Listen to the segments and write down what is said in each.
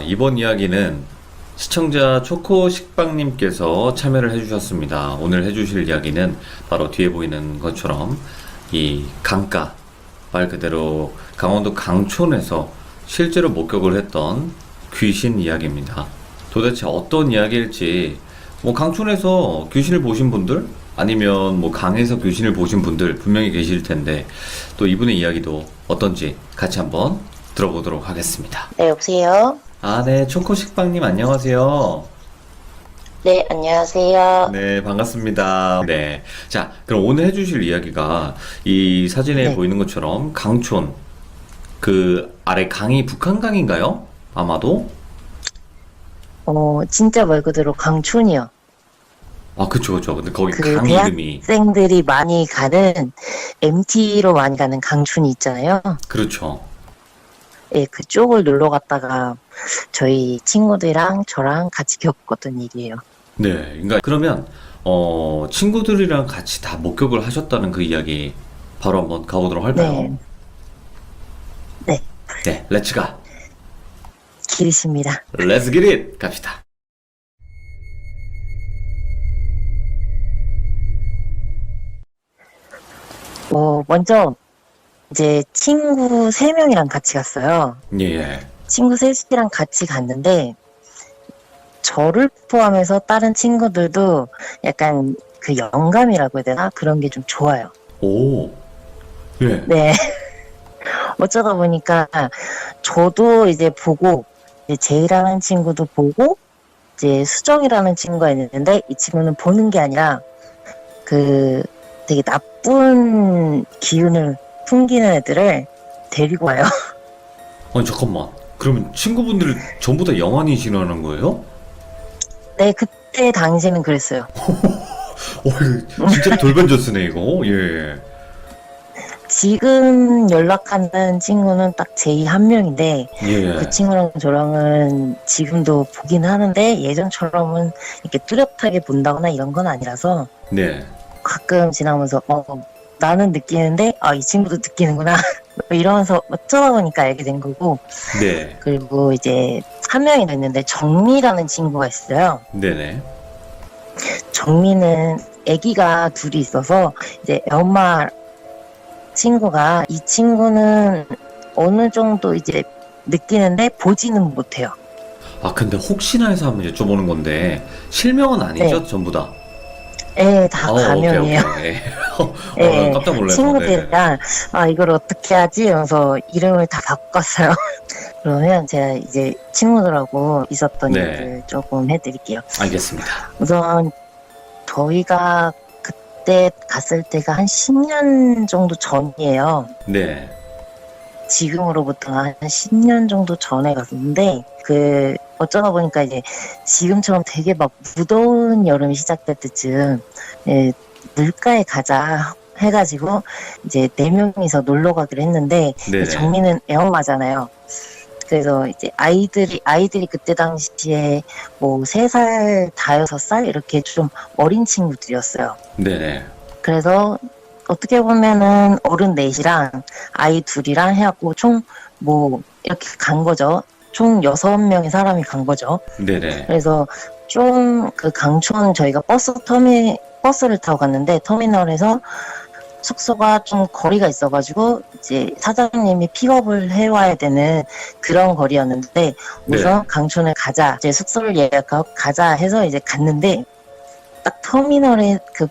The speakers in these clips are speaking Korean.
이번 이야기는 시청자 초코식빵님께서 참여를 해주셨습니다. 오늘 해주실 이야기는 바로 뒤에 보이는 것처럼 이 강가, 말 그대로 강원도 강촌에서 실제로 목격을 했던 귀신 이야기입니다. 도대체 어떤 이야기일지, 강촌에서 귀신을 보신 분들, 아니면 강에서 귀신을 보신 분들 분명히 계실 텐데, 또 이분의 이야기도 어떤지 같이 한번 들어보도록 하겠습니다. 네, 여보세요? 네, 초코식빵님 안녕하세요. 네, 안녕하세요. 네, 반갑습니다. 네. 자, 그럼 오늘 해주실 이야기가 이 사진에 네. 보이는 것처럼 강촌, 그 아래 강이 북한강인가요? 아마도? 진짜 말 그대로 강촌이요. 그쵸, 그쵸. 근데 거기 그 강 이름이. 대학생들이 많이 가는, MT로 많이 가는 강촌이 있잖아요. 그렇죠. 예, 그쪽을 놀러 갔다가 저희 친구들이랑 저랑 같이 겪었던 일이에요. 네. 그러니까 그러면, 친구들이랑 같이 다 목격을 하셨다는 그 이야기 바로 한번 가보도록 할까요? 네. 네, 네, 렛츠 가. 길이십니다. 렛츠 기릿! 갑시다. 먼저, 이제 친구 3명이랑 같이 갔어요. 예. 친구 셋이랑 같이 갔는데, 저를 포함해서 다른 친구들도 약간 그 영감이라고 해야 되나? 그런 게 좀 좋아요. 오. 예. 네. 어쩌다 보니까 저도 이제 보고, 이제 제이라는 친구도 보고, 이제 수정이라는 친구가 있는데, 이 친구는 보는 게 아니라, 되게 나쁜 기운을 풍기는 애들을 데리고 와요. 아니, 잠깐만. 그러면 친구분들 전부 다 영안이 지나는 거예요? 네, 그때 당시에는 그랬어요. 이거 진짜 돌변졌으네, 이거. 예. 지금 연락하는 친구는 딱 제이 한 명인데, 예. 그 친구랑 저랑은 지금도 보긴 하는데 예전처럼은 이렇게 뚜렷하게 본다거나 이런 건 아니라서 네. 가끔 지나면서 나는 느끼는데 이 친구도 느끼는구나 이러면서 어쩌다 보니까 알게 된 거고. 네. 그리고 이제 한 명이 더 있는데 정미라는 친구가 있어요. 네네. 정미는 아기가 둘이 있어서 이제 엄마 친구가, 이 친구는 어느 정도 이제 느끼는데 보지는 못해요. 근데 혹시나 해서 한번 여쭤보는 건데, 실명은 아니죠? 네. 전부 다? 예, 다 가명이에요. 오케이. 예, 깜짝 놀랐어. 친구들이랑 이걸 어떻게 하지? 이러면서 이름을 다 바꿨어요. 그러면 제가 이제 친구들하고 있었던 네. 일을 조금 해드릴게요. 알겠습니다. 우선 저희가 그때 갔을 때가 한 10년 정도 전이에요. 네. 지금으로부터 한 10년 정도 전에 갔었는데, 어쩌다 보니까 이제 지금처럼 되게 막 무더운 여름이 시작될 때쯤, 물가에 가자 해가지고, 이제 4명이서 놀러 가기로 했는데, 네네. 정민은 애엄마잖아요. 그래서 이제 아이들이 그때 당시에 3살, 5살 이렇게 좀 어린 친구들이었어요. 네네. 그래서 어떻게 보면은 어른 넷이랑 아이 둘이랑 해갖고 총 이렇게 간 거죠. 총 6명의 사람이 간 거죠. 네네. 그래서 좀 그 강촌 저희가 버스를 타고 갔는데, 터미널에서 숙소가 좀 거리가 있어가지고 이제 사장님이 픽업을 해와야 되는 그런 거리였는데, 우선 강촌을 가자, 이제 숙소를 예약하고 가자 해서 이제 갔는데, 딱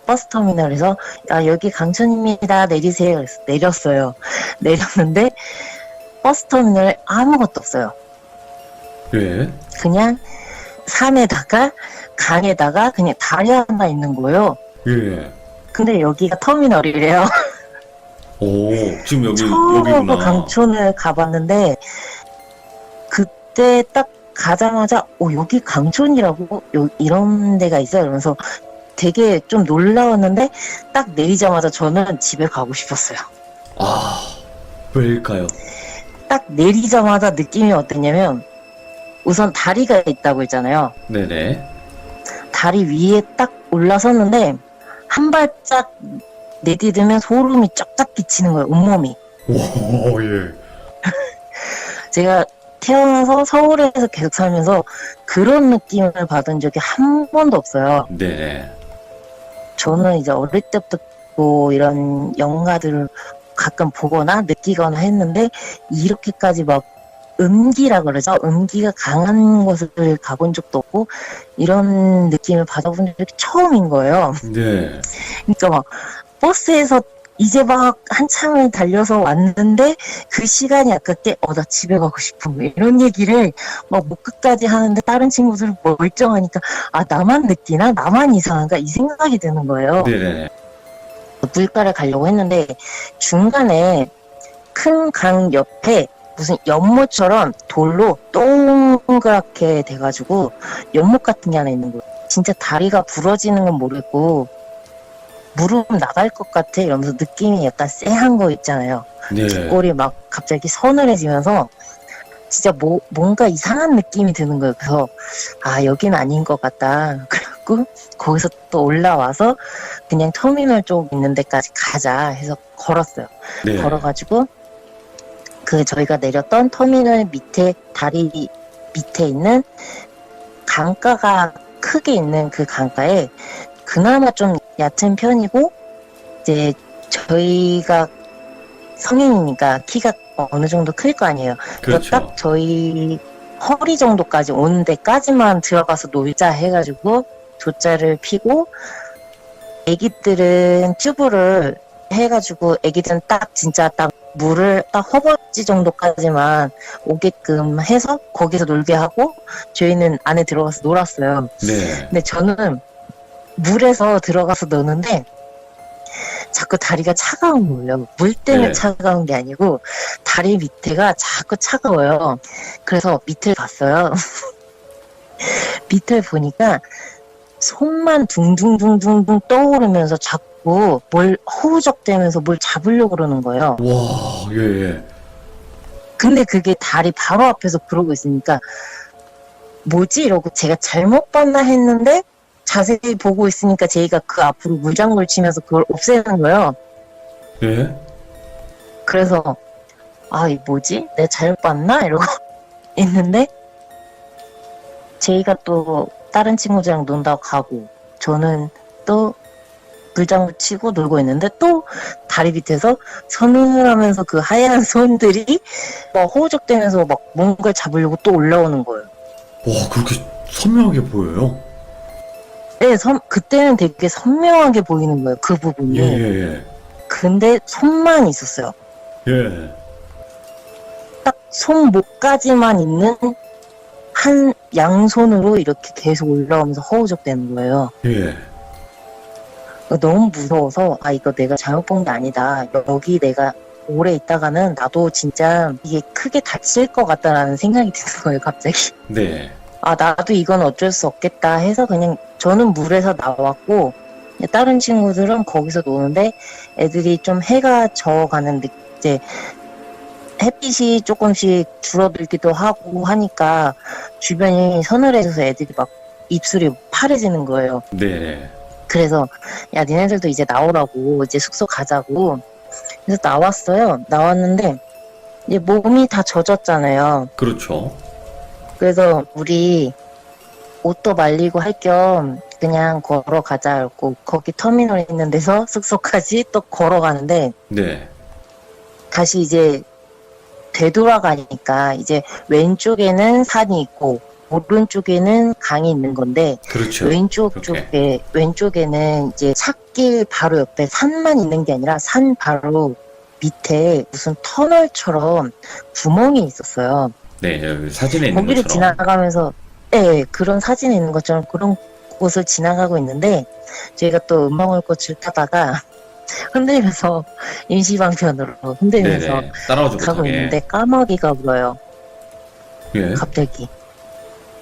버스 터미널에서 여기 강촌입니다 내리세요. 그래서 내렸어요. 내렸는데 버스 터미널에 아무것도 없어요. 예. 그냥 산에다가 강에다가 그냥 다리 하나 있는 거예요. 예. 근데 여기가 터미널이래요. 오, 지금 처음 여기구나. 강촌을 가봤는데, 그때 딱 가자마자 여기 강촌이라고 이런 데가 있어요. 이러면서 되게 좀 놀라웠는데, 딱 내리자마자 저는 집에 가고 싶었어요. 왜일까요? 딱 내리자마자 느낌이 어땠냐면, 우선 다리가 있다고 했잖아요. 네네. 다리 위에 딱 올라섰는데 한 발짝 내디디면 소름이 쫙쫙 끼치는 거예요, 온몸이. 오, 예. 제가 태어나서 서울에서 계속 살면서 그런 느낌을 받은 적이 한 번도 없어요. 네. 저는 이제 어릴 때부터 뭐 이런 영화들을 가끔 보거나 느끼거나 했는데 이렇게까지 막 음기라 그러죠. 음기가 강한 곳을 가본 적도 없고 이런 느낌을 받아본 적이 처음인 거예요. 네. 그러니까 막 버스에서 이제 막 한참을 달려서 왔는데 그 시간이 아깝게 나 집에 가고 싶은 거 이런 얘기를 막 목 끝까지 하는데 다른 친구들 멀쩡하니까 나만 느끼나 나만 이상한가 이 생각이 드는 거예요. 네. 물가를 가려고 했는데 중간에 큰 강 옆에 무슨 연못처럼 돌로 동그랗게 돼가지고 연못 같은 게 하나 있는 거예요. 진짜 다리가 부러지는 건 모르겠고 무릎 나갈 것 같아 이러면서 느낌이 약간 쎄한 거 있잖아요. 네. 뒷골이 막 갑자기 서늘해지면서 진짜 뭔가 이상한 느낌이 드는 거예요. 그래서 여긴 아닌 것 같다. 그래갖고 거기서 또 올라와서 그냥 터미널 쪽 있는 데까지 가자 해서 걸었어요. 네. 걸어가지고 저희가 내렸던 터미널 밑에 다리 밑에 있는 강가가 크게 있는 그 강가에 그나마 좀 얕은 편이고 이제 저희가 성인이니까 키가 어느 정도 클 거 아니에요. 그렇죠. 딱 저희 허리 정도까지 오는 데까지만 들어가서 놀자 해가지고 돗자를 피고 애기들은 튜브를 해가지고 애기들은 딱 진짜 딱 물을 딱 허벅지 정도까지만 오게끔 해서 거기서 놀게 하고 저희는 안에 들어가서 놀았어요. 네. 근데 저는 물에서 들어가서 노는데 자꾸 다리가 차가운 거예요. 물 때문에 네. 차가운 게 아니고 다리 밑에가 자꾸 차가워요. 그래서 밑을 봤어요. 밑을 보니까 손만 둥둥둥둥둥 떠오르면서 자꾸 뭘 허우적대면서 뭘 잡으려고 그러는 거예요. 와, 예. 근데 그게 다리 바로 앞에서 그러고 있으니까 뭐지? 이러고 제가 잘못 봤나 했는데 자세히 보고 있으니까 제이가 그 앞으로 물장구를 치면서 그걸 없애는 거예요. 예? 그래서 이 뭐지? 내가 잘못 봤나? 이러고 있는데 제이가 또 다른 친구들이랑 논다고 가고 저는 또 물장구 치고 놀고 있는데 또 다리 밑에서 서늘하면서 그 하얀 손들이 막 허우적대면서 막 뭔가를 잡으려고 또 올라오는 거예요. 와, 그렇게 선명하게 보여요? 네, 그때는 되게 선명하게 보이는 거예요. 그 부분이. 예. 근데 손만 있었어요. 예. 딱 손목까지만 있는 한 양손으로 이렇게 계속 올라오면서 허우적대는 거예요. 예. 너무 무서워서 이거 내가 잘못 본 게 아니다. 여기 내가 오래 있다가는 나도 진짜 이게 크게 다칠 것 같다라는 생각이 드는 거예요. 갑자기. 네. 나도 이건 어쩔 수 없겠다 해서 그냥 저는 물에서 나왔고 다른 친구들은 거기서 노는데 애들이 좀 해가 져가는 이제 햇빛이 조금씩 줄어들기도 하고 하니까 주변이 서늘해져서 애들이 막 입술이 파래지는 거예요. 네. 그래서 야 니네들도 이제 나오라고 이제 숙소 가자고 그래서 나왔어요. 나왔는데 이제 몸이 다 젖었잖아요. 그렇죠. 그래서 우리 옷도 말리고 할 겸 그냥 걸어가자 했고 거기 터미널 있는 데서 숙소까지 또 걸어가는데 네. 다시 이제 되돌아가니까 이제 왼쪽에는 산이 있고 오른쪽에는 강이 있는 건데 그렇죠. 왼쪽에는 이제 찻길 바로 옆에 산만 있는 게 아니라 산 바로 밑에 무슨 터널처럼 구멍이 있었어요. 네, 여기 사진에 있는 거기를 것처럼. 지나가면서 그런 사진에 있는 것처럼 그런 곳을 지나가고 있는데 저희가 또 음방울꽃을 타다가 흔들면서 임시방편으로 흔들면서 네네. 따라오지 가고 못하게. 있는데 까마귀가 울어요. 예. 갑자기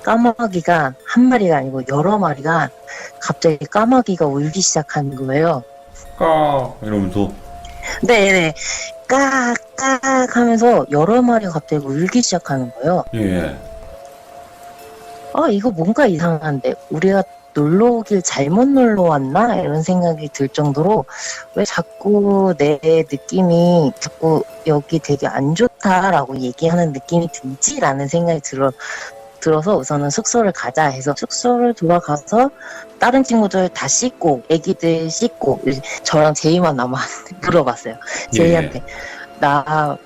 까마귀가 한 마리가 아니고 여러 마리가 갑자기 까마귀가 울기 시작하는 거예요. 이러면서. 네네 깍깍 하면서 여러 마리가 갑자기 울기 시작하는 거예요. 예. 이거 뭔가 이상한데 우리가 놀러 오길 잘못 놀러 왔나? 이런 생각이 들 정도로 왜 자꾸 내 느낌이 자꾸 여기 되게 안 좋다라고 얘기하는 느낌이 들지라는 생각이 들어서 우선은 숙소를 가자 해서 숙소를 돌아가서 다른 친구들 다 씻고 애기들 씻고 저랑 제이만 남아 물어봤어요. 제이한테 나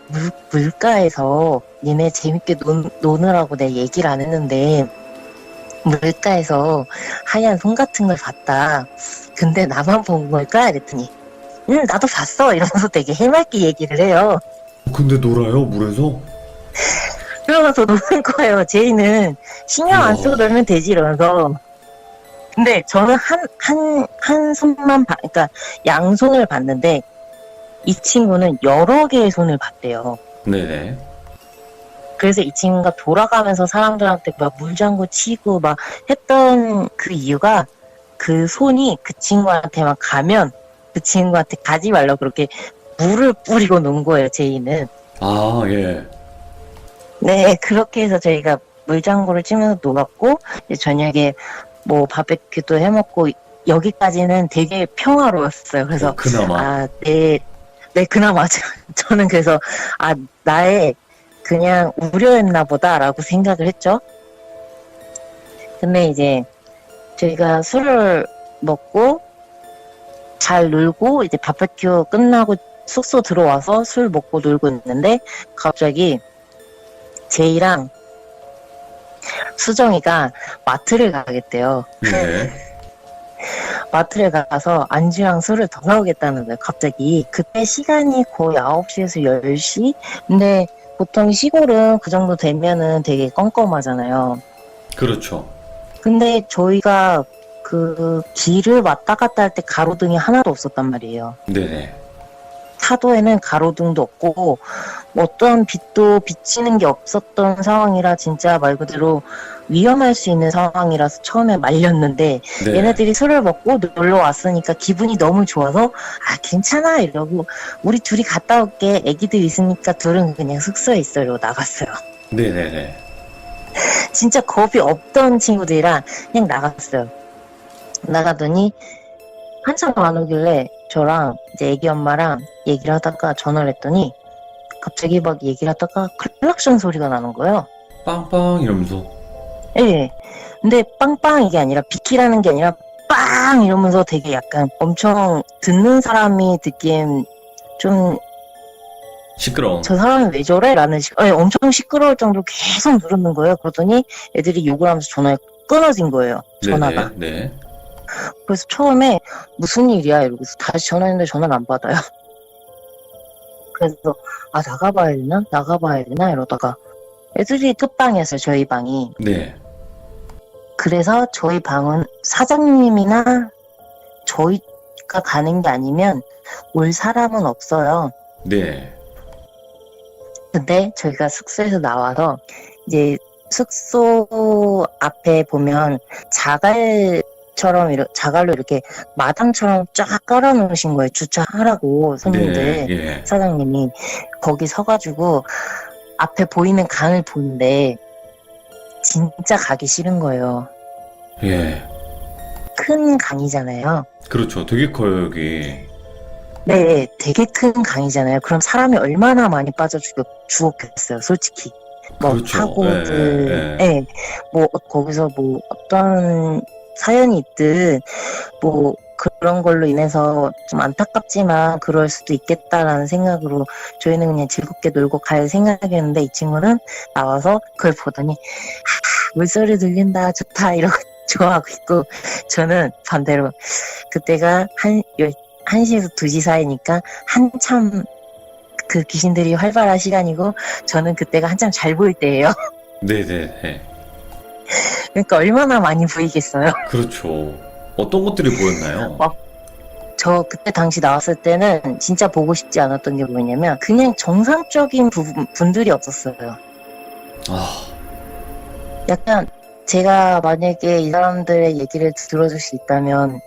물가에서 니네 재밌게 노느라고 내가 얘기를 안 했는데 물가에서 하얀 손 같은 걸 봤다. 근데 나만 본 걸까? 그랬더니 응 나도 봤어 이러면서 되게 해맑게 얘기를 해요. 근데 놀아요, 물에서? 그러면서 노는 거예요. 제이는 신경 안 쓰고 놀면 되지 이러면서. 근데 저는 한 손만 그러니까 양손을 봤는데 이 친구는 여러 개의 손을 봤대요. 네네. 그래서 이 친구가 돌아가면서 사람들한테 막 물장구 치고 막 했던 그 이유가 그 손이 그 친구한테만 가면 그 친구한테 가지 말라고 그렇게 물을 뿌리고 논 거예요, 제이는. 아, 예. 네, 그렇게 해서 저희가 물장구를 치면서 놀았고, 이제 저녁에 뭐 바베큐도 해먹고, 여기까지는 되게 평화로웠어요. 그래서, 그나마. 네, 그나마. 저는 그래서, 나의 그냥 우려였나 보다라고 생각을 했죠. 근데 이제 저희가 술을 먹고, 잘 놀고, 이제 바베큐 끝나고 숙소 들어와서 술 먹고 놀고 있는데, 갑자기 제이랑 수정이가 마트를 가겠대요. 네. 마트를 가서 안주랑 술을 더 사오겠다는 거예요. 갑자기. 그때 시간이 거의 9시에서 10시? 근데 보통 시골은 그 정도 되면은 되게 껌껌하잖아요. 그렇죠. 근데 저희가 그 길을 왔다 갔다 할 때 가로등이 하나도 없었단 말이에요. 네네. 타도에는 가로등도 없고 어떤 빛도 비치는 게 없었던 상황이라 진짜 말 그대로 위험할 수 있는 상황이라서 처음에 말렸는데 네. 얘네들이 술을 먹고 놀러 왔으니까 기분이 너무 좋아서 괜찮아 이러고 우리 둘이 갔다 올게 애기들 있으니까 둘은 그냥 숙소에 있어 이러고 나갔어요. 네네네. 진짜 겁이 없던 친구들이랑 그냥 나갔어요. 나가더니 한참 안 오길래 저랑 이제 애기 엄마랑 얘기를 하다가 전화를 했더니 갑자기 막 얘기를 하다가 클락션 소리가 나는 거예요. 빵빵 이러면서. 예. 근데 빵빵 이게 아니라 비키라는 게 아니라 빵 이러면서 되게 약간 엄청 듣는 사람이 듣기엔 좀 시끄러운. 저 사람이 왜 저래? 라는 엄청 시끄러울 정도로 계속 누르는 거예요. 그러더니 애들이 욕을 하면서 전화가 끊어진 거예요. 전화가. 네네. 네. 그래서 처음에 무슨 일이야 이러고서 다시 전화했는데 전화를 안 받아요. 그래서 나가봐야 되나 이러다가 애들이 끝방이었어요. 저희 방이. 네. 그래서 저희 방은 사장님이나 저희가 가는 게 아니면 올 사람은 없어요. 네. 근데 저희가 숙소에서 나와서 이제 숙소 앞에 보면 자갈로 이렇게 마당처럼 쫙 깔아놓으신 거예요. 주차하라고 손님들. 네. 예. 사장님이 거기 서가지고 앞에 보이는 강을 보는데 진짜 가기 싫은 거예요. 예. 큰 강이잖아요. 그렇죠. 되게 커요, 여기. 네, 되게 큰 강이잖아요. 그럼 사람이 얼마나 많이 빠져 죽었겠어요, 솔직히. 뭐 그렇죠. 사고들, 예, 예. 예, 뭐 거기서 뭐 어떤 사연이 있든 뭐 그런 걸로 인해서 좀 안타깝지만 그럴 수도 있겠다라는 생각으로 저희는 그냥 즐겁게 놀고 갈 생각이었는데 이 친구는 나와서 그걸 보더니 물소리 들린다 좋다 이러고 좋아하고 있고 저는 반대로 그때가 1시에서 2시 사이니까 한참 그 귀신들이 활발한 시간이고 저는 그때가 한참 잘 보일 때예요. 네네네. 그러니까 얼마나 많이 보이겠어요. 그렇죠. 어떤 것들이 보였나요? 저 그때 당시 나왔을 때는 진짜 보고 싶지 않았던 게 뭐냐면 그냥 정상적인 분들이 없었어요. 아, 약간 제가 만약에 이 사람들의 얘기를 들어줄 수 있다면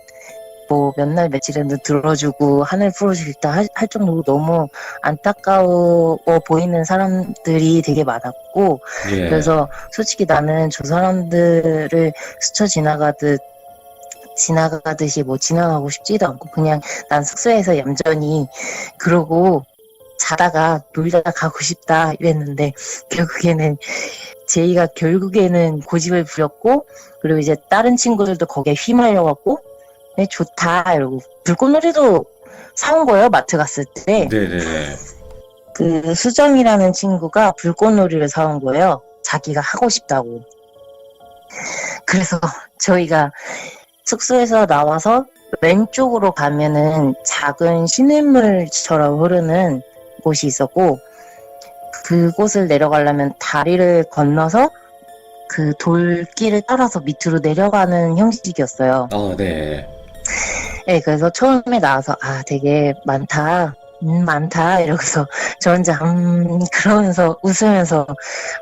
뭐 몇 날 며칠은 들어주고 하늘 풀어주고 싶다 할 정도로 너무 안타까워 보이는 사람들이 되게 많았고 예. 그래서 솔직히 나는 저 사람들을 스쳐 지나가듯이 뭐 지나가고 싶지도 않고 그냥 난 숙소에서 얌전히 그러고 자다가 놀다 가고 싶다 이랬는데 결국에는 고집을 부렸고 그리고 이제 다른 친구들도 거기에 휘말려갖고 네 좋다 이러고 불꽃놀이도 사온 거예요 마트 갔을 때. 네네네. 그 수정이라는 친구가 불꽃놀이를 사온 거예요. 자기가 하고 싶다고. 그래서 저희가 숙소에서 나와서 왼쪽으로 가면은 작은 시냇물처럼 흐르는 곳이 있었고 그곳을 내려가려면 다리를 건너서 그 돌길을 따라서 밑으로 내려가는 형식이었어요. 네. 네, 그래서 처음에 나와서 되게 많다. 이러고서 저 혼자 그러면서 웃으면서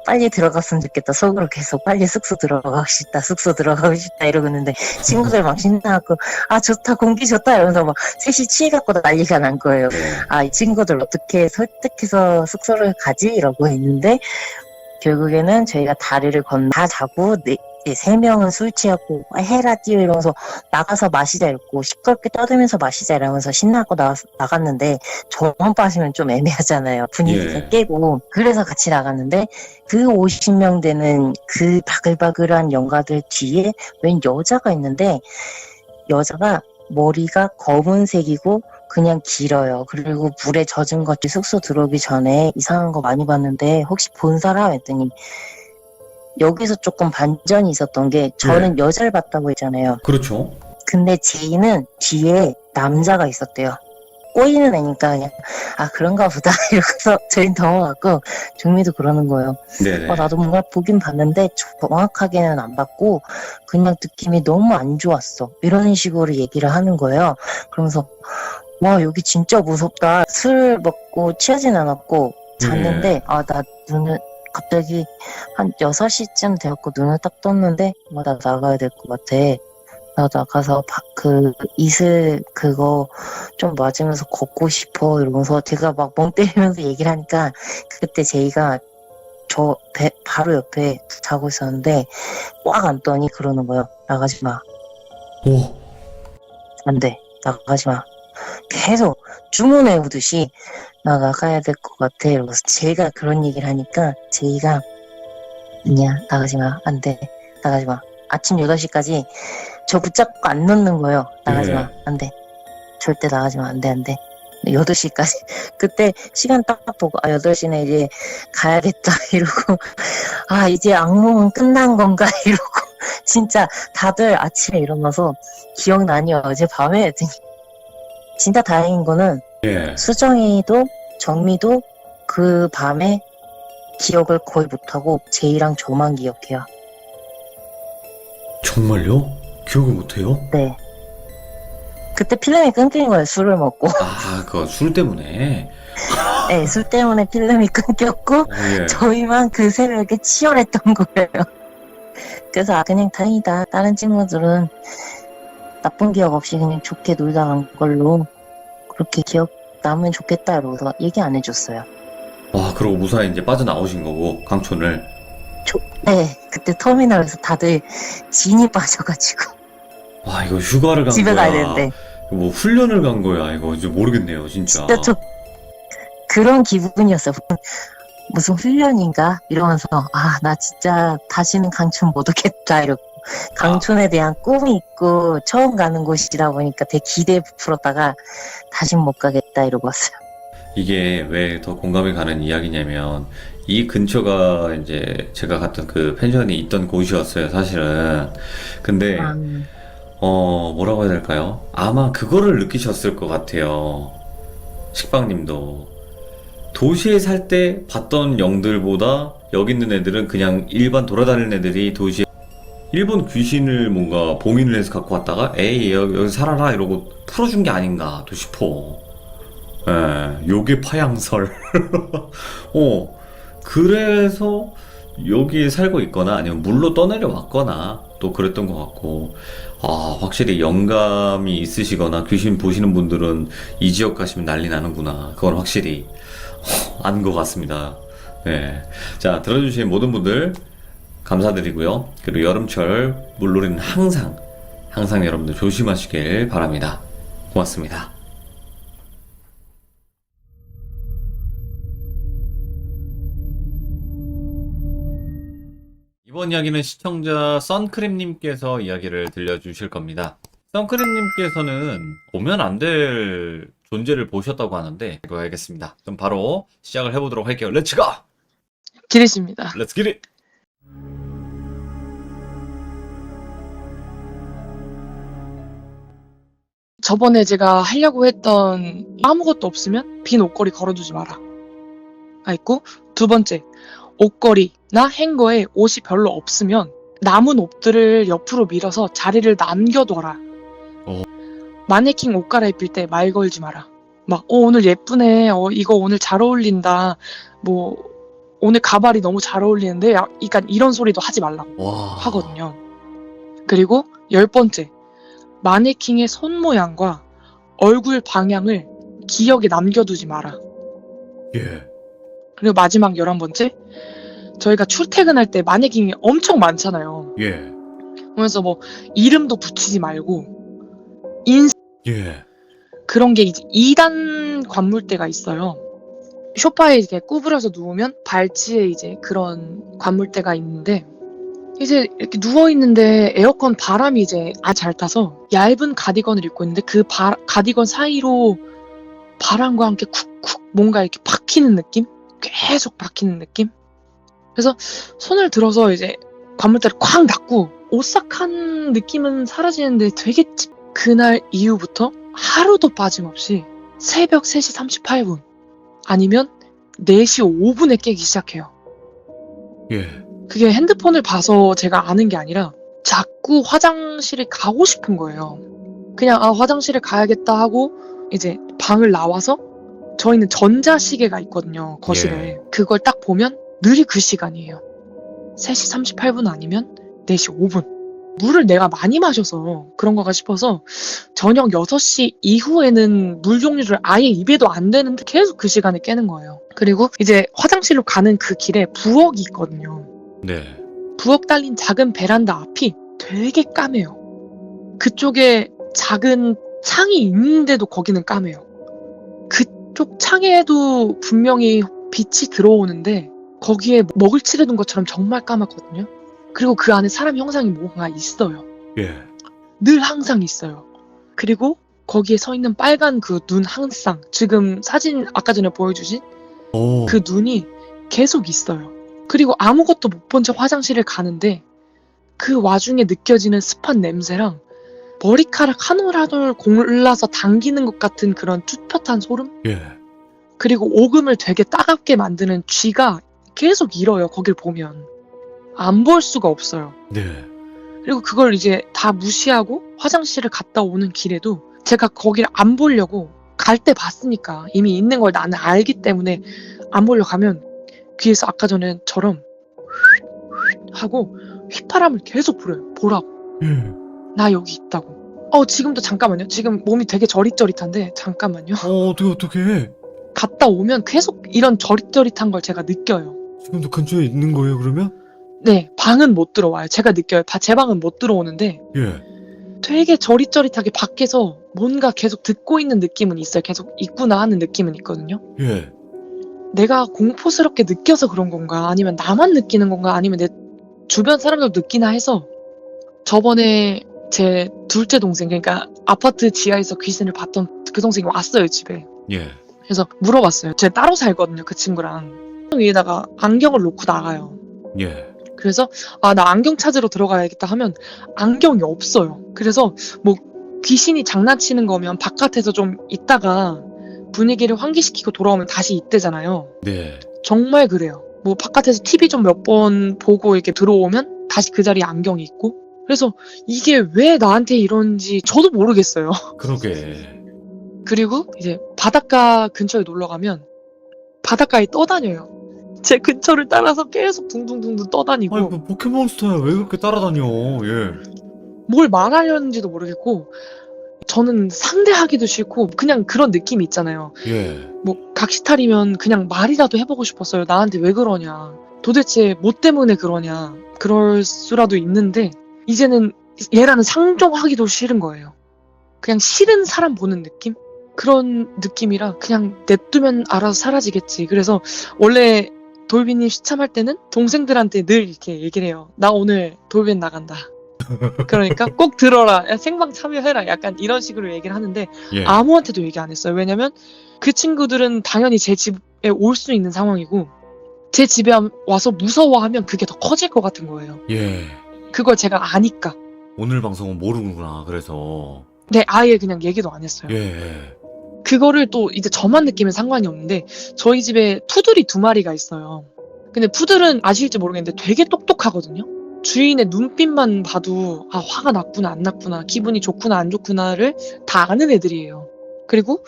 빨리 들어갔으면 좋겠다. 속으로 계속 빨리 숙소 들어가고 싶다 이러고 있는데 친구들 막 신나갖고 좋다 공기 좋다 이러면서 막 셋이 취해갖고 난리가 난 거예요. 네. 이 친구들 어떻게 설득해서 숙소를 가지? 이러고 있는데 결국에는 저희가 다리를 다 자고 세 명은 술 취하고 헤라디오 이러면서 나가서 마시자 이러고 시끄럽게 떠들면서 마시자 이러면서 신나고 나갔는데 저만 빠지면 좀 애매하잖아요. 분위기가 예. 깨고 그래서 같이 나갔는데 그 50명 되는 그 바글바글한 연가들 뒤에 웬 여자가 있는데 여자가 머리가 검은색이고 그냥 길어요. 그리고 물에 젖은 것이 숙소 들어오기 전에 이상한 거 많이 봤는데 혹시 본 사람 했더니 여기서 조금 반전이 있었던 게 저는 여자를 봤다고 했잖아요. 그렇죠. 근데 제이는 뒤에 남자가 있었대요. 꼬이는 애니까 그냥 그런가 보다 이러고서 저희는 넘어갔고 종미도 그러는 거예요. 네네. 나도 뭔가 보긴 봤는데 정확하게는 안 봤고 그냥 느낌이 너무 안 좋았어. 이런 식으로 얘기를 하는 거예요. 그러면서 와 여기 진짜 무섭다. 술 먹고 취하진 않았고 잤는데 나 눈을 갑자기 한 6시쯤 되었고 눈을 딱 떴는데 나 나가야 될 것 같아. 나 나가서 이슬 그거 좀 맞으면서 걷고 싶어 이러면서 제가 막 멍 때리면서 얘기를 하니까 그때 제이가 저 바로 옆에 자고 있었는데 꽉 안더니 그러는 거예요. 나가지 마. 오. 안 돼. 나가지 마. 계속 주문해 오듯이 나 나가야 될 것 같아 이러면서 제가 그런 얘기를 하니까 제이가 아니야 나가지 마. 안 돼. 나가지 마. 아침 8시까지 저 붙잡고 안 놓는 거예요. 나가지 마. 안 돼. 절대 나가지 마. 안 돼. 8시까지. 그때 시간 딱 보고 8시네 이제 가야겠다 이러고 이제 악몽은 끝난 건가 이러고 진짜 다들 아침에 일어나서 기억나니 어제 밤에 했더니 진짜 다행인 거는 수정이도 정미도 그 밤에 기억을 거의 못하고 제이랑 저만 기억해요. 정말요? 기억을 못해요? 네. 그때 필름이 끊긴 거예요. 술을 먹고. 그거 술 때문에. 네, 술 때문에 필름이 끊겼고 예. 저희만 그 새벽에 치열했던 거예요. 그래서 그냥 다행이다. 다른 친구들은 나쁜 기억 없이 그냥 좋게 놀다 간 걸로 그렇게 기억 남으면 좋겠다 이러고서 얘기 안 해줬어요. 그러고 무사히 이제 빠져나오신 거고 강촌을. 네, 그때 터미널에서 다들 진이 빠져가지고 이거 휴가를 간 집에 거야. 가야 되는데 뭐 훈련을 간 거야. 이거 이제 모르겠네요, 진짜. 진짜 좀 그런 기분이었어요. 무슨 훈련인가 이러면서 나 진짜 다시는 강촌 못 오겠다 이러고 강촌에 대한 꿈이 있고 처음 가는 곳이다 보니까 되게 기대에 부풀었다가 다시는 못 가겠다 이러고 왔어요. 이게 왜 더 공감이 가는 이야기냐면 이 근처가 이제 제가 갔던 그 펜션이 있던 곳이었어요, 사실은. 근데 뭐라고 해야 될까요? 아마 그거를 느끼셨을 것 같아요. 식빵님도. 도시에 살 때 봤던 영들보다 여기 있는 애들은 그냥 일반 돌아다니는 애들이 도시에 일본 귀신을 뭔가 봉인을 해서 갖고 왔다가 에이 여기 살아라 이러고 풀어준 게 아닌가 또 싶어. 요게 파양설. 그래서 여기 살고 있거나 아니면 물로 떠내려 왔거나 또 그랬던 것 같고, 아, 확실히 영감이 있으시거나 귀신 보시는 분들은 이 지역 가시면 난리 나는구나. 그건 확실히 안 것 같습니다. 네. 자, 들어주신 모든 분들 감사드리고요. 그리고 여름철 물놀이는 항상 여러분들 조심하시길 바랍니다. 고맙습니다. 이번 이야기는 시청자 선크림님께서 이야기를 들려주실 겁니다. 선크림님께서는 오면 안 될 존재를 보셨다고 하는데 이거 알겠습니다. 그럼 바로 시작을 해보도록 할게요. 렛츠 고! 기리십니다. 렛츠 기릿! 저번에 제가 하려고 했던 아무것도 없으면 빈 옷걸이 걸어두지 마라. 있고, 두 번째, 옷걸이나 행거에 옷이 별로 없으면 남은 옷들을 옆으로 밀어서 자리를 남겨둬라. 마네킹 옷 갈아입힐 때 말 걸지 마라. 막 오늘 예쁘네. 이거 오늘 잘 어울린다. 뭐 오늘 가발이 너무 잘 어울리는데 약간 이런 소리도 하지 말라고 와. 하거든요. 그리고 10번째, 마네킹의 손 모양과 얼굴 방향을 기억에 남겨두지 마라. 예. 그리고 마지막 11번째, 저희가 출퇴근할 때 마네킹이 엄청 많잖아요. 예. 그래서 뭐 이름도 붙이지 말고 예. 그런 게 이제 2단 관물대가 있어요. 소파에 이렇게 구부려서 누우면 발치에 이제 그런 관물대가 있는데, 이제 이렇게 누워있는데 에어컨 바람이 이제 잘 타서 얇은 가디건을 입고 있는데 그 가디건 사이로 바람과 함께 쿡쿡 뭔가 이렇게 박히는 느낌? 계속 박히는 느낌? 그래서 손을 들어서 이제 관물대를 쾅 닫고 오싹한 느낌은 사라지는데 되게 그날 이후부터 하루도 빠짐없이 새벽 3시 38분 아니면 4시 5분에 깨기 시작해요. 예. 그게 핸드폰을 봐서 제가 아는 게 아니라 자꾸 화장실에 가고 싶은 거예요. 그냥 화장실에 가야겠다 하고 이제 방을 나와서 저희는 전자시계가 있거든요. 거실에. 예. 그걸 딱 보면 늘 그 시간이에요. 3시 38분 아니면 4시 5분. 물을 내가 많이 마셔서 그런 거가 싶어서 저녁 6시 이후에는 물 종류를 아예 입에도 안 대는데 계속 그 시간에 깨는 거예요. 그리고 이제 화장실로 가는 그 길에 부엌이 있거든요. 네. 부엌 달린 작은 베란다 앞이 되게 까매요. 그쪽에 작은 창이 있는데도 거기는 까매요. 그쪽 창에도 분명히 빛이 들어오는데 거기에 먹을 칠해둔 것처럼 정말 까맣거든요. 그리고 그 안에 사람 형상이 뭔가 있어요. 예. 늘 항상 있어요. 그리고 거기에 서 있는 빨간 그 눈 항상, 지금 사진 아까 전에 보여주신 오. 그 눈이 계속 있어요. 그리고 아무것도 못 본 채 화장실을 가는데 그 와중에 느껴지는 습한 냄새랑 머리카락 한 올 한 올 골라서 당기는 것 같은 그런 쭈뼛한 소름? 예. 그리고 오금을 되게 따갑게 만드는 쥐가 계속 일어요. 거길 보면. 안 볼 수가 없어요. 네. 그리고 그걸 이제 다 무시하고 화장실을 갔다 오는 길에도 제가 거기를 안 보려고 갈 때 봤으니까 이미 있는 걸 나는 알기 때문에 안 보려고 가면 귀에서 아까 전에처럼 하고 휘파람을 계속 불어요. 보라고. 나 여기 있다고. 지금도 잠깐만요. 지금 몸이 되게 저릿저릿한데 잠깐만요. 어떻게. 갔다 오면 계속 이런 저릿저릿한 걸 제가 느껴요. 지금도 근처에 있는 거예요, 그러면? 네, 방은 못 들어와요. 제가 느껴요. 제 방은 못 들어오는데 예. 되게 저릿저릿하게 밖에서 뭔가 계속 듣고 있는 느낌은 있어요. 계속 있구나 하는 느낌은 있거든요. 예. 내가 공포스럽게 느껴서 그런 건가, 아니면 나만 느끼는 건가, 아니면 내 주변 사람들도 느끼나 해서 저번에 제 둘째 동생, 그러니까 아파트 지하에서 귀신을 봤던 그 동생이 왔어요, 집에. 예. 그래서 물어봤어요. 제가 따로 살거든요, 그 친구랑. 위에다가 안경을 놓고 나가요. 예. 그래서 나 안경 찾으러 들어가야겠다 하면 안경이 없어요. 그래서 뭐 귀신이 장난치는 거면 바깥에서 좀 있다가 분위기를 환기시키고 돌아오면 다시 있대잖아요. 네. 정말 그래요. 뭐 바깥에서 TV 좀 몇 번 보고 이렇게 들어오면 다시 그 자리에 안경이 있고. 그래서 이게 왜 나한테 이런지 저도 모르겠어요. 그러게. 그리고 이제 바닷가 근처에 놀러 가면 바닷가에 떠다녀요. 제 근처를 따라서 계속 둥둥둥둥 떠다니고 아니 뭐 포켓몬스터야 왜 그렇게 따라다녀? 예. 뭘 말하려는지도 모르겠고 저는 상대하기도 싫고 그냥 그런 느낌이 있잖아요. 예. 뭐 각시탈이면 그냥 말이라도 해보고 싶었어요. 나한테 왜 그러냐. 도대체 뭐 때문에 그러냐. 그럴 수라도 있는데 이제는 얘라는 상종하기도 싫은 거예요. 그냥 싫은 사람 보는 느낌? 그런 느낌이라 그냥 냅두면 알아서 사라지겠지. 그래서 원래 돌비님 시참할 때는 동생들한테 늘 이렇게 얘기를 해요. 나 오늘 돌비 나간다. 그러니까 꼭 들어라. 야, 생방 참여해라. 약간 이런 식으로 얘기를 하는데 예. 아무한테도 얘기 안 했어요. 왜냐면 그 친구들은 당연히 제 집에 올 수 있는 상황이고 제 집에 와서 무서워하면 그게 더 커질 것 같은 거예요. 예. 그걸 제가 아니까. 오늘 방송은 모르구나. 그래서 네, 아예 그냥 얘기도 안 했어요. 예. 그거를 또 이제 저만 느끼면 상관이 없는데 저희 집에 푸들이 2마리가 있어요. 근데 푸들은 아실지 모르겠는데 되게 똑똑하거든요. 주인의 눈빛만 봐도 아 화가 났구나 안 났구나 기분이 좋구나 안 좋구나를 다 아는 애들이에요. 그리고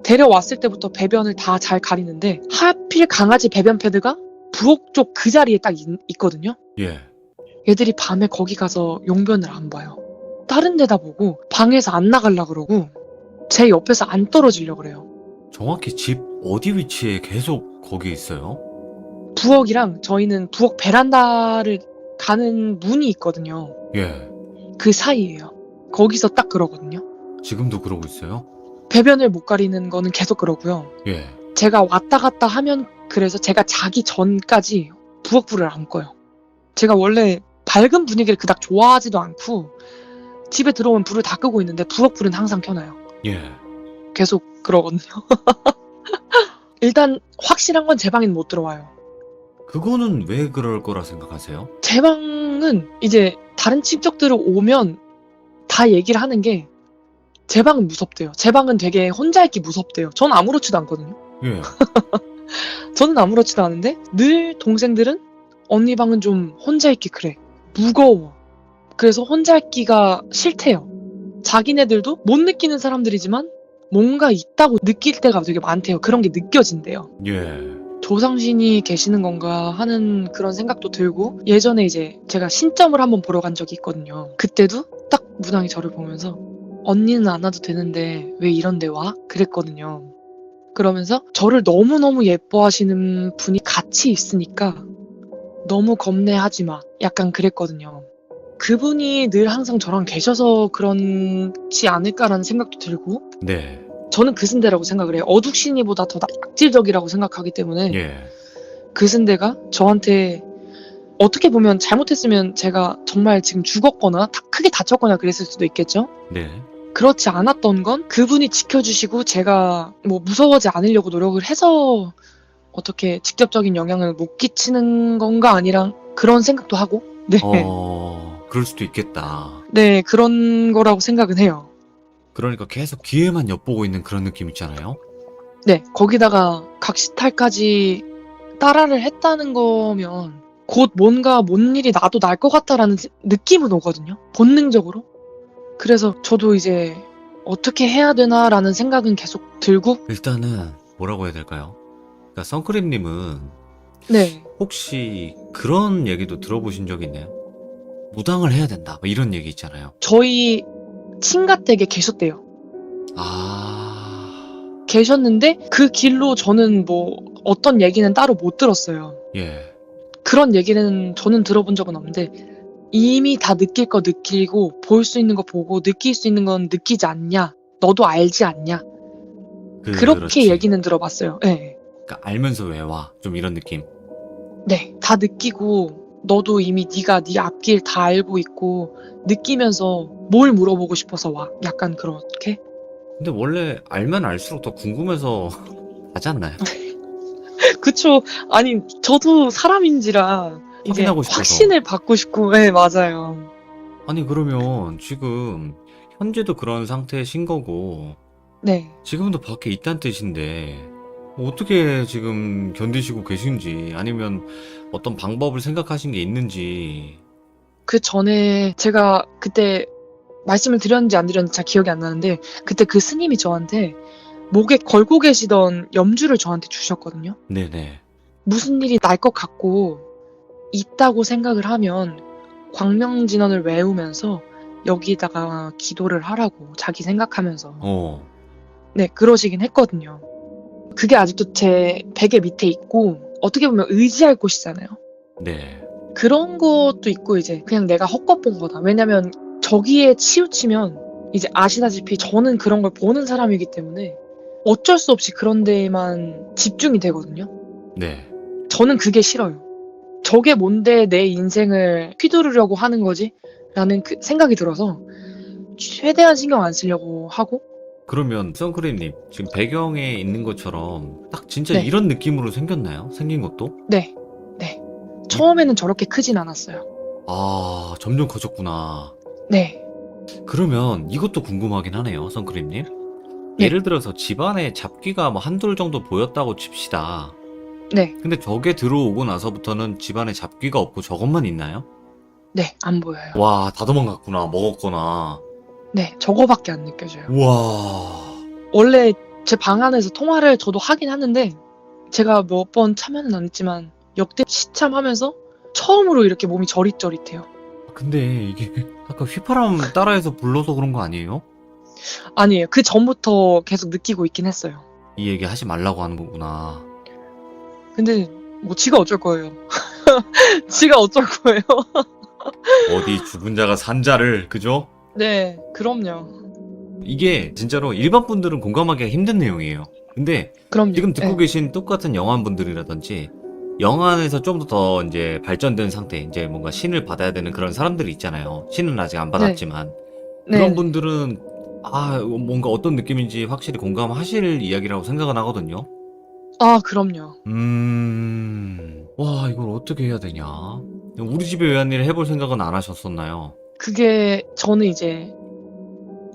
데려왔을 때부터 배변을 다 잘 가리는데 하필 강아지 배변 패드가 부엌 쪽 그 자리에 딱 있거든요. 예. 애들이 밤에 거기 가서 용변을 안 봐요. 다른 데다 보고 방에서 안 나가려고 그러고 제 옆에서 안 떨어지려고 그래요. 정확히 집 어디 위치에 계속 거기 있어요? 부엌이랑 저희는 부엌 베란다를 가는 문이 있거든요. 예. 그 사이예요. 거기서 딱 그러거든요. 지금도 그러고 있어요? 배변을 못 가리는 거는 계속 그러고요. 예. 제가 왔다 갔다 하면 그래서 제가 자기 전까지 부엌 불을 안 꺼요. 제가 원래 밝은 분위기를 그닥 좋아하지도 않고 집에 들어오면 불을 다 끄고 있는데 부엌 불은 항상 켜놔요. 예. 계속 그러거든요. 일단 확실한 건 제 방에는 못 들어와요. 그거는 왜 그럴 거라 생각하세요? 제 방은 이제 다른 친척들 오면 다 얘기를 하는 게 제 방은 무섭대요. 제 방은 되게 혼자 있기 무섭대요. 저는 아무렇지도 않거든요. 예. 저는 아무렇지도 않은데 늘 동생들은 언니 방은 좀 혼자 있기 그래. 무거워. 그래서 혼자 있기가 싫대요. 자기네들도 못 느끼는 사람들이지만 뭔가 있다고 느낄 때가 되게 많대요. 그런 게 느껴진대요. 예. 조상신이 계시는 건가 하는 그런 생각도 들고 예전에 이제 제가 신점을 한번 보러 간 적이 있거든요. 그때도 딱 무당이 저를 보면서 언니는 안 와도 되는데 왜 이런 데 와? 그랬거든요. 그러면서 저를 너무너무 예뻐하시는 분이 같이 있으니까 너무 겁내하지 마. 약간 그랬거든요. 그분이 늘 항상 저랑 계셔서 그런지 않을까라는 생각도 들고 네. 저는 그슨대라고 생각을 해요. 어둑신이보다 더 악질적이라고 생각하기 때문에 예. 그슨대가 저한테 어떻게 보면 잘못했으면 제가 정말 지금 죽었거나 크게 다쳤거나 그랬을 수도 있겠죠. 네. 그렇지 않았던 건 그분이 지켜주시고 제가 뭐 무서워하지 않으려고 노력을 해서 어떻게 직접적인 영향을 못 끼치는 건가 아니랑 그런 생각도 하고 네. 그럴 수도 있겠다. 네, 그런 거라고 생각은 해요. 그러니까 계속 귀에만 엿보고 있는 그런 느낌 있잖아요. 네, 거기다가 각시탈까지 따라를 했다는 거면 곧 뭔가 뭔 일이 나도 날 것 같다라는 느낌은 오거든요. 본능적으로. 그래서 저도 이제 어떻게 해야 되나라는 생각은 계속 들고 일단은 뭐라고 해야 될까요? 그러니까 선크림님은 네, 혹시 그런 얘기도 들어보신 적 있나요? 무당을 해야 된다. 뭐 이런 얘기 있잖아요. 저희 친가댁에 계셨대요. 아, 계셨는데 그 길로 저는 뭐 어떤 얘기는 따로 못 들었어요. 예. 그런 얘기는 저는 들어본 적은 없는데 이미 다 느낄 거 느끼고 볼 수 있는 거 보고 느낄 수 있는 건 느끼지 않냐? 너도 알지 않냐? 그렇게 그렇지. 얘기는 들어봤어요. 네. 그러니까 알면서 왜 와? 좀 이런 느낌. 네, 다 느끼고 너도 이미 네가 네 앞길 다 알고 있고 느끼면서 뭘 물어보고 싶어서 와. 약간 그렇게. 근데 원래 알면 알수록 더 궁금해서 하지 않나요? 그쵸. 아니 저도 사람인지라 이제 확인하고 싶어서. 확신을 받고 싶고. 네, 맞아요. 아니 그러면 지금 현재도 그런 상태신 거고 네. 지금도 밖에 있다는 뜻인데 어떻게 지금 견디시고 계신지 아니면 어떤 방법을 생각하신 게 있는지. 그 전에 제가 그때 말씀을 드렸는지 안 드렸는지 잘 기억이 안 나는데 그때 그 스님이 저한테 목에 걸고 계시던 염주를 저한테 주셨거든요. 네네. 무슨 일이 날 것 같고 있다고 생각을 하면 광명진원을 외우면서 여기다가 기도를 하라고 자기 생각하면서 네 그러시긴 했거든요. 그게 아직도 제 베개 밑에 있고 어떻게 보면 의지할 곳이잖아요. 네. 그런 것도 있고 이제 그냥 내가 헛것 본 거다. 왜냐면 저기에 치우치면 이제 아시다시피 저는 그런 걸 보는 사람이기 때문에 어쩔 수 없이 그런 데에만 집중이 되거든요. 네. 저는 그게 싫어요. 저게 뭔데 내 인생을 휘두르려고 하는 거지? 라는 그 생각이 들어서 최대한 신경 안 쓰려고 하고 그러면 선크림님 지금 배경에 있는 것처럼 딱 진짜 네. 이런 느낌으로 생겼나요? 생긴 것도? 네. 처음에는 저렇게 크진 않았어요. 아, 점점 커졌구나. 네. 그러면 이것도 궁금하긴 하네요, 선크림님. 네. 예를 들어서 집안에 잡귀가 뭐 한둘 정도 보였다고 칩시다. 네. 근데 저게 들어오고 나서부터는 집안에 잡귀가 없고 저것만 있나요? 네. 안 보여요. 와, 다 도망갔구나. 먹었구나. 네. 저거밖에 안 느껴져요. 우와. 원래 제 방 안에서 통화를 저도 하긴 하는데 제가 몇 번 참여는 안 했지만 역대 시참하면서 처음으로 이렇게 몸이 저릿저릿해요. 근데 이게 아까 휘파람 따라해서 불러서 그런 거 아니에요? 아니에요. 그 전부터 계속 느끼고 있긴 했어요. 이 얘기 하지 말라고 하는 거구나. 근데 뭐 지가 어쩔 거예요. 지가 어쩔 거예요. 어디 죽은 자가 산 자를, 그죠? 네, 그럼요. 이게 진짜로 일반 분들은 공감하기가 힘든 내용이에요. 근데 그럼요. 지금 듣고 네. 계신 똑같은 영화분들이라든지 영안에서 좀 더 이제 발전된 상태, 이제 뭔가 신을 받아야 되는 그런 사람들이 있잖아요. 신은 아직 안 받았지만 네. 그런 분들은 뭔가 어떤 느낌인지 확실히 공감하실 이야기라고 생각은 하거든요. 아, 그럼요. 와, 이걸 어떻게 해야 되냐? 우리 집에 외환일을 해볼 생각은 안 하셨었나요? 그게 저는 이제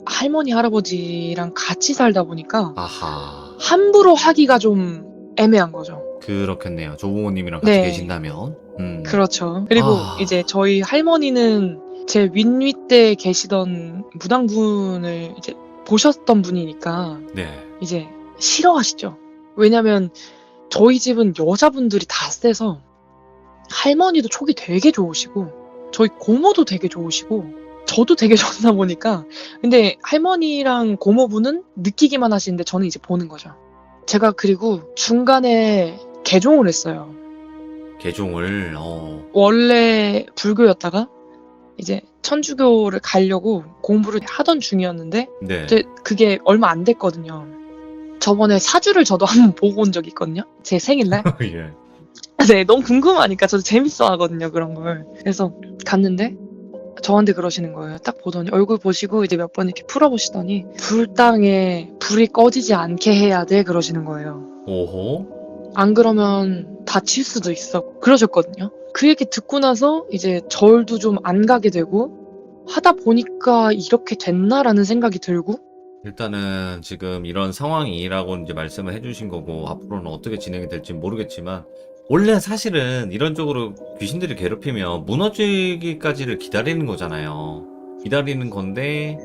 할머니 할아버지랑 같이 살다 보니까 아하, 함부로 하기가 좀 애매한 거죠. 그렇겠네요. 조부모님이랑 같이 네. 계신다면. 그렇죠. 그리고 아. 이제 저희 할머니는 제 윗위 때 계시던 무당분을 이제 보셨던 분이니까 네. 이제 싫어하시죠. 왜냐면 저희 집은 여자분들이 다 세서 할머니도 촉이 되게 좋으시고 저희 고모도 되게 좋으시고 저도 되게 좋다 보니까 근데 할머니랑 고모분은 느끼기만 하시는데 저는 이제 보는 거죠. 제가 그리고 중간에 개종을 했어요. 개종을, 원래 불교였다가 이제 천주교를 가려고 공부를 하던 중이었는데 네. 이제 그게 얼마 안 됐거든요. 저번에 사주를 저도 한번 보고 온 적이 있거든요. 제 생일날. 예. 네, 너무 궁금하니까 저도 재밌어 하거든요, 그런 걸. 그래서 갔는데 저한테 그러시는 거예요. 딱 보더니 얼굴 보시고 이제 몇 번 이렇게 풀어보시더니 불당에 불이 꺼지지 않게 해야 돼 그러시는 거예요. 오호. 안 그러면 다칠 수도 있어. 그러셨거든요. 그 얘기 듣고 나서 이제 절도 좀 안 가게 되고 하다 보니까 이렇게 됐나라는 생각이 들고 일단은 지금 이런 상황이라고 이제 말씀을 해주신 거고, 앞으로는 어떻게 진행이 될지 모르겠지만, 원래 사실은 이런 쪽으로 귀신들이 괴롭히면 무너지기까지를 기다리는 거잖아요. 기다리는 건데,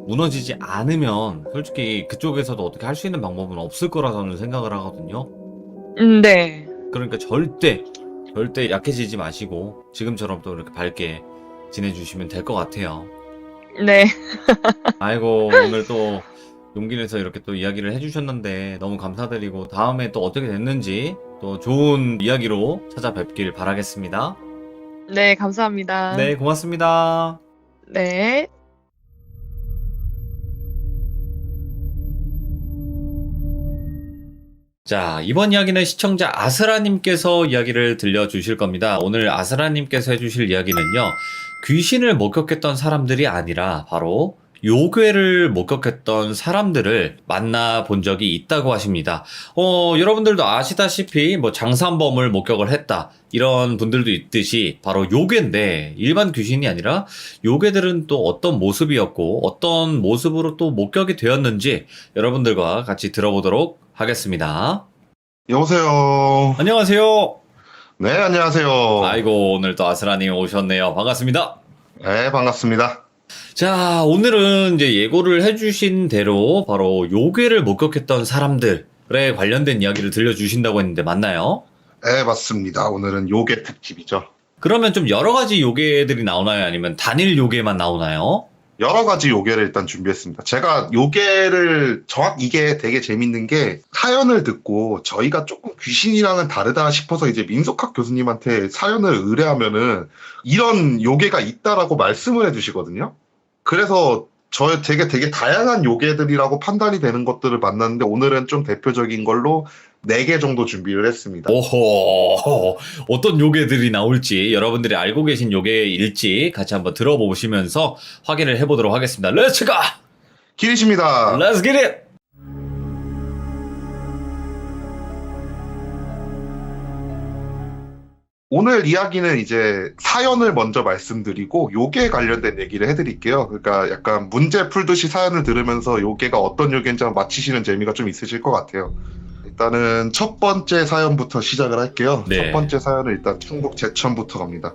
무너지지 않으면 솔직히 그쪽에서도 어떻게 할 수 있는 방법은 없을 거라 저는 생각을 하거든요. 네. 그러니까 절대 약해지지 마시고 지금처럼 또 이렇게 밝게 지내주시면 될 것 같아요. 네. 아이고, 오늘 또 용기 내서 이렇게 또 이야기를 해주셨는데 너무 감사드리고, 다음에 또 어떻게 됐는지 또 좋은 이야기로 찾아뵙길 바라겠습니다. 네, 감사합니다. 네, 고맙습니다. 네. 자, 이번 이야기는 시청자 아스라님께서 이야기를 들려주실 겁니다. 오늘 아스라님께서 해주실 이야기는요, 귀신을 목격했던 사람들이 아니라 바로 요괴를 목격했던 사람들을 만나본 적이 있다고 하십니다. 여러분들도 아시다시피 뭐 장산범을 목격을 했다, 이런 분들도 있듯이 바로 요괴인데, 일반 귀신이 아니라 요괴들은 또 어떤 모습이었고 어떤 모습으로 또 목격이 되었는지 여러분들과 같이 들어보도록 하겠습니다. 여보세요. 안녕하세요. 네, 안녕하세요. 아이고, 오늘 또 아스라님 오셨네요. 반갑습니다. 네, 반갑습니다. 자, 오늘은 이제 예고를 해주신 대로 바로 요괴를 목격했던 사람들에 관련된 이야기를 들려주신다고 했는데 맞나요? 네, 맞습니다. 오늘은 요괴 특집이죠. 그러면 좀 여러 가지 요괴들이 나오나요? 아니면 단일 요괴만 나오나요? 여러 가지 요괴를 일단 준비했습니다. 제가 요괴를 이게 되게 재밌는 게 사연을 듣고 저희가 조금 귀신이랑은 다르다 싶어서 이제 민속학 교수님한테 사연을 의뢰하면은 이런 요괴가 있다라고 말씀을 해주시거든요. 그래서 되게 다양한 요괴들이라고 판단이 되는 것들을 만났는데 오늘은 좀 대표적인 걸로 4개 정도 준비를 했습니다. 오호, 어떤 요괴들이 나올지 여러분들이 알고 계신 요괴일지 같이 한번 들어보시면서 확인을 해보도록 하겠습니다. 렛츠 가! 기리십니다. 렛츠 기릿! 오늘 이야기는 이제 사연을 먼저 말씀드리고 요괴에 관련된 얘기를 해드릴게요. 그러니까 약간 문제 풀듯이 사연을 들으면서 요괴가 어떤 요괴인지 한번 맞히시는 재미가 좀 있으실 것 같아요. 일단은 첫 번째 사연부터 시작을 할게요. 네. 첫 번째 사연은 일단 충북 제천부터 갑니다.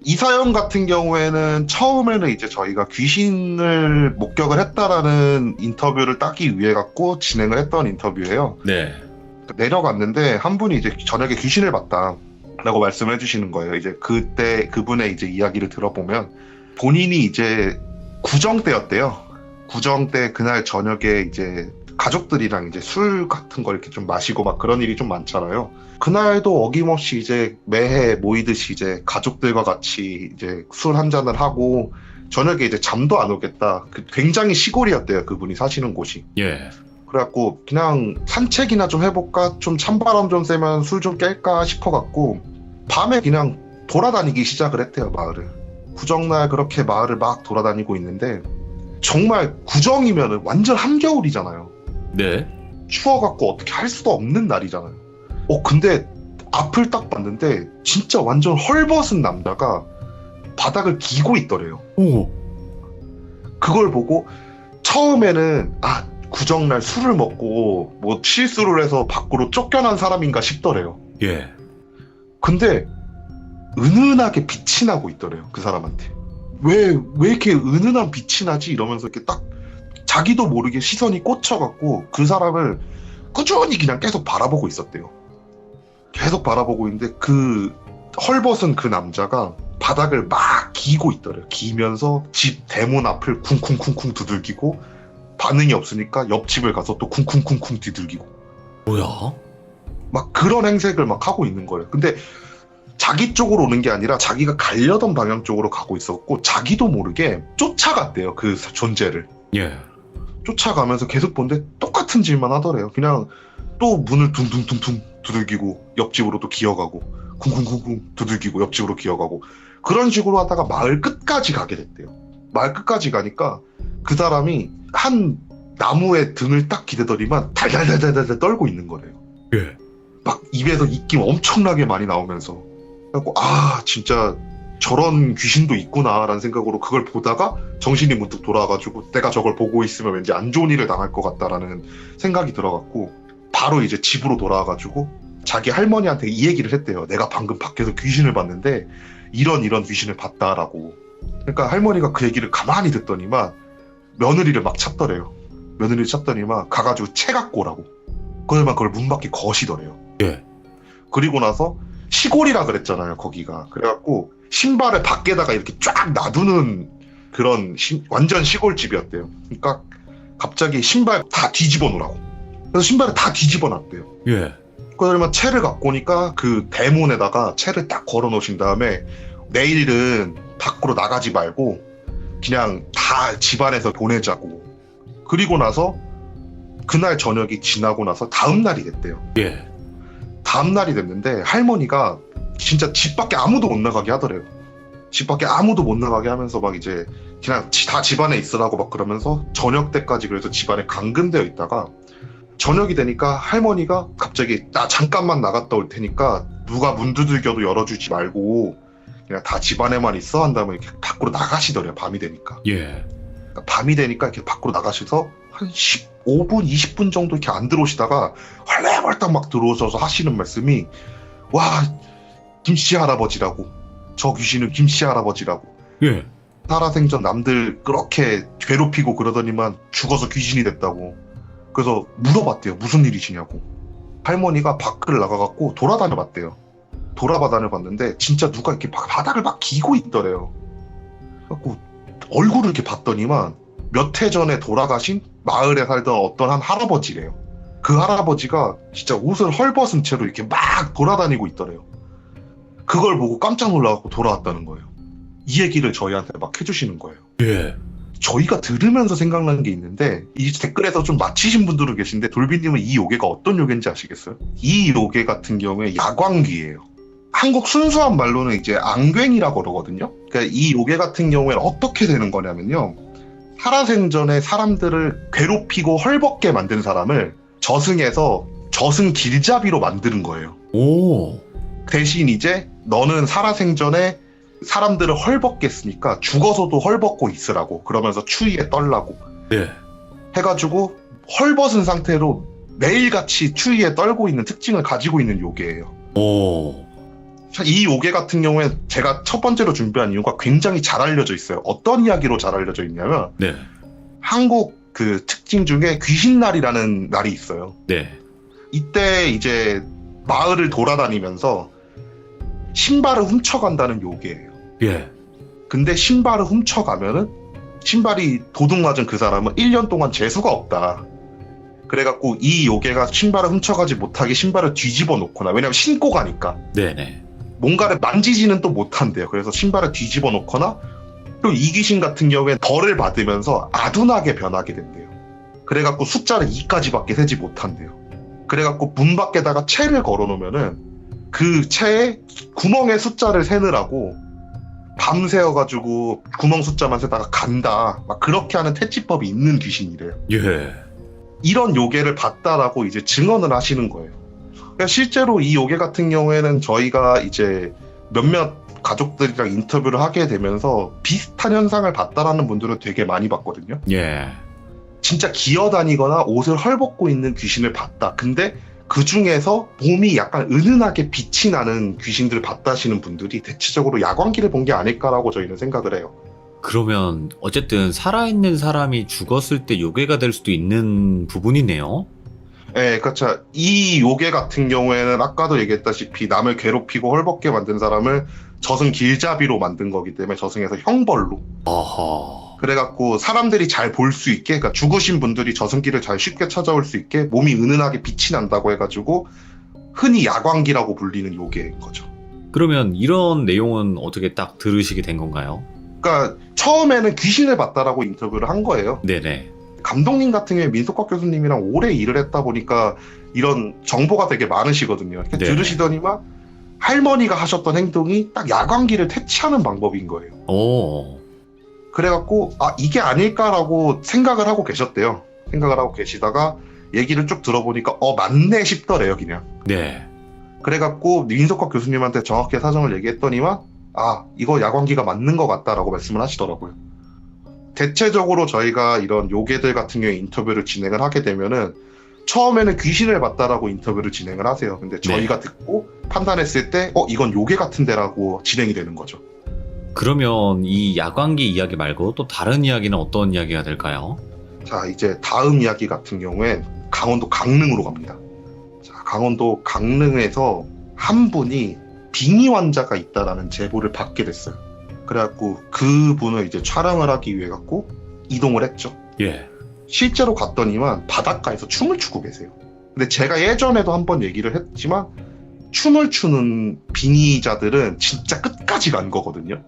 이 사연 같은 경우에는 처음에는 이제 저희가 귀신을 목격을 했다라는 인터뷰를 따기 위해 갖고 진행을 했던 인터뷰예요. 네. 내려갔는데 한 분이 이제 저녁에 귀신을 봤다. 라고 말씀을 해주시는 거예요. 이제 그때 그분의 이제 이야기를 들어보면 본인이 이제 구정 때였대요. 구정 때 그날 저녁에 이제 가족들이랑 이제 술 같은 걸 이렇게 좀 마시고 막 그런 일이 좀 많잖아요. 그날도 어김없이 이제 매해 모이듯이 이제 가족들과 같이 이제 술 한 잔을 하고 저녁에 이제 잠도 안 오겠다. 굉장히 시골이었대요. 그분이 사시는 곳이. 예. 그래갖고 그냥 산책이나 좀 해볼까? 좀 찬바람 좀 쐬면 술 좀 깰까 싶어갖고 밤에 그냥 돌아다니기 시작을 했대요, 마을을. 구정날 그렇게 마을을 막 돌아다니고 있는데 정말 구정이면은 완전 한겨울이잖아요. 네. 추워갖고 어떻게 할 수도 없는 날이잖아요. 근데 앞을 딱 봤는데 진짜 완전 헐벗은 남자가 바닥을 기고 있더래요. 오. 그걸 보고 처음에는 구정날 술을 먹고 뭐 실수를 해서 밖으로 쫓겨난 사람인가 싶더래요. 예. 근데 은은하게 빛이 나고 있더래요. 그 사람한테. 왜 이렇게 은은한 빛이 나지? 이러면서 이렇게 딱 자기도 모르게 시선이 꽂혀갖고 그 사람을 꾸준히 그냥 계속 바라보고 있었대요. 계속 바라보고 있는데 그 헐벗은 그 남자가 바닥을 막 기고 있더래요. 기면서 집 대문 앞을 쿵쿵쿵쿵 두들기고 반응이 없으니까 옆집을 가서 또 쿵쿵쿵쿵 뒤들기고 뭐야? 막 그런 행색을 막 하고 있는 거예요. 근데 자기 쪽으로 오는 게 아니라 자기가 가려던 방향 쪽으로 가고 있었고 자기도 모르게 쫓아갔대요. 그 존재를. 예. 쫓아가면서 계속 보는데 똑같은 짓만 하더래요. 그냥 또 문을 둥둥둥둥 두들기고 옆집으로 또 기어가고 쿵쿵쿵쿵 두들기고 옆집으로 기어가고 그런 식으로 하다가 마을 끝까지 가게 됐대요. 마을 끝까지 가니까 그 사람이 한 나무에 등을 딱 기대더니만 달달달달달 떨고 있는 거래요. 예. 막 입에서 입김 엄청나게 많이 나오면서 그래갖고 진짜 저런 귀신도 있구나라는 생각으로 그걸 보다가 정신이 문득 돌아와가지고 내가 저걸 보고 있으면 왠지 안 좋은 일을 당할 것 같다라는 생각이 들어갖고 바로 이제 집으로 돌아와가지고 자기 할머니한테 이 얘기를 했대요. 내가 방금 밖에서 귀신을 봤는데 이런 귀신을 봤다라고. 그러니까 할머니가 그 얘기를 가만히 듣더니만 며느리를 막 찾더래요. 며느리를 찾더니만 가가지고 채 갖고 오라고. 그걸 문 밖에 거시더래요. 예. 그리고 나서 시골이라 그랬잖아요, 거기가. 그래갖고 신발을 밖에다가 이렇게 쫙 놔두는 그런 완전 시골집이었대요. 그러니까 갑자기 신발 다 뒤집어 놓으라고. 그래서 신발을 다 뒤집어 놨대요. 예. 그러면 채를 갖고 오니까 그 대문에다가 채를 딱 걸어 놓으신 다음에 내일은 밖으로 나가지 말고 그냥 다 집안에서 보내자고. 그리고 나서 그날 저녁이 지나고 나서 다음 날이 됐대요. 예. 다음 날이 됐는데 할머니가 진짜 집 밖에 아무도 못 나가게 하더래요. 집 밖에 아무도 못 나가게 하면서 막 이제 그냥 다 집안에 있으라고 막 그러면서 저녁 때까지 그래서 집안에 감금되어 있다가 저녁이 되니까 할머니가 갑자기 나 잠깐만 나갔다 올 테니까 누가 문 두들겨도 열어주지 말고 그냥 다 집안에만 있어 한 다음에 이렇게 밖으로 나가시더래요. 밤이 되니까. 예. 그러니까 밤이 되니까 이렇게 밖으로 나가셔서 한 15분, 20분 정도 이렇게 안 들어오시다가 헐레벌떡 막 들어오셔서 하시는 말씀이 와, 김씨 할아버지라고. 저 귀신은 김씨 할아버지라고. 예. 살아생전 남들 그렇게 괴롭히고 그러더니만 죽어서 귀신이 됐다고. 그래서 물어봤대요. 무슨 일이시냐고. 할머니가 밖을 나가갖고 돌아다녀 봤대요. 돌아다녀 봤는데 진짜 누가 이렇게 바닥을 막 기고 있더래요. 그래갖고 얼굴을 이렇게 봤더니만 몇 해 전에 돌아가신 마을에 살던 어떤 한 할아버지래요. 그 할아버지가 진짜 옷을 헐벗은 채로 이렇게 막 돌아다니고 있더래요. 그걸 보고 깜짝 놀라갖고 돌아왔다는 거예요. 이 얘기를 저희한테 막 해주시는 거예요. 예. 저희가 들으면서 생각나는 게 있는데, 이 댓글에서 좀 맞히신 분들도 계신데, 돌비님은 이 요괴가 어떤 요괴인지 아시겠어요? 이 요괴 같은 경우에 야광귀예요. 한국 순수한 말로는 이제 앙괭이라고 그러거든요. 그러니까 이 요괴 같은 경우에는 어떻게 되는 거냐면요. 살아생전에 사람들을 괴롭히고 헐벗게 만든 사람을 저승에서 저승 길잡이로 만드는 거예요. 오. 대신 이제 너는 살아생전에 사람들을 헐벗게 했으니까 죽어서도 헐벗고 있으라고, 그러면서 추위에 떨라고 네. 해가지고 헐벗은 상태로 매일같이 추위에 떨고 있는 특징을 가지고 있는 요괴예요. 오. 이 요괴 같은 경우에 제가 첫 번째로 준비한 이유가 굉장히 잘 알려져 있어요. 어떤 이야기로 잘 알려져 있냐면, 네. 한국 그 특징 중에 귀신날이라는 날이 있어요. 네. 이때 이제 마을을 돌아다니면서 신발을 훔쳐간다는 요괴예요. 예. 근데 신발을 훔쳐가면은 신발이 도둑 맞은 그 사람은 1년 동안 재수가 없다. 그래갖고 이 요괴가 신발을 훔쳐가지 못하게 신발을 뒤집어 놓거나, 왜냐면 신고 가니까 네네. 뭔가를 만지지는 또 못한대요. 그래서 신발을 뒤집어 놓거나, 또 이 귀신 같은 경우엔 벌을 받으면서 아둔하게 변하게 된대요. 그래갖고 숫자를 2까지밖에 세지 못한대요. 그래갖고 문 밖에다가 채를 걸어 놓으면은 그 채에 구멍에 숫자를 세느라고 밤새워가지고 구멍 숫자만 세다가 간다, 막 그렇게 하는 퇴치법이 있는 귀신이래요. 예. 이런 요괴를 봤다라고 이제 증언을 하시는 거예요. 그러니까 실제로 이 요괴 같은 경우에는 저희가 이제 몇몇 가족들이랑 인터뷰를 하게 되면서 비슷한 현상을 봤다라는 분들은 되게 많이 봤거든요. 예. 진짜 기어다니거나 옷을 헐벗고 있는 귀신을 봤다. 근데 그 중에서 몸이 약간 은은하게 빛이 나는 귀신들을 봤다 하시는 분들이 대체적으로 야광기를 본 게 아닐까라고 저희는 생각을 해요. 그러면 어쨌든 살아있는 사람이 죽었을 때 요괴가 될 수도 있는 부분이네요. 네, 그렇죠. 이 요괴 같은 경우에는 아까도 얘기했다시피 남을 괴롭히고 헐벗게 만든 사람을 저승 길잡이로 만든 거기 때문에 저승에서 형벌로. 아하. 그래갖고 사람들이 잘 볼 수 있게, 그러니까 죽으신 분들이 저승길을 잘 쉽게 찾아올 수 있게 몸이 은은하게 빛이 난다고 해가지고 흔히 야광기라고 불리는 요괴인 거죠. 그러면 이런 내용은 어떻게 딱 들으시게 된 건가요? 그러니까 처음에는 귀신을 봤다라고 인터뷰를 한 거예요. 네네. 감독님 같은 경우에 민석학 교수님이랑 오래 일을 했다 보니까 이런 정보가 되게 많으시거든요. 이렇게 네. 들으시더니만 할머니가 하셨던 행동이 딱 야광기를 퇴치하는 방법인 거예요. 오. 그래갖고 이게 아닐까라고 생각을 하고 계셨대요. 생각을 하고 계시다가 얘기를 쭉 들어보니까 맞네 싶더래요, 그냥. 네. 그래갖고 민석학 교수님한테 정확히 사정을 얘기했더니만 이거 야광기가 맞는 것 같다라고 말씀을 하시더라고요. 대체적으로 저희가 이런 요괴들 같은 경우에 인터뷰를 진행을 하게 되면은 처음에는 귀신을 봤다라고 인터뷰를 진행을 하세요. 근데 저희가 듣고 판단했을 때 이건 요괴 같은데라고 진행이 되는 거죠. 그러면 이 야광기 이야기 말고 또 다른 이야기는 어떤 이야기가 될까요? 자, 이제 다음 이야기 같은 경우엔 강원도 강릉으로 갑니다. 자, 강원도 강릉에서 한 분이 빙의 환자가 있다라는 제보를 받게 됐어요. 그래갖고 그분을 이제 촬영을 하기 위해 갖고 이동을 했죠. 예. 실제로 갔더니만 바닷가에서 춤을 추고 계세요. 근데 제가 예전에도 한번 얘기를 했지만 춤을 추는 빙의자들은 진짜 끝까지 간 거거든요.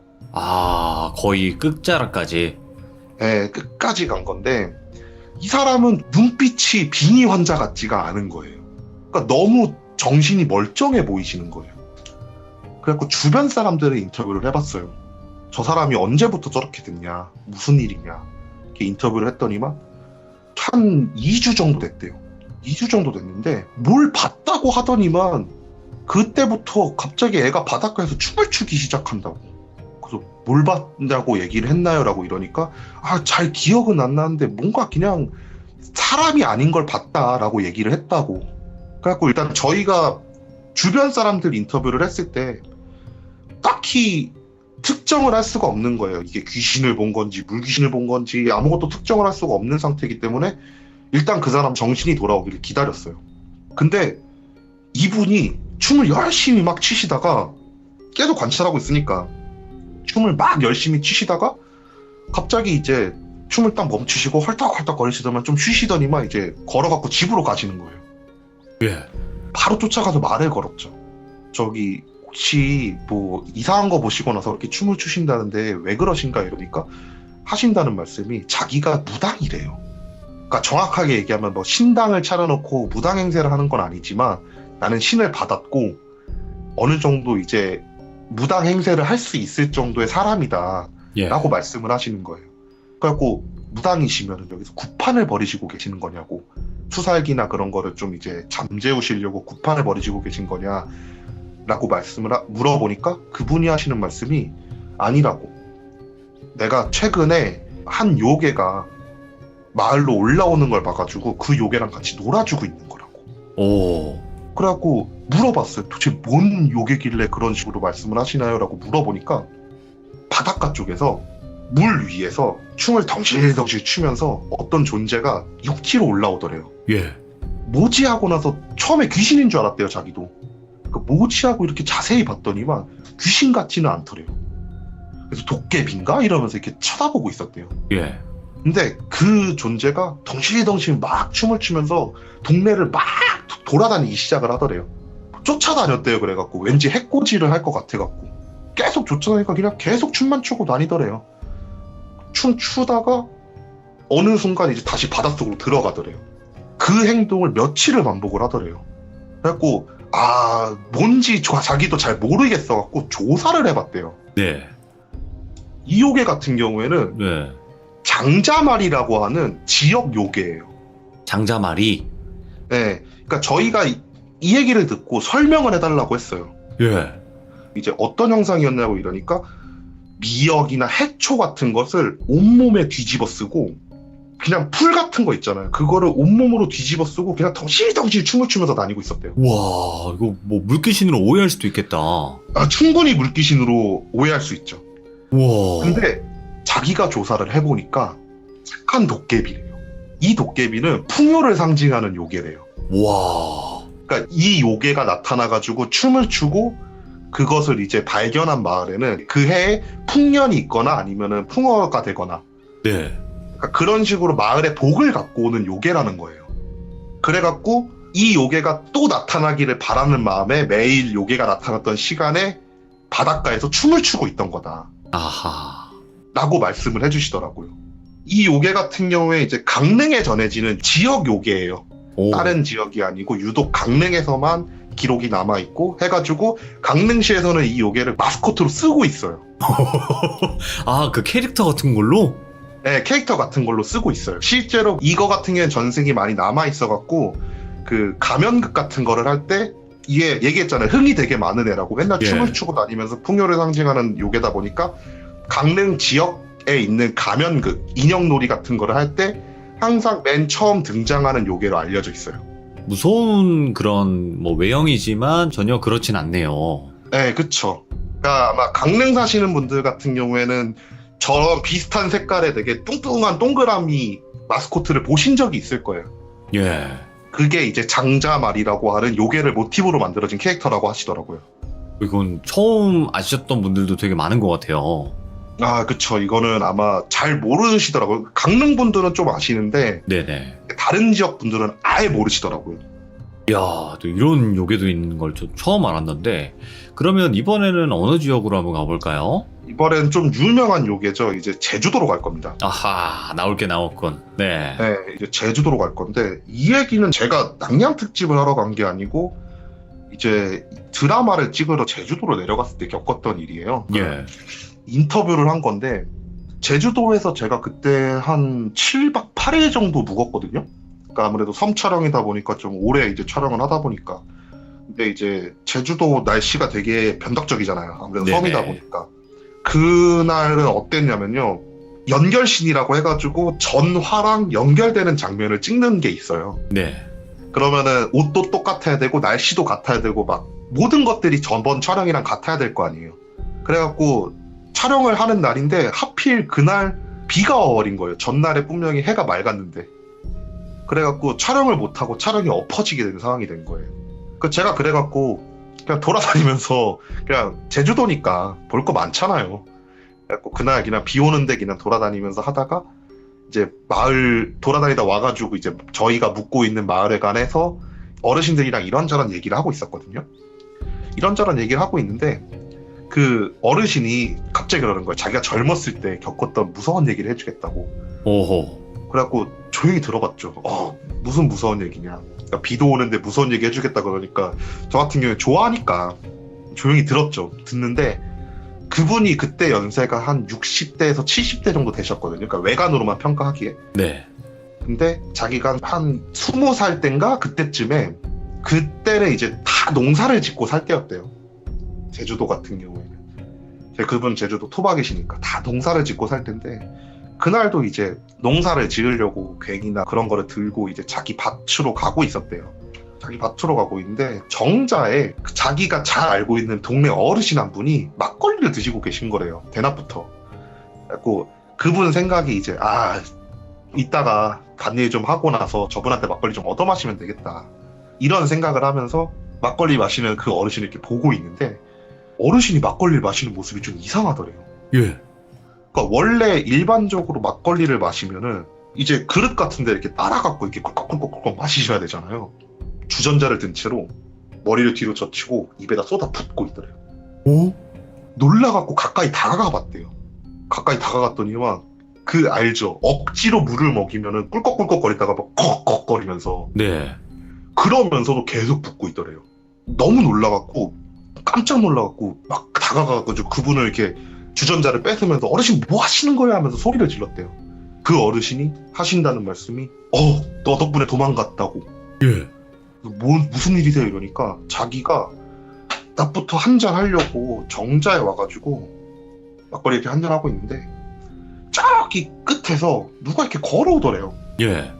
거의 끝자락까지. 네, 끝까지 간 건데 이 사람은 눈빛이 빙의 환자 같지가 않은 거예요. 그러니까 너무 정신이 멀쩡해 보이시는 거예요. 그래갖고 주변 사람들의 인터뷰를 해봤어요. 저 사람이 언제부터 저렇게 됐냐, 무슨 일이냐, 이렇게 인터뷰를 했더니만 한 2주 정도 됐대요. 2주 정도 됐는데 뭘 봤다고 하더니만 그때부터 갑자기 애가 바닷가에서 춤을 추기 시작한다고. 그래서 뭘 봤냐고 얘기를 했나요? 라고 이러니까 잘 기억은 안 나는데 뭔가 그냥 사람이 아닌 걸 봤다라고 얘기를 했다고. 그래갖고 일단 저희가 주변 사람들 인터뷰를 했을 때 딱히 특정을 할 수가 없는 거예요. 이게 귀신을 본 건지 물귀신을 본 건지 아무것도 특정을 할 수가 없는 상태이기 때문에 일단 그 사람 정신이 돌아오기를 기다렸어요. 근데 이분이 춤을 열심히 막 추시다가 계속 관찰하고 있으니까 춤을 막 열심히 추시다가 갑자기 이제 춤을 딱 멈추시고 헐떡헐떡 거리시더만 좀 쉬시더니만 이제 걸어갖고 집으로 가시는 거예요. 예. 바로 쫓아가서 말을 걸었죠. 저기 혹시 뭐 이상한 거 보시고 나서 이렇게 춤을 추신다는데 왜 그러신가 이러니까 하신다는 말씀이 자기가 무당이래요. 그러니까 정확하게 얘기하면 뭐 신당을 차려놓고 무당 행세를 하는 건 아니지만 나는 신을 받았고 어느 정도 이제 무당 행세를 할 수 있을 정도의 사람이다 예. 라고 말씀을 하시는 거예요. 그래갖고 무당이시면 여기서 구판을 벌이시고 계시는 거냐고, 수살기나 그런 거를 좀 이제 잠재우시려고 구판을 벌이시고 계신 거냐 라고 물어보니까 그분이 하시는 말씀이 아니라고, 내가 최근에 한 요괴가 마을로 올라오는 걸 봐가지고 그 요괴랑 같이 놀아주고 있는 거라고. 오. 그래갖고 물어봤어요. 도대체 뭔 요괴길래 그런 식으로 말씀을 하시나요? 라고 물어보니까 바닷가 쪽에서 물 위에서 춤을 덩실덩실 추면서 어떤 존재가 6km 올라오더래요. 예. 뭐지 하고 나서 처음에 귀신인 줄 알았대요, 자기도. 그 뭐지 하고 이렇게 자세히 봤더니만 귀신 같지는 않더래요. 그래서 도깨비인가? 이러면서 이렇게 쳐다보고 있었대요. 예. 근데 그 존재가 덩실덩실 막 춤을 추면서 동네를 막 돌아다니기 시작을 하더래요. 쫓아다녔대요. 그래갖고 왠지 해코지를 할 것 같아갖고 계속 쫓아다니니까 그냥 계속 춤만 추고 다니더래요. 춤 추다가 어느 순간 이제 다시 바닷속으로 들어가더래요. 그 행동을 며칠을 반복을 하더래요. 그래갖고 뭔지 자기도 잘 모르겠어갖고 조사를 해봤대요. 네. 이 요괴 같은 경우에는 네. 장자말이라고 하는 지역 요괴예요. 장자말이. 네, 그러니까 저희가 이 얘기를 듣고 설명을 해달라고 했어요. 예. 이제 어떤 형상이었냐고 이러니까 미역이나 해초 같은 것을 온몸에 뒤집어 쓰고 그냥 풀 같은 거 있잖아요. 그거를 온몸으로 뒤집어 쓰고 그냥 덩실덩실 춤을 추면서 다니고 있었대요. 와, 이거 뭐 물귀신으로 오해할 수도 있겠다. 충분히 물귀신으로 오해할 수 있죠. 와. 근데 자기가 조사를 해보니까 착한 도깨비래요. 이 도깨비는 풍요를 상징하는 요괴래요. 와. 그러니까 이 요괴가 나타나가지고 춤을 추고 그것을 이제 발견한 마을에는 그 해에 풍년이 있거나 아니면은 풍어가 되거나 네. 그러니까 그런 식으로 마을에 복을 갖고 오는 요괴라는 거예요. 그래갖고 이 요괴가 또 나타나기를 바라는 마음에 매일 요괴가 나타났던 시간에 바닷가에서 춤을 추고 있던 거다 아하. 라고 말씀을 해주시더라고요. 이 요괴 같은 경우에 이제 강릉에 전해지는 지역 요괴예요. 오. 다른 지역이 아니고 유독 강릉에서만 기록이 남아있고 해가지고 강릉시에서는 이 요괴를 마스코트로 쓰고 있어요. 아, 그 캐릭터 같은 걸로? 네, 캐릭터 같은 걸로 쓰고 있어요. 실제로 이거 같은 경우는 전승이 많이 남아있어갖고 그 가면극 같은 거를 할 때 이게 얘기했잖아요. 흥이 되게 많은 애라고. 맨날 예. 춤을 추고 다니면서 풍요를 상징하는 요괴다 보니까 강릉 지역에 있는 가면극, 인형놀이 같은 거를 할 때 항상 맨 처음 등장하는 요괴로 알려져 있어요. 무서운 그런 뭐 외형이지만 전혀 그렇진 않네요. 네, 그쵸. 그러니까 아마 강릉 사시는 분들 같은 경우에는 저런 비슷한 색깔의 되게 뚱뚱한 동그라미 마스코트를 보신 적이 있을 거예요. 예. 그게 이제 장자말이라고 하는 요괴를 모티브로 만들어진 캐릭터라고 하시더라고요. 이건 처음 아시셨던 분들도 되게 많은 것 같아요. 그쵸. 이거는 아마 잘 모르시더라고요. 강릉 분들은 좀 아시는데 네네. 다른 지역 분들은 아예 모르시더라고요. 이야, 또 이런 요괴도 있는 걸 저 처음 알았는데, 그러면 이번에는 어느 지역으로 한번 가볼까요? 이번엔 좀 유명한 요괴죠. 이제 제주도로 갈 겁니다. 아하, 나올 게 나왔군. 네. 네, 이제 제주도로 갈 건데 이 얘기는 제가 낭량 특집을 하러 간 게 아니고 이제 드라마를 찍으러 제주도로 내려갔을 때 겪었던 일이에요. 예. 인터뷰를 한 건데 제주도에서 제가 그때 한 7박 8일 정도 묵었거든요. 그러니까 아무래도 섬 촬영이다 보니까 좀 오래 이제 촬영을 하다 보니까 근데 이제 제주도 날씨가 되게 변덕적이잖아요. 아무래도 네네. 섬이다 보니까 그날은 어땠냐면요. 연결신이라고 해가지고 전화랑 연결되는 장면을 찍는 게 있어요. 네. 그러면은 옷도 똑같아야 되고 날씨도 같아야 되고 막 모든 것들이 전번 촬영이랑 같아야 될 거 아니에요. 그래갖고 촬영을 하는 날인데 하필 그날 비가 와버린 거예요. 전날에 분명히 해가 맑았는데. 그래갖고 촬영을 못하고 촬영이 엎어지게 된 상황이 된 거예요. 제가 그래갖고 그냥 돌아다니면서 그냥 제주도니까 볼 거 많잖아요. 그래갖고 그날 그냥 비 오는데 그냥 돌아다니면서 하다가 이제 마을 돌아다니다 와가지고 이제 저희가 묵고 있는 마을회관에서 어르신들이랑 이런저런 얘기를 하고 있었거든요. 이런저런 얘기를 하고 있는데 그 어르신이 갑자기 그러는 거예요. 자기가 젊었을 때 겪었던 무서운 얘기를 해주겠다고. 오호. 그래갖고 조용히 들어봤죠. 무슨 무서운 얘기냐. 그러니까 비도 오는데 무서운 얘기 해주겠다 그러니까 저 같은 경우에 좋아하니까 조용히 들었죠. 듣는데 그분이 그때 연세가 한 60대에서 70대 정도 되셨거든요. 그러니까 외관으로만 평가하기에. 네. 근데 자기가 한 20살 땐가 그때쯤에 그때는 이제 다 농사를 짓고 살 때였대요. 제주도 같은 경우에는. 그분 제주도 토박이시니까 다 농사를 짓고 살 텐데 그날도 이제 농사를 지으려고 괭이나 그런 거를 들고 이제 자기 밭으로 가고 있었대요. 자기 밭으로 가고 있는데 정자에 자기가 잘 알고 있는 동네 어르신 한 분이 막걸리를 드시고 계신 거래요. 대낮부터. 그래갖고 그분 생각이 이제 이따가 밭일 좀 하고 나서 저분한테 막걸리 좀 얻어 마시면 되겠다. 이런 생각을 하면서 막걸리 마시는 그 어르신을 이렇게 보고 있는데 어르신이 막걸리를 마시는 모습이 좀 이상하더래요. 예. 그러니까 원래 일반적으로 막걸리를 마시면은 이제 그릇 같은데 이렇게 따라갖고 이렇게 꿀꺽꿀꺽꿀꺽 마시셔야 되잖아요. 주전자를 든 채로 머리를 뒤로 젖히고 입에다 쏟아 붓고 있더래요. 오? 놀라갖고 가까이 다가가 봤대요. 가까이 다가갔더니만 그 알죠? 억지로 물을 먹이면은 꿀꺽꿀꺽 거리다가 막 꺽꺽거리면서 네. 그러면서도 계속 붓고 있더래요. 너무 놀라갖고 깜짝 놀라갖고 막 다가가가지고 그분을 이렇게 주전자를 뺏으면서 어르신 뭐 하시는 거야 하면서 소리를 질렀대요. 그 어르신이 하신다는 말씀이 너 덕분에 도망갔다고. 예. 무슨 일이세요 이러니까 자기가 낮부터 한잔 하려고 정자에 와가지고 막걸리 이렇게 한잔 하고 있는데 저기 끝에서 누가 이렇게 걸어오더래요. 예.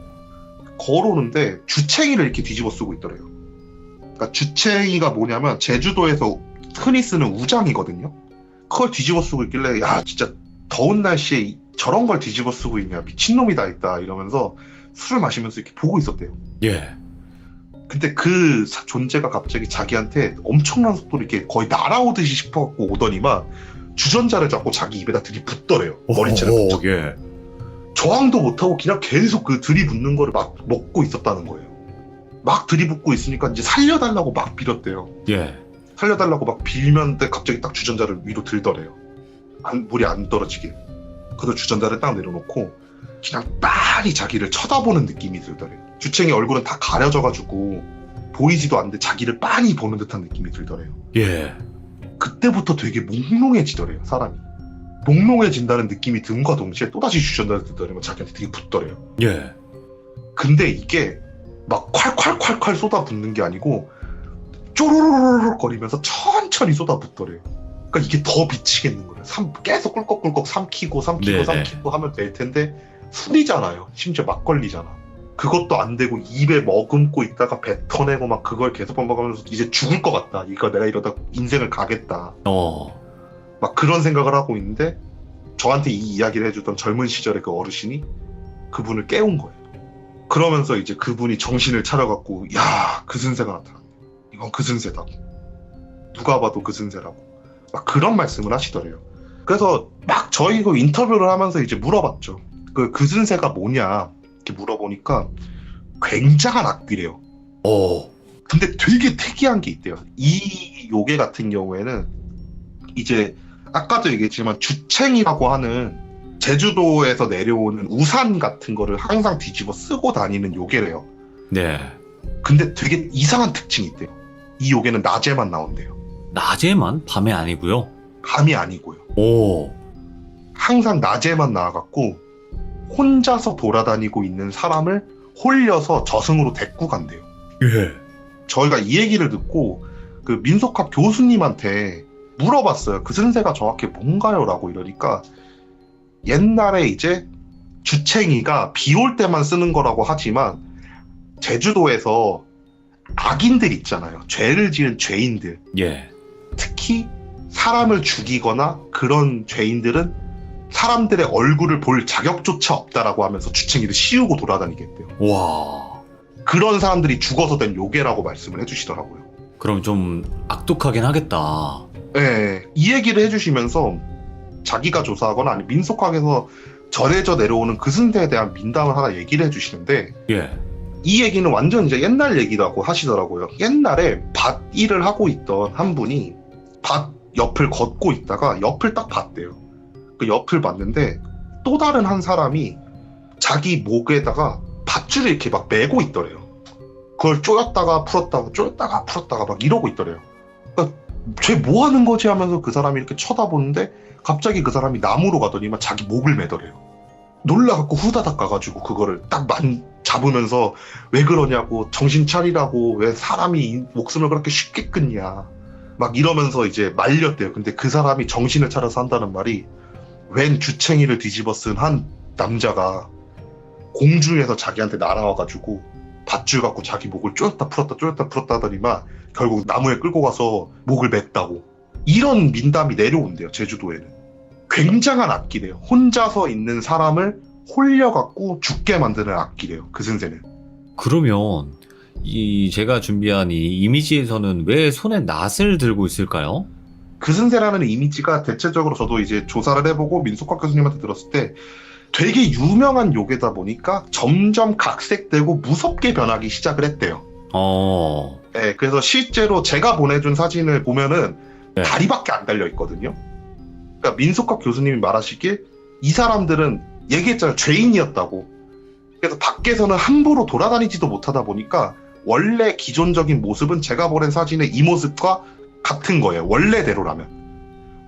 걸어오는데 주챙이를 이렇게 뒤집어 쓰고 있더래요. 그러니까 주챙이가 뭐냐면 제주도에서 흔히 쓰는 우장이거든요. 그걸 뒤집어 쓰고 있길래 야 진짜 더운 날씨에 저런 걸 뒤집어 쓰고 있냐 미친놈이다 있다 이러면서 술을 마시면서 이렇게 보고 있었대요. 예. 근데 그 존재가 갑자기 자기한테 엄청난 속도로 이렇게 거의 날아오듯이 싶어갖고 오더니만 주전자를 잡고 자기 입에다 들이붓더래요. 머리채를 붙여. 예. 저항도 못하고 그냥 계속 그 들이붓는 거를 막 먹고 있었다는 거예요. 막 들이붓고 있으니까 이제 살려달라고 막 빌었대요. 예. 살려달라고 막 빌면데 갑자기 딱 주전자를 위로 들더래요. 물이 안 떨어지게. 그래서 주전자를 딱 내려놓고 그냥 빤히 자기를 쳐다보는 느낌이 들더래요. 주챙이 얼굴은 다 가려져가지고 보이지도 않는데 자기를 빤히 보는 듯한 느낌이 들더래요. 예. 그때부터 되게 몽롱해지더래요, 사람이. 몽롱해진다는 느낌이 든과 동시에 또다시 주전자를 들더래요. 자기한테 되게 붙더래요. 예. 근데 이게 막 콸콸콸콸 쏟아붓는 게 아니고 쪼르르르 거리면서 천천히 쏟아붓더래요. 그러니까 이게 더 미치겠는 거예요. 계속 꿀꺽꿀꺽 삼키고 네네. 하면 될 텐데 술이잖아요. 심지어 막걸리잖아. 그것도 안 되고 입에 머금고 있다가 뱉어내고 막 그걸 계속 먹으면서 이제 죽을 것 같다. 이거 내가 이러다 인생을 가겠다. 막 그런 생각을 하고 있는데 저한테 이 이야기를 해주던 젊은 시절의 그 어르신이 그분을 깨운 거예요. 그러면서 이제 그분이 정신을 차려갖고 야, 그슨새가 나타났네. 이건 그슨새다. 누가 봐도 그슨새라고. 막 그런 말씀을 하시더래요. 그래서 막 저희 그 인터뷰를 하면서 이제 물어봤죠. 그 그슨새가 뭐냐 이렇게 물어보니까 굉장한 악귀래요. 근데 되게 특이한 게 있대요. 이 요괴 같은 경우에는 이제 아까도 얘기했지만 주챙이라고 하는 제주도에서 내려오는 우산 같은 거를 항상 뒤집어 쓰고 다니는 요괴래요. 네. 근데 되게 이상한 특징이 있대요. 이 요괴는 낮에만 나온대요. 낮에만? 밤에 아니고요? 밤이 아니고요. 오. 항상 낮에만 나와갖고 혼자서 돌아다니고 있는 사람을 홀려서 저승으로 데리고 간대요. 예. 저희가 이 얘기를 듣고 그 민속학 교수님한테 물어봤어요. 그슨새가 정확히 뭔가요? 라고 이러니까 옛날에 이제 주챙이가 비 올 때만 쓰는 거라고 하지만 제주도에서 악인들 있잖아요. 죄를 지은 죄인들. 예. 특히 사람을 죽이거나 그런 죄인들은 사람들의 얼굴을 볼 자격조차 없다라고 하면서 주챙이를 씌우고 돌아다니게 했대요. 와. 그런 사람들이 죽어서 된 요괴라고 말씀을 해주시더라고요. 그럼 좀 악독하긴 하겠다. 예, 이 얘기를 해주시면서 자기가 조사하거나 아니 민속학에서 전해져 내려오는 그 승대에 대한 민담을 하나 얘기를 해주시는데 예. 이 얘기는 완전 이제 옛날 얘기라고 하시더라고요. 옛날에 밭 일을 하고 있던 한 분이 밭 옆을 걷고 있다가 옆을 딱 봤대요. 그 옆을 봤는데 또 다른 한 사람이 자기 목에다가 밧줄을 이렇게 막 메고 있더래요. 그걸 쪼였다가 풀었다가 쪼였다가 풀었다가 막 이러고 있더래요. 그러니까 쟤 뭐 하는 거지 하면서 그 사람이 이렇게 쳐다보는데 갑자기 그 사람이 나무로 가더니만 자기 목을 매더래요. 놀라갖고 후다닥 가가지고 그거를 딱 잡으면서 왜 그러냐고, 정신 차리라고, 왜 사람이 목숨을 그렇게 쉽게 끊냐 막 이러면서 이제 말렸대요. 근데 그 사람이 정신을 차려서 한다는 말이 웬 주챙이를 뒤집어 쓴 한 남자가 공중에서 자기한테 날아와가지고 밧줄 갖고 자기 목을 쪼였다 풀었다 하더니만 결국 나무에 끌고 가서 목을 맸다고. 이런 민담이 내려온대요. 제주도에는. 굉장한 악기래요. 혼자서 있는 사람을 홀려갖고 죽게 만드는 악기래요. 그 선생은. 그러면 제가 준비한 이 이미지에서는 왜 손에 낫을 들고 있을까요? 그 선생라는 이미지가 대체적으로 저도 이제 조사를 해보고 민속학 교수님한테 들었을 때 되게 유명한 요괴다 보니까 점점 각색되고 무섭게 변하기 시작을 했대요. 네, 그래서 실제로 제가 보내준 사진을 보면은 네. 다리밖에 안 달려 있거든요. 그러니까 민속학 교수님이 말하시길 이 사람들은 얘기했잖아요. 죄인이었다고. 그래서 밖에서는 함부로 돌아다니지도 못하다 보니까 원래 기존적인 모습은 제가 보낸 사진의 이 모습과 같은 거예요. 원래대로라면.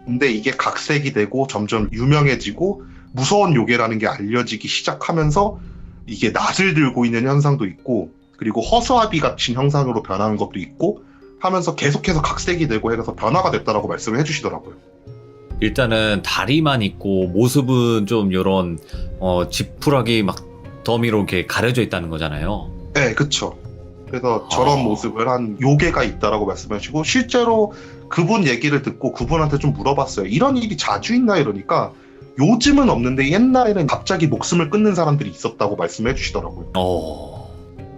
근데 이게 각색이 되고 점점 유명해지고 무서운 요괴라는 게 알려지기 시작하면서 이게 낫을 들고 있는 현상도 있고 그리고 허수아비 같은 형상으로 변하는 것도 있고 하면서 계속해서 각색이 되고 해서 변화가 됐다라고 말씀을 해주시더라고요. 일단은 다리만 있고 모습은 좀 요런 지푸라기 막 더미로 이렇게 가려져 있다는 거잖아요. 네, 그쵸. 그래서 저런 모습을 한 요괴가 있다라고 말씀하시고 실제로 그분 얘기를 듣고 그분한테 좀 물어봤어요. 이런 일이 자주 있나 이러니까 요즘은 없는데 옛날에는 갑자기 목숨을 끊는 사람들이 있었다고 말씀해 주시더라고요.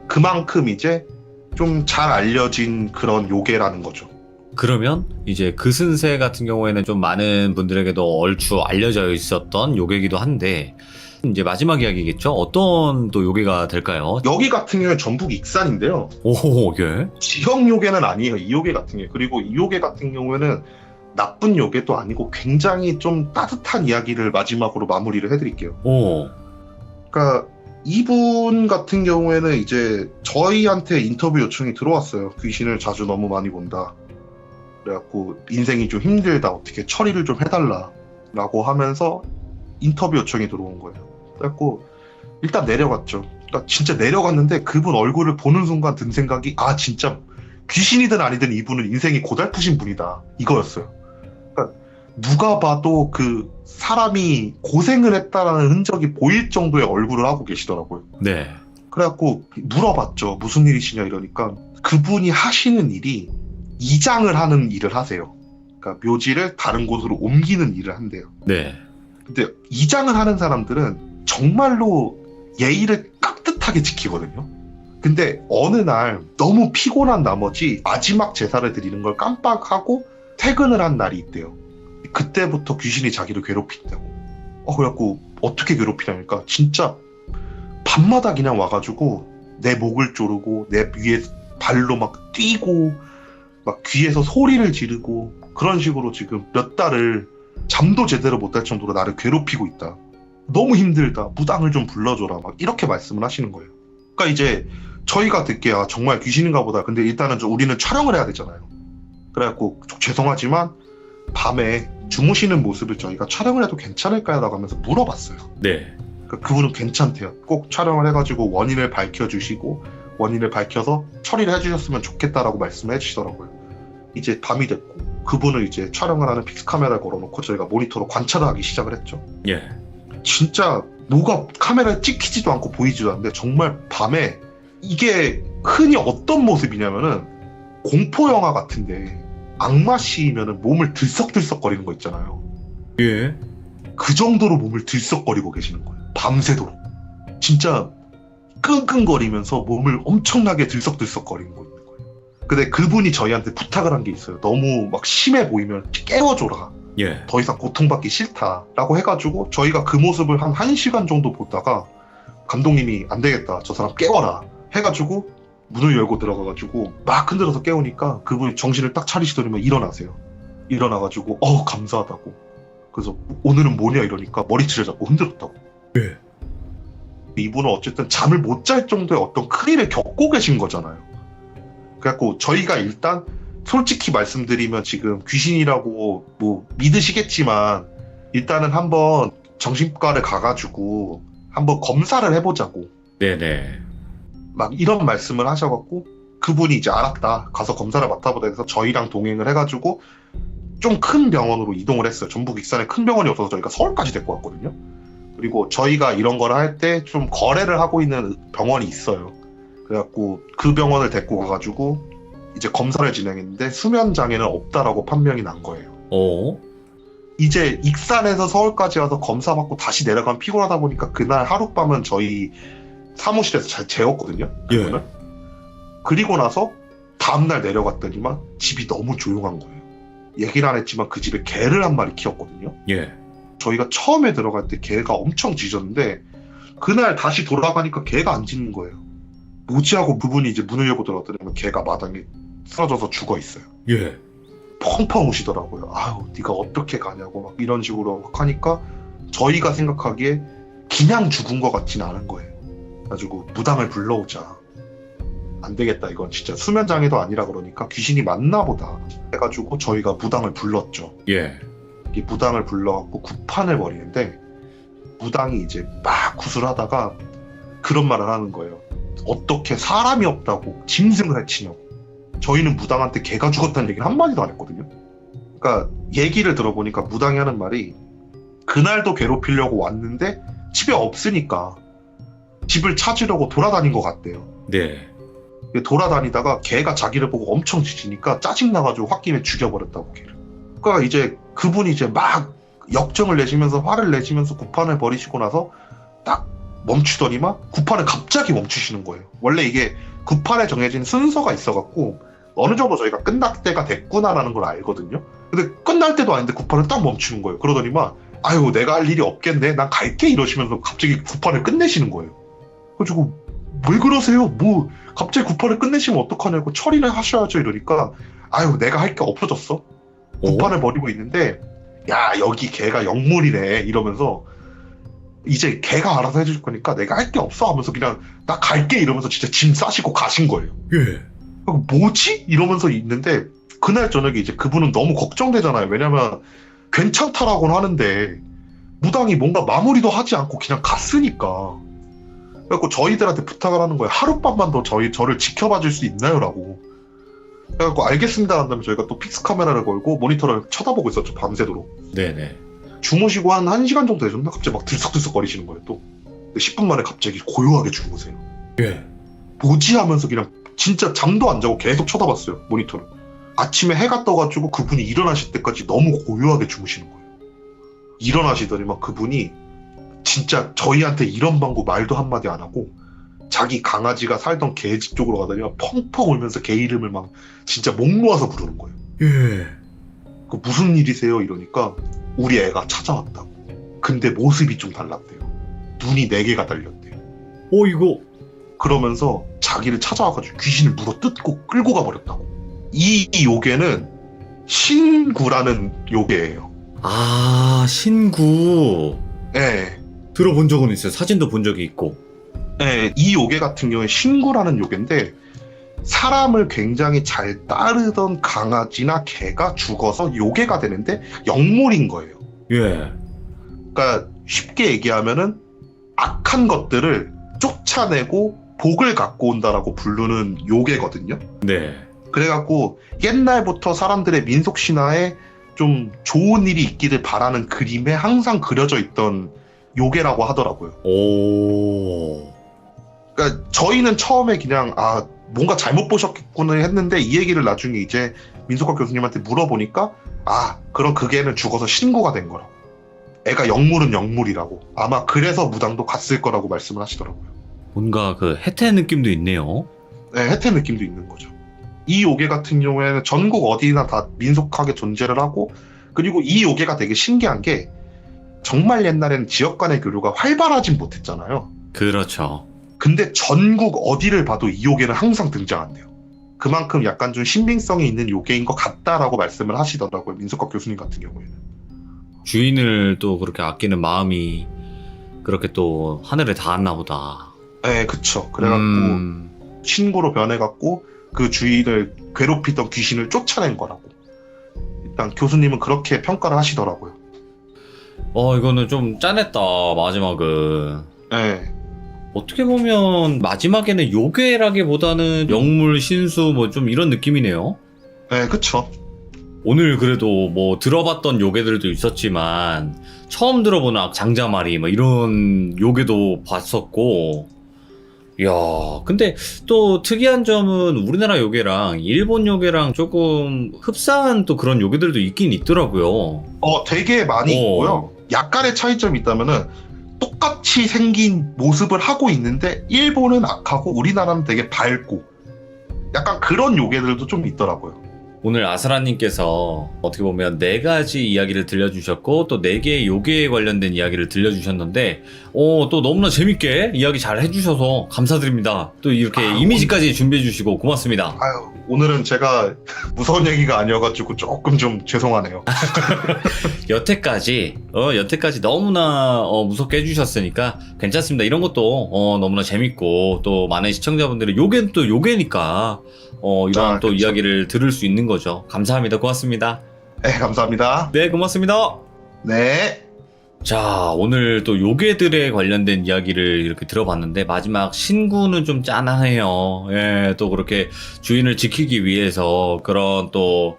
그만큼 이제 좀 잘 알려진 그런 요괴라는 거죠. 그러면 이제 그슨세 같은 경우에는 좀 많은 분들에게도 얼추 알려져 있었던 요괴이기도 한데 이제 마지막 이야기겠죠? 어떤 또 요괴가 될까요? 여기 같은 경우에 전북 익산인데요. 오, 예? 지형 요괴는 아니에요. 이 요괴 같은 경우. 그리고 이 요괴 같은 경우에는 나쁜 요괴도 아니고 굉장히 좀 따뜻한 이야기를 마지막으로 마무리를 해드릴게요. 그러니까 이분 같은 경우에는 이제 저희한테 인터뷰 요청이 들어왔어요. 귀신을 자주 너무 많이 본다. 그래갖고 인생이 좀 힘들다. 어떻게 처리를 좀 해달라. 라고 하면서 인터뷰 요청이 들어온 거예요. 그래갖고 일단 내려갔죠. 그러니까 진짜 내려갔는데 그분 얼굴을 보는 순간 든 생각이 진짜 귀신이든 아니든 이분은 인생이 고달프신 분이다. 이거였어요. 그러니까 누가 봐도 그 사람이 고생을 했다라는 흔적이 보일 정도의 얼굴을 하고 계시더라고요. 네. 그래갖고 물어봤죠. 무슨 일이시냐 이러니까 그분이 하시는 일이 이장을 하는 일을 하세요. 그러니까 묘지를 다른 곳으로 옮기는 일을 한대요. 네. 근데 이장을 하는 사람들은 정말로 예의를 깍듯하게 지키거든요. 근데 어느 날 너무 피곤한 나머지 마지막 제사를 드리는 걸 깜빡하고 퇴근을 한 날이 있대요. 그때부터 귀신이 자기를 괴롭힌다고. 그래갖고 어떻게 괴롭히냐니까 진짜 밤마다 그냥 와가지고 내 목을 조르고 내 위에 발로 막 뛰고 막 귀에서 소리를 지르고 그런 식으로 지금 몇 달을 잠도 제대로 못 할 정도로 나를 괴롭히고 있다. 너무 힘들다. 무당을 좀 불러줘라. 막 이렇게 말씀을 하시는 거예요. 그러니까 이제 저희가 듣기에 정말 귀신인가 보다. 근데 일단은 우리는 촬영을 해야 되잖아요. 그래갖고 죄송하지만 밤에 주무시는 모습을 저희가 촬영을 해도 괜찮을까요? 라고 하면서 물어봤어요. 네. 그러니까 그분은 괜찮대요. 꼭 촬영을 해가지고 원인을 밝혀주시고 원인을 밝혀서 처리를 해주셨으면 좋겠다라고 말씀을 해주시더라고요. 이제 밤이 됐고 그분을 이제 촬영을 하는 픽스카메라를 걸어놓고 저희가 모니터로 관찰을 하기 시작을 했죠. 예. 진짜 뭐가 카메라에 찍히지도 않고 보이지도 않는데 정말 밤에 이게 흔히 어떤 모습이냐면은 공포영화 같은데 악마씨면은 몸을 들썩들썩거리는 거 있잖아요. 예. 그 정도로 몸을 들썩거리고 계시는 거예요. 밤새도록. 진짜 끙끙거리면서 몸을 엄청나게 들썩들썩거리는 거 있는 거예요. 근데 그분이 저희한테 부탁을 한 게 있어요. 너무 막 심해 보이면 깨워줘라. 예. 더 이상 고통받기 싫다라고 해가지고 저희가 그 모습을 한 1시간 정도 보다가 감독님이 안 되겠다, 저 사람 깨워라 해가지고 문을 열고 들어가가지고 막 흔들어서 깨우니까 그분이 정신을 딱 차리시더니만 일어나세요. 일어나가지고 감사하다고. 그래서 오늘은 뭐냐 이러니까 머리채를 잡고 흔들었다고. 예. 이분은 어쨌든 잠을 못 잘 정도의 어떤 큰 일을 겪고 계신 거잖아요. 그래갖고 저희가 일단 솔직히 말씀드리면 지금 귀신이라고 뭐 믿으시겠지만 일단은 한번 정신과를 가가지고 한번 검사를 해보자고 네네. 막 이런 말씀을 하셔갖고 그분이 이제 알았다, 가서 검사를 맡아보자 해서 저희랑 동행을 해가지고 좀 큰 병원으로 이동을 했어요. 전북 익산에 큰 병원이 없어서 저희가 서울까지 데리고 왔거든요. 그리고 저희가 이런 걸 할 때 좀 거래를 하고 있는 병원이 있어요. 그래갖고 그 병원을 데리고 가가지고 이제 검사를 진행했는데 수면 장애는 없다라고 판명이 난 거예요. 이제 익산에서 서울까지 와서 검사 받고 다시 내려가면 피곤하다 보니까 그날 하룻밤은 저희 사무실에서 잘 재웠거든요. 예. 그리고 나서 다음날 내려갔더니만 집이 너무 조용한 거예요. 얘기를 안 했지만 그 집에 개를 한 마리 키웠거든요. 예. 저희가 처음에 들어갈 때 개가 엄청 짖었는데 그날 다시 돌아가니까 개가 안 짖는 거예요. 뭐지 하고 그분이 이제 문을 열고 들어갔더니 개가 마당에 쓰러져서 죽어 있어요. 예. 펑펑 우시더라고요. 아유, 네가 어떻게 가냐고 막 이런 식으로 막 하니까 저희가 생각하기에 그냥 죽은 것 같지는 않은 거예요. 그래가지고 무당을 불러오자. 안 되겠다, 이건 진짜 수면장애도 아니라 그러니까 귀신이 맞나 보다 해가지고 저희가 무당을 불렀죠. 예. 이 무당을 불러갖고 구판을 벌이는데 무당이 이제 막 구슬하다가 그런 말을 하는 거예요. 어떻게 사람이 없다고 짐승을 해치냐고. 저희는 무당한테 개가 죽었다는 얘기는 한마디도 안 했거든요. 그러니까 얘기를 들어보니까 무당이 하는 말이 그날도 괴롭히려고 왔는데 집에 없으니까 집을 찾으려고 돌아다닌 것 같대요. 네. 돌아다니다가 개가 자기를 보고 엄청 짖으니까 짜증나가지고 홧김에 죽여버렸다고, 개를. 그러니까 이제 그분이 이제 막 역정을 내시면서 화를 내시면서 구판을 벌이시고 나서 딱 멈추더니만 구판을 갑자기 멈추시는 거예요. 원래 이게 구판에 정해진 순서가 있어갖고 어느 정도 저희가 끝날 때가 됐구나라는 걸 알거든요. 근데 끝날 때도 아닌데 구판을 딱 멈추는 거예요. 그러더니만 아유, 내가 할 일이 없겠네, 난 갈게 이러시면서 갑자기 구판을 끝내시는 거예요. 그래가지고 왜 그러세요? 뭐 갑자기 구판을 끝내시면 어떡하냐고, 처리를 하셔야죠 이러니까 아유, 내가 할 게 없어졌어. 구판을 벌이고 있는데 야, 여기 걔가 영물이네 이러면서 이제 걔가 알아서 해줄 거니까 내가 할 게 없어 하면서 그냥 나 갈게 이러면서 진짜 짐 싸시고 가신 거예요. 예. 뭐지? 이러면서 있는데 그날 저녁에 이제 그분은 너무 걱정되잖아요. 왜냐면 괜찮다라고는 하는데 무당이 뭔가 마무리도 하지 않고 그냥 갔으니까. 그래갖고 저희들한테 부탁을 하는 거예요. 하룻밤만 더 저를 지켜봐 줄 수 있나요? 라고. 그래갖고 알겠습니다 한다면 저희가 또 픽스 카메라를 걸고 모니터를 쳐다보고 있었죠, 밤새도록. 네네. 주무시고 한 1시간 정도 되셨나? 갑자기 막 들썩들썩 거리시는 거예요 또. 10분 만에 갑자기 고요하게 주무세요. 예. 뭐지 하면서 그냥 진짜 잠도 안 자고 계속 쳐다봤어요, 모니터를. 아침에 해가 떠가지고 그분이 일어나실 때까지 너무 고요하게 주무시는 거예요. 일어나시더니 막 그분이 진짜 저희한테 이런 방구 말도 한마디 안 하고 자기 강아지가 살던 개 집 쪽으로 가더니 막 펑펑 울면서 개 이름을 막 진짜 목 놓아서 부르는 거예요. 예. 그 무슨 일이세요? 이러니까 우리 애가 찾아왔다고. 근데 모습이 좀 달랐대요. 눈이 4개가 달렸대요. 이거. 그러면서 자기를 찾아와가지고 귀신을 물어 뜯고 끌고 가버렸다고. 이 요괴는 신구라는 요괴예요. 아, 신구. 예. 들어본 적은 있어요. 사진도 본 적이 있고. 예, 이 요괴 같은 경우에 신구라는 요괴인데 사람을 굉장히 잘 따르던 강아지나 개가 죽어서 요괴가 되는데 영물인 거예요. 예. 그러니까 쉽게 얘기하면은 악한 것들을 쫓아내고 복을 갖고 온다라고 부르는 요괴거든요. 네. 그래갖고 옛날부터 사람들의 민속 신화에 좀 좋은 일이 있기를 바라는 그림에 항상 그려져 있던 요괴라고 하더라고요. 오. 그러니까 저희는 처음에 그냥 뭔가 잘못 보셨겠구나 했는데 이 얘기를 나중에 이제 민속학 교수님한테 물어보니까 그럼 그 개는 죽어서 신고가 된 거라고. 애가 영물은 영물이라고. 아마 그래서 무당도 갔을 거라고 말씀을 하시더라고요. 뭔가 그 혜태 느낌도 있네요. 네, 혜태 느낌도 있는 거죠. 이 요괴 같은 경우에는 전국 어디나 다 민속하게 존재를 하고, 그리고 이 요괴가 되게 신기한 게 정말 옛날에는 지역 간의 교류가 활발하진 못했잖아요. 그렇죠. 근데 전국 어디를 봐도 이 요괴는 항상 등장한대요. 그만큼 약간 좀 신빙성이 있는 요괴인 것 같다라고 말씀을 하시더라고요. 민속학 교수님 같은 경우에는. 주인을 또 그렇게 아끼는 마음이 그렇게 또 하늘에 닿았나 보다. 네, 그쵸. 그래갖고 친구로 변해갖고 그 주인을 괴롭히던 귀신을 쫓아낸 거라고. 일단 교수님은 그렇게 평가를 하시더라고요. 이거는 좀 짠했다, 마지막은. 네. 어떻게 보면 마지막에는 요괴라기보다는 영물, 신수 뭐 좀 이런 느낌이네요. 네, 그쵸. 오늘 그래도 뭐 들어봤던 요괴들도 있었지만 처음 들어보는 장자마리 뭐 이런 요괴도 봤었고, 이야, 근데 또 특이한 점은 우리나라 요괴랑 일본 요괴랑 조금 흡사한 또 그런 요괴들도 있긴 있더라고요. 되게 많이 있고요. 약간의 차이점이 있다면은 똑같이 생긴 모습을 하고 있는데 일본은 악하고 우리나라는 되게 밝고 약간 그런 요괴들도 좀 있더라고요. 오늘 아스라님께서 어떻게 보면 4가지 이야기를 들려주셨고 또 4개의 요괴에 관련된 이야기를 들려주셨는데 또 너무나 재밌게 이야기 잘 해주셔서 감사드립니다. 또 이렇게 이미지까지 준비해주시고 고맙습니다. 아유, 오늘은 제가 무서운 얘기가 아니어가지고 조금 좀 죄송하네요. 여태까지 너무나 무섭게 해주셨으니까 괜찮습니다. 이런 것도 너무나 재밌고 또 많은 시청자분들이 요괴는 또 요괴니까 이런 또 그쵸. 이야기를 들을 수 있는 거죠. 감사합니다. 고맙습니다. 네, 감사합니다. 네, 고맙습니다. 네. 자, 오늘 또 요괴들에 관련된 이야기를 이렇게 들어봤는데 마지막 신구는 좀 짠하네요. 예, 또 그렇게 주인을 지키기 위해서 그런 또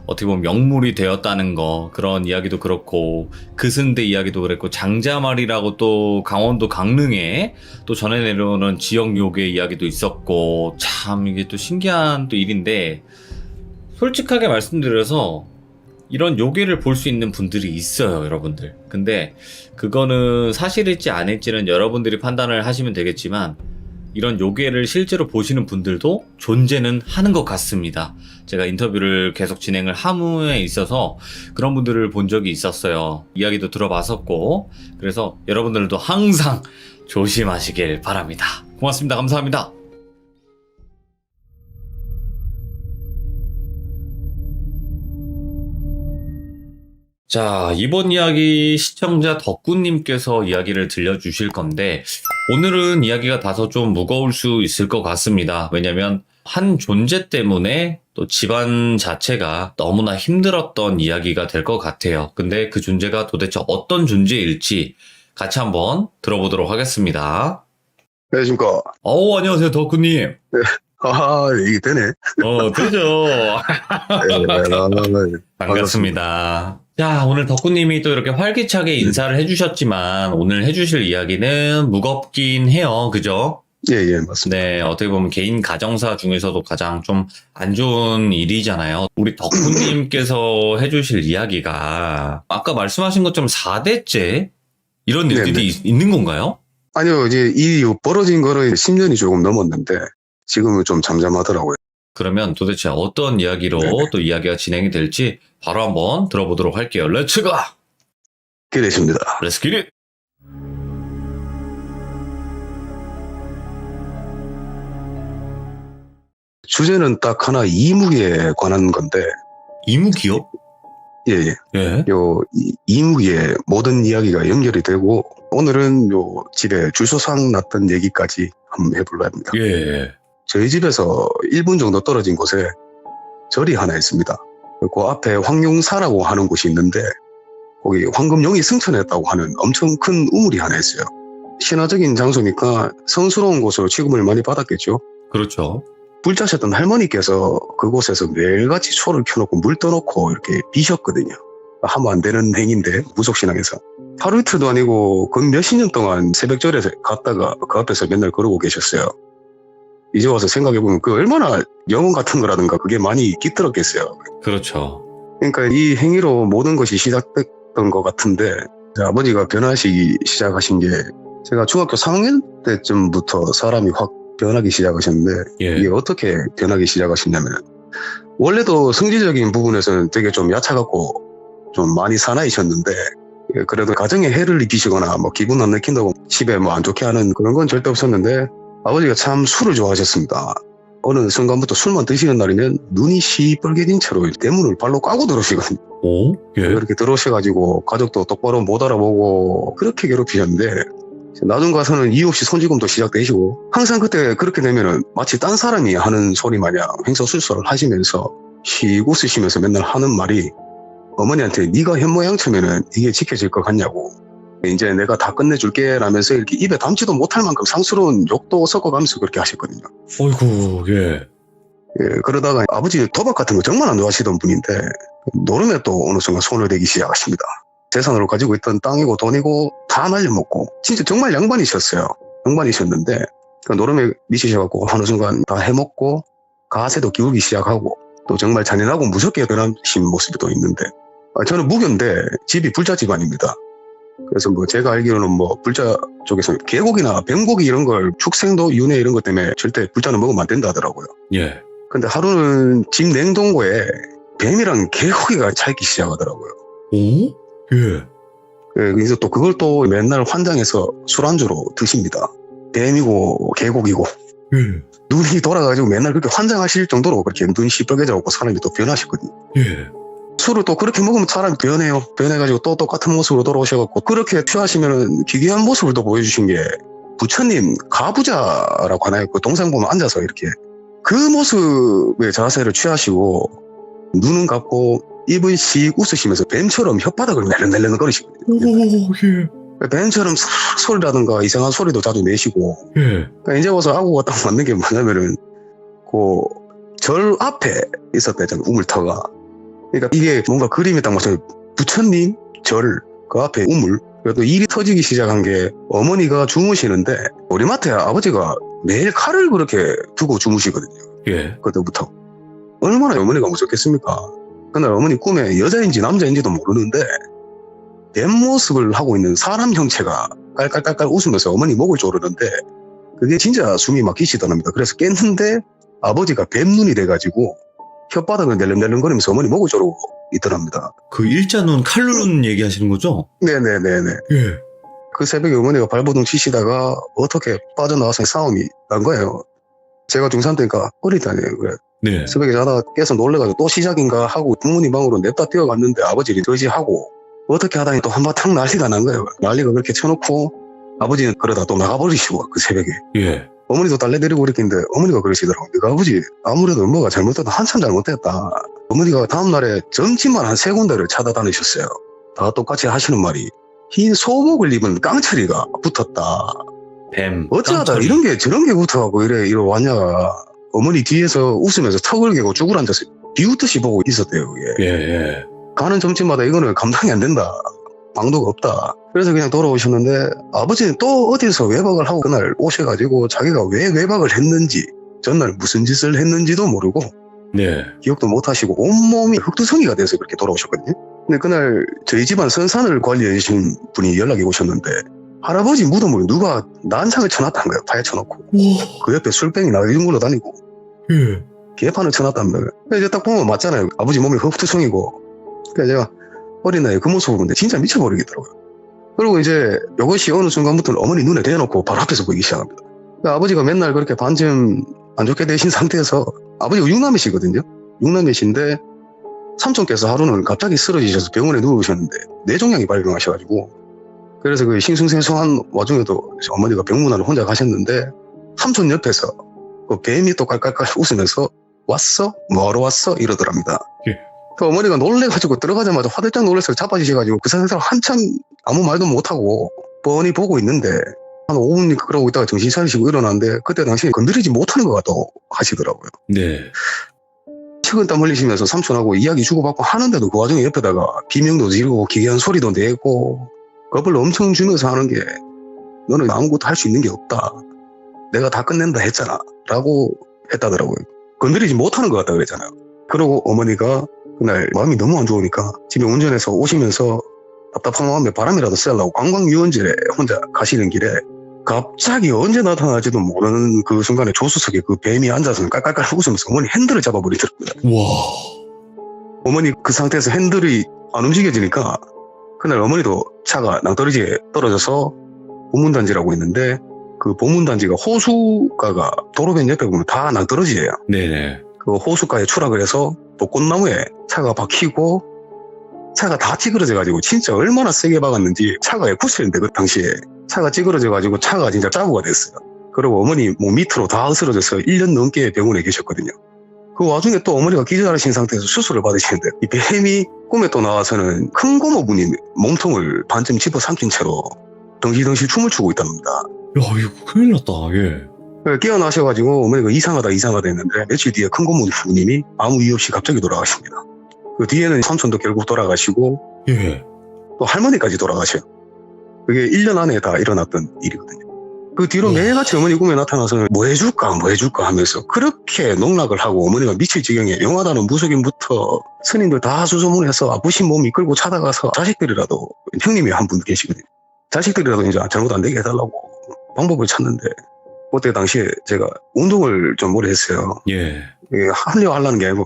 어떻게 보면 명물이 되었다는 거, 그런 이야기도 그렇고 그승대 이야기도 그랬고 장자말이라고 또 강원도 강릉에 또 전해 내려오는 지역 요괴 이야기도 있었고, 참 이게 또 신기한 또 일인데, 솔직하게 말씀드려서 이런 요괴를 볼 수 있는 분들이 있어요, 여러분들. 근데 그거는 사실일지 아닐지는 여러분들이 판단을 하시면 되겠지만 이런 요괴를 실제로 보시는 분들도 존재는 하는 것 같습니다. 제가 인터뷰를 계속 진행을 함에 있어서 그런 분들을 본 적이 있었어요. 이야기도 들어봤었고, 그래서 여러분들도 항상 조심하시길 바랍니다. 고맙습니다. 감사합니다. 자, 이번 이야기 시청자 덕구님께서 이야기를 들려주실 건데, 오늘은 이야기가 다소 좀 무거울 수 있을 것 같습니다. 왜냐면 한 존재 때문에 또 집안 자체가 너무나 힘들었던 이야기가 될 것 같아요. 근데 그 존재가 도대체 어떤 존재일지 같이 한번 들어보도록 하겠습니다. 안녕하십니까. 안녕하세요, 덕구님. 이게 되네. 되죠. 네, 반갑습니다. 자, 오늘 덕구님이 또 이렇게 활기차게 인사를 해주셨지만 오늘 해주실 이야기는 무겁긴 해요. 그죠? 예, 맞습니다. 네, 어떻게 보면 개인 가정사 중에서도 가장 좀 안 좋은 일이잖아요. 우리 덕구님께서 해주실 이야기가 아까 말씀하신 것처럼 4대째 이런 일들이 있는 건가요? 아니요, 이제 이 벌어진 거는 10년이 조금 넘었는데 지금은 좀 잠잠하더라고요. 그러면 도대체 어떤 이야기로 또 이야기가 진행이 될지 바로 한번 들어보도록 할게요. 렛츠 가! 기대했습니다. 렛츠 기릿! 주제는 딱 하나, 이무기에 관한 건데, 이무기요? 예. 예. 이무기에 모든 이야기가 연결이 되고, 오늘은 집에 줄소상 났던 얘기까지 한번 해볼라 합니다. 예. 저희 집에서 1분 정도 떨어진 곳에 절이 하나 있습니다. 그 앞에 황룡사라고 하는 곳이 있는데 거기 황금용이 승천했다고 하는 엄청 큰 우물이 하나 있어요. 신화적인 장소니까 성스러운 곳으로 취급을 많이 받았겠죠. 그렇죠. 뿔짜셨던 할머니께서 그곳에서 매일같이 초를 켜놓고 물 떠놓고 이렇게 비셨거든요. 하면 안 되는 행위인데 무속신앙에서. 하루 이틀도 아니고 그 몇십 년 동안 새벽절에 갔다가 그 앞에서 맨날 그러고 계셨어요. 이제 와서 생각해보면 그 얼마나 영혼 같은 거라든가 그게 많이 깃들었겠어요. 그렇죠. 그러니까 이 행위로 모든 것이 시작됐던 것 같은데 아버지가 변하시기 시작하신 게 제가 중학교 3학년 때쯤부터 사람이 확 변하기 시작하셨는데 예. 이게 어떻게 변하기 시작하셨냐면 원래도 성질적인 부분에서는 되게 좀 얕아갖고 좀 많이 사나이셨는데 그래도 가정에 해를 입히시거나 뭐 기분 안 내킨다고 집에 뭐 안 좋게 하는 그런 건 절대 없었는데 아버지가 참 술을 좋아하셨습니다. 어느 순간부터 술만 드시는 날이면 눈이 시뻘개진 채로 대문을 발로 까고 들어오시거든요. 오? 예. 그렇게 들어오셔가지고 가족도 똑바로 못 알아보고 그렇게 괴롭히셨는데 나중 가서는 이유 없이 손찌검도 시작되시고 항상 그때 그렇게 되면은 마치 딴 사람이 하는 소리 마냥 횡설수설을 하시면서 씩 웃으시면서 맨날 하는 말이 어머니한테 네가 현모양처면은 이게 지켜질 것 같냐고 이제 내가 다 끝내줄게 라면서 이렇게 입에 담지도 못할 만큼 상스러운 욕도 섞어가면서 그렇게 하셨거든요. 어이구, 예. 예, 그러다가 아버지 도박 같은 거 정말 안 좋아하시던 분인데 노름에 또 어느 순간 손을 대기 시작하십니다. 재산으로 가지고 있던 땅이고 돈이고 다 날려먹고 진짜 정말 양반이셨어요. 양반이셨는데 그 노름에 미치셔갖고 어느 순간 다 해먹고 가세도 기울기 시작하고 또 정말 잔인하고 무섭게 변하신 모습이 또 있는데 저는 무교인데 집이 불자 집안입니다. 그래서 뭐 제가 알기로는 뭐 불자 쪽에서 개고기나 뱀고기 이런 걸 축생도 윤회 이런 것 때문에 절대 불자는 먹으면 안 된다 하더라고요. 예. 근데 하루는 집 냉동고에 뱀이랑 개고기가 차있기 시작하더라고요. 오? 예. 그래서 또 그걸 또 맨날 환장해서 술안주로 드십니다. 뱀이고 개고기고 예. 눈이 돌아가지고 맨날 그렇게 환장하실 정도로 그렇게 눈이 시뻘개져갖고 사람이 또 변하시거든요. 예. 술을 또 그렇게 먹으면 사람이 변해요. 변해가지고 또 똑같은 모습으로 돌아오셔갖고 그렇게 취하시면은 기괴한 모습을 또 보여주신 게 부처님 가부자라고 하나요? 그 동상 보면 앉아서 이렇게 그 모습의 자세를 취하시고 눈은 감고 입은 씩 웃으시면서 뱀처럼 혓바닥을 멜렁멜렁 거리시거든요. 오, 예. 뱀처럼 소리라든가 이상한 소리도 자주 내시고 예. 그러니까 이제 와서 아구가 딱 맞는 게 뭐냐면은 그 절 앞에 있었대잖아요. 우물터가. 그러니까 이게 뭔가 그림이 딱 맞아요. 부처님 절 그 앞에 우물. 그래도 일이 터지기 시작한 게 어머니가 주무시는데 우리 마트에 아버지가 매일 칼을 그렇게 두고 주무시거든요. 예. 그때부터. 얼마나 어머니가 무섭겠습니까? 그날 어머니 꿈에 여자인지 남자인지도 모르는데 뱀 모습을 하고 있는 사람 형체가 깔깔깔깔 웃으면서 어머니 목을 조르는데 그게 진짜 숨이 막히시더랍니다. 그래서 깼는데 아버지가 뱀 눈이 돼가지고 혓바닥을 낼름낼름거리면서 어머니 목을 조르고 있더랍니다. 그 일자눈 칼눈 얘기하시는 거죠? 네네네네. 예. 그 새벽에 어머니가 발버둥 치시다가 어떻게 빠져나와서 싸움이 난 거예요. 제가 중3 때니까 어리다네요. 그래. 네. 새벽에 자다가 깨서 놀래가지고 또 시작인가 하고 부모님 방으로 냅다 뛰어갔는데 아버지를 저지하고 어떻게 하다니 또 한바탕 난리가 난 거예요. 난리가 그렇게 쳐놓고 아버지는 그러다 또 나가버리시고 그 새벽에. 예. 어머니도 딸내 데리고 이렇게 했는데 어머니가 그러시더라고요. 내가 아버지 아무래도 엄마가 잘못해도 한참 잘못했다. 어머니가 다음날에 점집만 한 3군데를 찾아다니셨어요. 다 똑같이 하시는 말이 흰 소복을 입은 깡철이가 붙었다. 뱀. 어쩌다 깡처리. 이런 게 저런 게 붙어가고 이래 왔냐가 어머니 뒤에서 웃으면서 턱을 개고 쭈글 앉아서 비웃듯이 보고 있었대요. 그게. 예, 예. 가는 점집마다 이거는 감당이 안 된다. 방도가 없다. 그래서 그냥 돌아오셨는데 아버지는 또 어디서 외박을 하고 그날 오셔가지고 자기가 왜 외박을 했는지 전날 무슨 짓을 했는지도 모르고 네. 기억도 못하시고 온몸이 흑두성이가 돼서 그렇게 돌아오셨거든요. 근데 그날 저희 집안 선산을 관리해 주신 분이 연락이 오셨는데 할아버지 무덤을 누가 난상을 쳐놨다는 거예요. 파헤쳐놓고. 그 옆에 술병이 나이런 걸로 다니고 예. 개판을 쳐놨답니다. 이제 딱 보면 맞잖아요. 아버지 몸이 흑투성이고. 그래서 제가 어린 나이에 그 모습을 보는데 진짜 미쳐버리겠더라고요. 그리고 이제 이것이 어느 순간부터는 어머니 눈에 대놓고 바로 앞에서 보이기 시작합니다. 그러니까 아버지가 맨날 그렇게 반쯤 안 좋게 되신 상태에서 아버지가 육남이시거든요. 육남이신데 삼촌께서 하루는 갑자기 쓰러지셔서 병원에 누우셨는데 뇌종양이 발병하셔가지고 그래서 그 싱숭생숭한 와중에도 어머니가 병문안을 혼자 가셨는데 삼촌 옆에서 그 뱀이 또 깔깔깔 웃으면서 왔어? 뭐하러 왔어? 이러더랍니다. 예. 그 어머니가 놀래가지고 들어가자마자 화들짝 놀라서 자빠지셔가지고 그 사람 한참 아무 말도 못하고 뻔히 보고 있는데 한 5분 그러고 있다가 정신 차리시고 일어났는데 그때 당시에 건드리지 못하는 것 같다고 하시더라고요. 네. 식은땀 흘리시면서 삼촌하고 이야기 주고받고 하는데도 그 와중에 옆에다가 비명도 지르고 기괴한 소리도 내고 겁을 엄청 주면서 하는 게 너는 아무것도 할 수 있는 게 없다. 내가 다 끝낸다 했잖아. 라고 했다더라고요. 건드리지 못하는 것 같다 그랬잖아요. 그러고 어머니가 그날 마음이 너무 안 좋으니까 집에 운전해서 오시면서 답답한 마음에 바람이라도 쐬려고 관광유원지에 혼자 가시는 길에 갑자기 언제 나타날지도 모르는 그 순간에 조수석에 그 뱀이 앉아서 깔깔깔 웃으면서 어머니 핸들을 잡아버리더라고요. 와. 어머니 그 상태에서 핸들이 안 움직여지니까 그날 어머니도 차가 낭떠러지에 떨어져서 보문단지라고 있는데 그 보문단지가 호수가가 도로변 옆에 보면 다 낭떠러지예요. 네네. 그 호수가에 추락을 해서 벚꽃나무에 차가 박히고 차가 다 찌그러져가지고 진짜 얼마나 세게 박았는지 차가 F7인데 그 당시에 차가 찌그러져가지고 차가 진짜 짜부가 됐어요. 그리고 어머니 목 밑으로 다 으스러져서 1년 넘게 병원에 계셨거든요. 그 와중에 또 어머니가 기절하신 상태에서 수술을 받으시는데 이 뱀이 꿈에 또 나와서는 큰 고모분이 몸통을 반쯤 집어삼킨 채로 덩실덩실 춤을 추고 있답니다. 야, 이거 큰일 났다. 예. 깨어나셔가지고 어머니가 이상하다 했는데 며칠 뒤에 큰 고모님이 아무 이유 없이 갑자기 돌아가십니다. 그 뒤에는 삼촌도 결국 돌아가시고 예. 또 할머니까지 돌아가셔요. 그게 1년 안에 다 일어났던 일이거든요. 그 뒤로 매일같이 어머니 꿈에 나타나서 뭐 해줄까 하면서 그렇게 농락을 하고 어머니가 미칠 지경에 영하다는 무속인부터 스님들 다 수소문해서 아프신 몸 이끌고 찾아가서 자식들이라도 형님이 한 분 계시거든요. 자식들이라도 이제 잘못 안 되게 해달라고 방법을 찾는데 그때 당시에 제가 운동을 좀 오래 했어요. 예. 하려고 하려는 게 아니고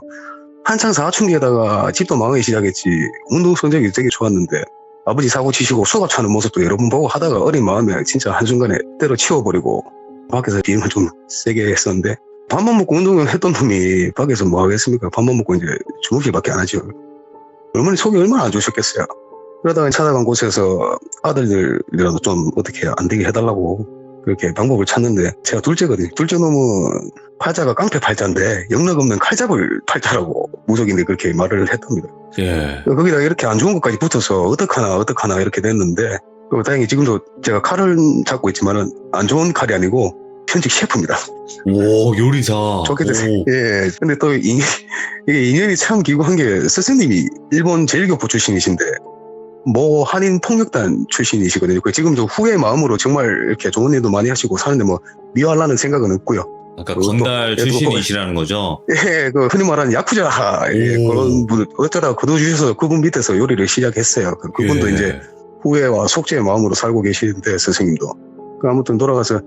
한창 사춘기에다가 집도 망하기 시작했지 운동 성적이 되게 좋았는데 아버지 사고 치시고 수갑 차는 모습도 여러 번 보고 하다가 어린 마음에 진짜 한순간에 때려치워버리고 밖에서 비행을 좀 세게 했었는데 밥만 먹고 운동을 했던 놈이 밖에서 뭐 하겠습니까? 밥만 먹고 이제 주무기밖에 안 하죠. 어머니 속이 얼마나 안 좋으셨겠어요. 그러다가 찾아간 곳에서 아들들이라도 좀 어떻게 안 되게 해달라고 그렇게 방법을 찾는데 제가 둘째거든요. 둘째 놈은 팔자가 깡패 팔자인데 영락 없는 칼잡을 팔자라고 무속인데 그렇게 말을 했답니다. 예. 거기다 이렇게 안 좋은 것까지 붙어서 어떡하나 이렇게 됐는데 다행히 지금도 제가 칼을 잡고 있지만은 안 좋은 칼이 아니고 현직 셰프입니다. 오, 요리사. 좋게 됐어요. 오. 예. 근데 또 이게 인연이 참 기구한 게 스승님이 일본 제일교포 출신이신데 뭐 한인 통역단 출신이시거든요. 지금도 후회 마음으로 정말 이렇게 좋은 일도 많이 하시고 사는데 뭐 미워하려는 생각은 없고요. 아까 건달 또 출신이시라는 거죠? 예, 그 흔히 말하는 야쿠자 예, 오. 그런 분 어쩌다 거둬주셔서 그분 밑에서 요리를 시작했어요. 그분도 예. 이제 후회와 속죄의 마음으로 살고 계시는데 스승님도 아무튼 돌아가서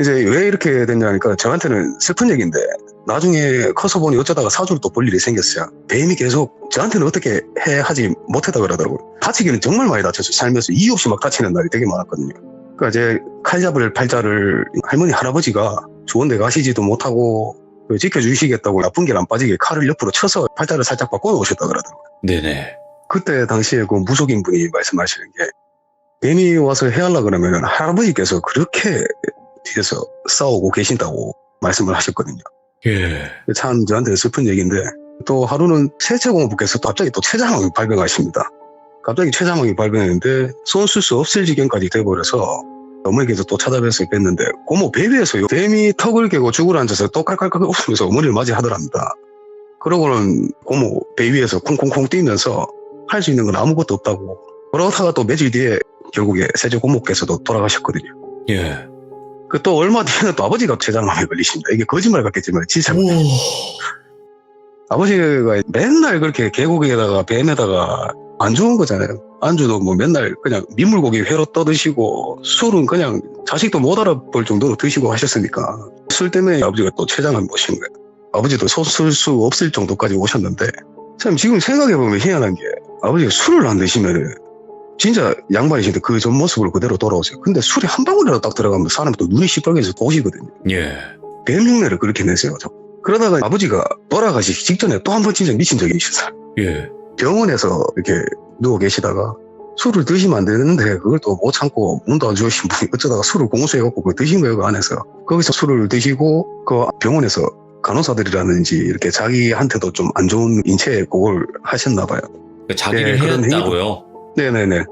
이제 왜 이렇게 됐냐니까 저한테는 슬픈 얘기인데 나중에 커서 보니 어쩌다가 사주로 또 볼 일이 생겼어요. 뱀이 계속 저한테는 어떻게 해 하지 못했다 그러더라고요. 다치기는 정말 많이 다쳤어요. 살면서 이유 없이 막 다치는 날이 되게 많았거든요. 그러니까 이제 칼잡을 팔자를 할머니 할아버지가 좋은 데 가시지도 못하고 지켜주시겠다고 나쁜 길 안 빠지게 칼을 옆으로 쳐서 팔자를 살짝 바꿔 놓으셨다 그러더라고요. 네네. 그때 당시에 그 무속인 분이 말씀하시는 게 뱀이 와서 해하려고 그러면 할아버지께서 그렇게 뒤에서 싸우고 계신다고 말씀을 하셨거든요. 예. 참 저한테는 슬픈 얘기인데 또 하루는 세체공업부께서 갑자기 또 췌장암이 발병하십니다. 갑자기 췌장암이 발병했는데 손 쓸 수 없을 지경까지 돼버려서 어머니께서 또 찾아뵈서 뵀는데 고모 베비에서 뱀이 턱을 깨고 죽을 앉아서 또 깔깔깔 웃으면서 어머니를 맞이하더랍니다. 그러고는 고모 베비에서 쿵쿵쿵 뛰면서 할 수 있는 건 아무것도 없다고 그러다가 또 며칠 뒤에 결국에 세제 고모께서도 돌아가셨거든요. 예. 그 또 얼마 뒤에는 또 아버지가 췌장암에 걸리십니다. 이게 거짓말 같겠지만 진짜 아버지가 맨날 그렇게 개고기에다가 뱀에다가 안 좋은 거잖아요. 안주도 뭐 맨날 그냥 민물고기 회로 떠드시고 술은 그냥 자식도 못 알아볼 정도로 드시고 하셨으니까 술 때문에 아버지가 또 췌장암 오신 거예요. 아버지도 손 쓸 수 없을 정도까지 오셨는데 참 지금 생각해보면 희한한 게 아버지가 술을 안 드시면 진짜 양반이신데 그 전 모습으로 그대로 돌아오세요. 근데 술이 한 방울이라도 딱 들어가면 사람이 또 눈이 시뻘개서 보시거든요. 예. 뱀 흉내를 그렇게 내세요. 그러다가 아버지가 돌아가시기 직전에 또 한 번 진짜 미친 적이 있었어요. 예. 병원에서 이렇게 누워 계시다가 술을 드시면 안 되는데 그걸 또 못 참고 문도 안 주신 분이 어쩌다가 술을 공수해갖고 그걸 드신 거예요. 그 안에서. 거기서 술을 드시고 그 병원에서 간호사들이라든지 이렇게 자기한테도 좀 안 좋은 인체 그걸 하셨나 봐요. 자기를 예, 그런 해냈다고요? 네네네.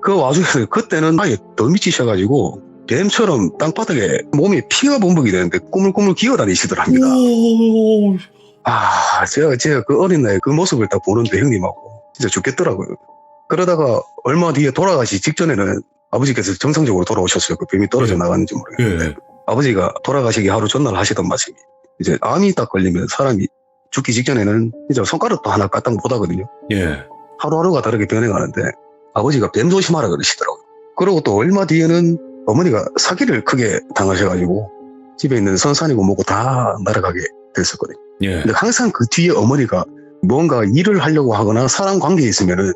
그 와중에 그때는 아예 더 미치셔가지고 뱀처럼 땅바닥에 몸이 피가 범벅이 되는데 꾸물꾸물 기어다니시더랍니다. 오. 제가 그 어린 나이에 그 모습을 딱 보는데 형님하고 진짜 죽겠더라고요. 그러다가 얼마 뒤에 돌아가시 직전에는 아버지께서 정상적으로 돌아오셨어요. 그 뱀이 떨어져 나갔는지 모르겠는데. 예. 아버지가 돌아가시기 하루 전날 하시던 말씀이 이제 암이 딱 걸리면 사람이 죽기 직전에는 이제 손가락도 하나 까딱 못 하거든요. 예. 하루하루가 다르게 변해가는데 아버지가 뱀 조심하라 그러시더라고요. 그러고 또 얼마 뒤에는 어머니가 사기를 크게 당하셔가지고 집에 있는 선산이고 뭐고 다 날아가게 됐었거든요. 예. 근데 항상 그 뒤에 어머니가 뭔가 일을 하려고 하거나 사람 관계에 있으면은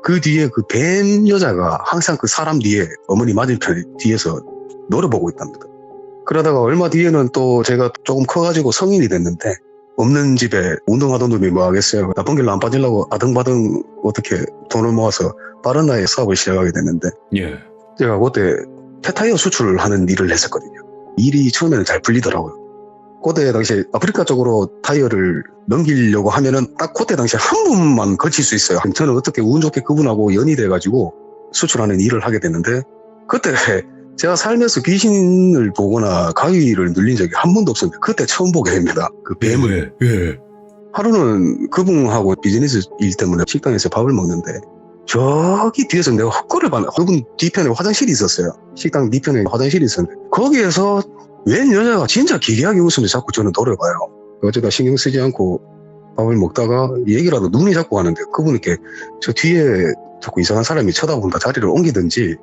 그 뒤에 그 뱀 여자가 항상 그 사람 뒤에 어머니 맞은편 뒤에서 노려보고 있답니다. 그러다가 얼마 뒤에는 또 제가 조금 커가지고 성인이 됐는데 없는 집에 운동하던 놈이 뭐 하겠어요. 나쁜 길로 안 빠지려고 아등바등 어떻게 돈을 모아서 빠른 나이에 사업을 시작하게 됐는데 예. 제가 그때 폐타이어 수출을 하는 일을 했었거든요. 일이 처음에는 잘 풀리더라고요. 그때 당시에 아프리카 쪽으로 타이어를 넘기려고 하면은 딱 그때 당시에 한 분만 거칠 수 있어요. 저는 어떻게 운 좋게 그분하고 연이 돼가지고 수출하는 일을 하게 됐는데 그때 제가 살면서 귀신을 보거나 가위를 눌린 적이 한 번도 없었는데 그때 처음 보게 됩니다. 그 뱀을. 예. 하루는 그분하고 비즈니스 일 때문에 식당에서 밥을 먹는데 저기 뒤에서 내가 헛걸을 봤나. 그분 뒤편에 화장실이 있었어요. 식당 뒤편에 화장실이 있었는데 거기에서 웬 여자가 진짜 기괴하게 웃으면서 자꾸 저는 노려봐요. 어쩌다 신경 쓰지 않고 밥을 먹다가 얘기라도 눈이 자꾸 가는데 그분께 저 뒤에 자꾸 이상한 사람이 쳐다본다 자리를 옮기든지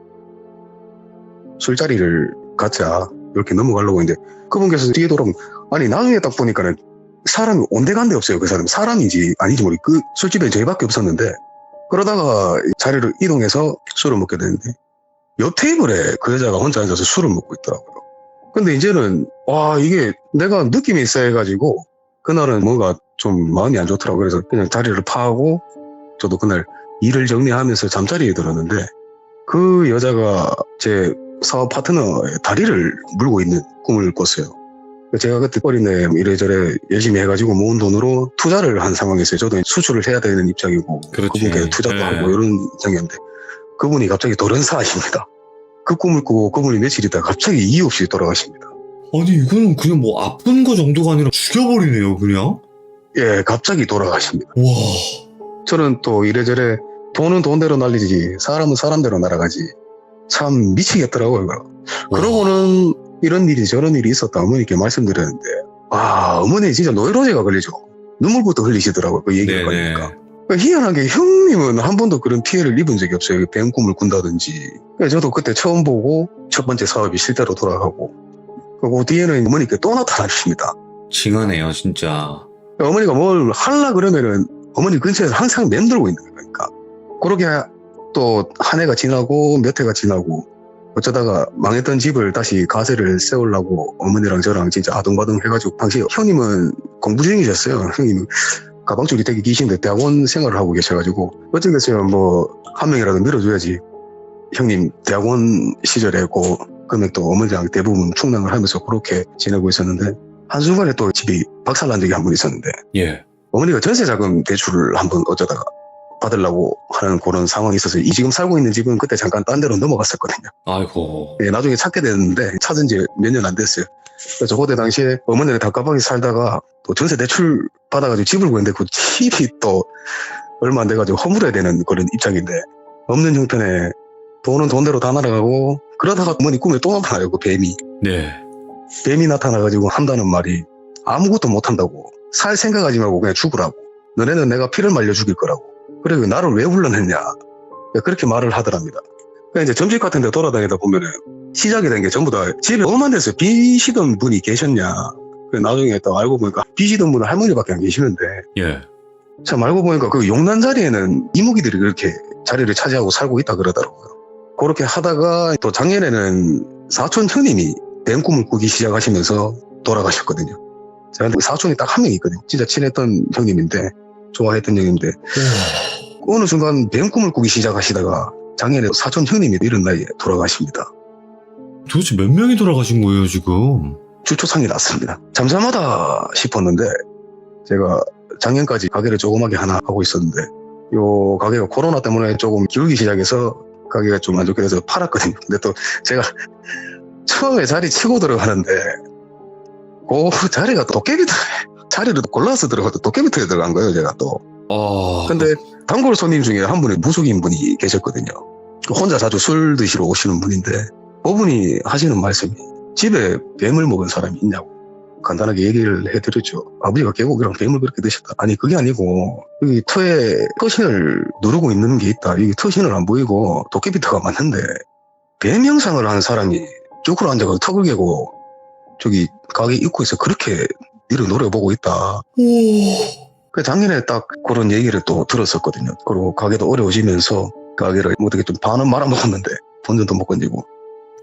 술자리를 갖자 이렇게 넘어가려고 했는데 그분께서 뒤에 돌아보면 아니 나중에 딱 보니까는 사람이 온데간데 없어요. 그 사람 사람인지 아닌지 모르겠고 그 술집에 저희밖에 없었는데 그러다가 자리를 이동해서 술을 먹게 되는데 옆 테이블에 그 여자가 혼자 앉아서 술을 먹고 있더라고요. 근데 이제는 와 이게 내가 느낌이 있어 해가지고 그날은 뭔가 좀 마음이 안 좋더라고요. 그래서 그냥 자리를 파하고 저도 그날 일을 정리하면서 잠자리에 들었는데 그 여자가 제 사업 파트너의 다리를 물고 있는 꿈을 꿨어요. 제가 그때 어린애 이래저래 열심히 해가지고 모은 돈으로 투자를 한 상황이었어요. 저도 수출을 해야 되는 입장이고 그렇지. 그분께 투자도 네. 하고 이런 입장이었는데 그분이 갑자기 돌연사하십니다. 그 꿈을 꾸고 그분이 며칠 있다가 갑자기 이유 없이 돌아가십니다. 아니 이거는 그냥 뭐 아픈 거 정도가 아니라 죽여버리네요 그냥. 예, 갑자기 돌아가십니다. 와. 저는 또 이래저래 돈은 돈대로 날리지 사람은 사람대로 날아가지 참 미치겠더라고요. 그러고는 이런 일이 저런 일이 있었다 어머니께 말씀드렸는데 어머니 진짜 노이로제가 걸리죠. 눈물부터 흘리시더라고요. 그 얘기를 하니까. 희한하게 형님은 한 번도 그런 피해를 입은 적이 없어요. 뱀 꿈을 꾼다든지. 저도 그때 처음 보고 첫 번째 사업이 실대로 돌아가고 그 뒤에는 어머니께 또 나타나십니다. 징하네요 진짜. 어머니가 뭘 하려 그러면은 어머니 근처에서 항상 맴돌고 있는 거니까. 그렇게 또 한 해가 지나고 몇 해가 지나고 어쩌다가 망했던 집을 다시 가세를 세우려고 어머니랑 저랑 진짜 아둥바둥 해가지고 당시 형님은 공부 중이셨어요. 형님은 가방줄이 되게 기신데 대학원 생활을 하고 계셔가지고 어쩌겠어요. 뭐 한 명이라도 밀어줘야지. 형님 대학원 시절에 그 금액도 어머니랑 대부분 충당을 하면서 그렇게 지내고 있었는데 한순간에 또 집이 박살난 적이 한 번 있었는데 예. 어머니가 전세자금 대출을 한번 어쩌다가 받으려고 하는 그런 상황이 있어서 이 지금 살고 있는 집은 그때 잠깐 딴 데로 넘어갔었거든요. 아이고. 예, 나중에 찾게 됐는데 찾은 지 몇 년 안 됐어요. 그래서 그때 당시에 어머니가 답답하게 살다가 또 전세 대출 받아가지고 집을 구했는데 그 집이 또 얼마 안 돼가지고 허물어야 되는 그런 입장인데 없는 형편에 돈은 돈대로 다 날아가고 그러다가 어머니 꿈에 또 나타나요. 그 뱀이. 네. 뱀이 나타나가지고 한다는 말이 아무것도 못한다고 살 생각하지 말고 그냥 죽으라고 너네는 내가 피를 말려 죽일 거라고 그리고 나를 왜 불러냈냐 그렇게 말을 하더랍니다. 그러니까 이제 점집 같은 데 돌아다니다 보면은 시작이 된 게 전부 다 집에 엄한 데서 비시던 분이 계셨냐 나중에 또 알고 보니까 비시던 분은 할머니밖에 안 계시는데 예. 참 알고 보니까 그 용난 자리에는 이모기들이 그렇게 자리를 차지하고 살고 있다 그러더라고요. 그렇게 하다가 또 작년에는 사촌 형님이 뱀 꿈을 꾸기 시작하시면서 돌아가셨거든요. 저한테 사촌이 딱 한 명 있거든요. 진짜 친했던 형님인데 좋아했던 형님인데 어느 순간 뱀 꿈을 꾸기 시작하시다가 작년에 사촌 형님이 이런 나이에 돌아가십니다. 도대체 몇 명이 돌아가신 거예요 지금? 주초상이 났습니다. 잠잠하다 싶었는데 제가 작년까지 가게를 조그맣게 하나 하고 있었는데 요 가게가 코로나 때문에 조금 기울기 시작해서 가게가 좀 안 좋게 돼서 팔았거든요. 근데 또 제가 처음에 자리 치고 들어가는데 그 자리가 도깨비 자리를 골라서 들어가도 도깨비터에 들어간 거예요. 제가 또. 근데 단골 손님 중에 한 분이 무속인 분이 계셨거든요. 혼자 자주 술 드시러 오시는 분인데 그분이 하시는 말씀이 집에 뱀을 먹은 사람이 있냐고 간단하게 얘기를 해드렸죠. 아버지가 계곡이랑 뱀을 그렇게 드셨다. 아니 그게 아니고 여기 터에 터신을 누르고 있는 게 있다. 여기 터신을 안 보이고 도깨비터가 맞는데 뱀 형상을 하는 사람이 쭈그러 앉아서 턱을 개고 저기 가게 입구에서 그렇게 니를 노려보고 있다. 오. 그 작년에 딱 그런 얘기를 또 들었었거든요. 그리고 가게도 어려워지면서 가게를 어떻게 좀 반은 말아먹었는데 본전도 못 건지고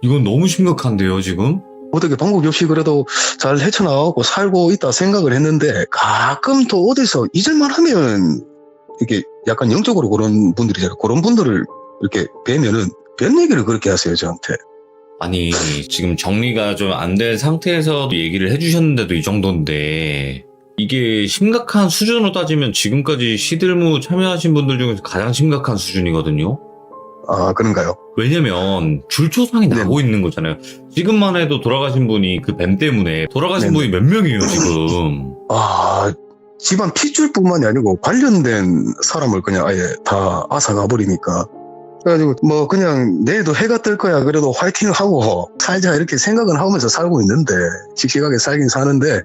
이건 너무 심각한데요, 지금? 어떻게 방법이 없이 그래도 잘 헤쳐나가고 살고 있다 생각을 했는데 가끔 또 어디서 잊을만 하면 이렇게 약간 영적으로 그런 분들이잖아요. 그런 분들을 이렇게 뵈면은 뱀 얘기를 그렇게 하세요, 저한테. 아니, 지금 정리가 좀 안 된 상태에서도 얘기를 해주셨는데도 이 정도인데, 이게 심각한 수준으로 따지면 지금까지 시들무 참여하신 분들 중에서 가장 심각한 수준이거든요? 아, 그런가요? 왜냐면 줄초상이 네. 나고 있는 거잖아요. 지금만 해도 돌아가신 분이 그 뱀 때문에 돌아가신 네네. 분이 몇 명이에요, 지금? 아, 집안 핏줄뿐만이 아니고 관련된 사람을 그냥 아예 다 앗아가 버리니까. 그래가지고 뭐 그냥 내일도 해가 뜰 거야. 그래도 화이팅하고 살자 이렇게 생각은 하면서 살고 있는데 씩씩하게 살긴 사는데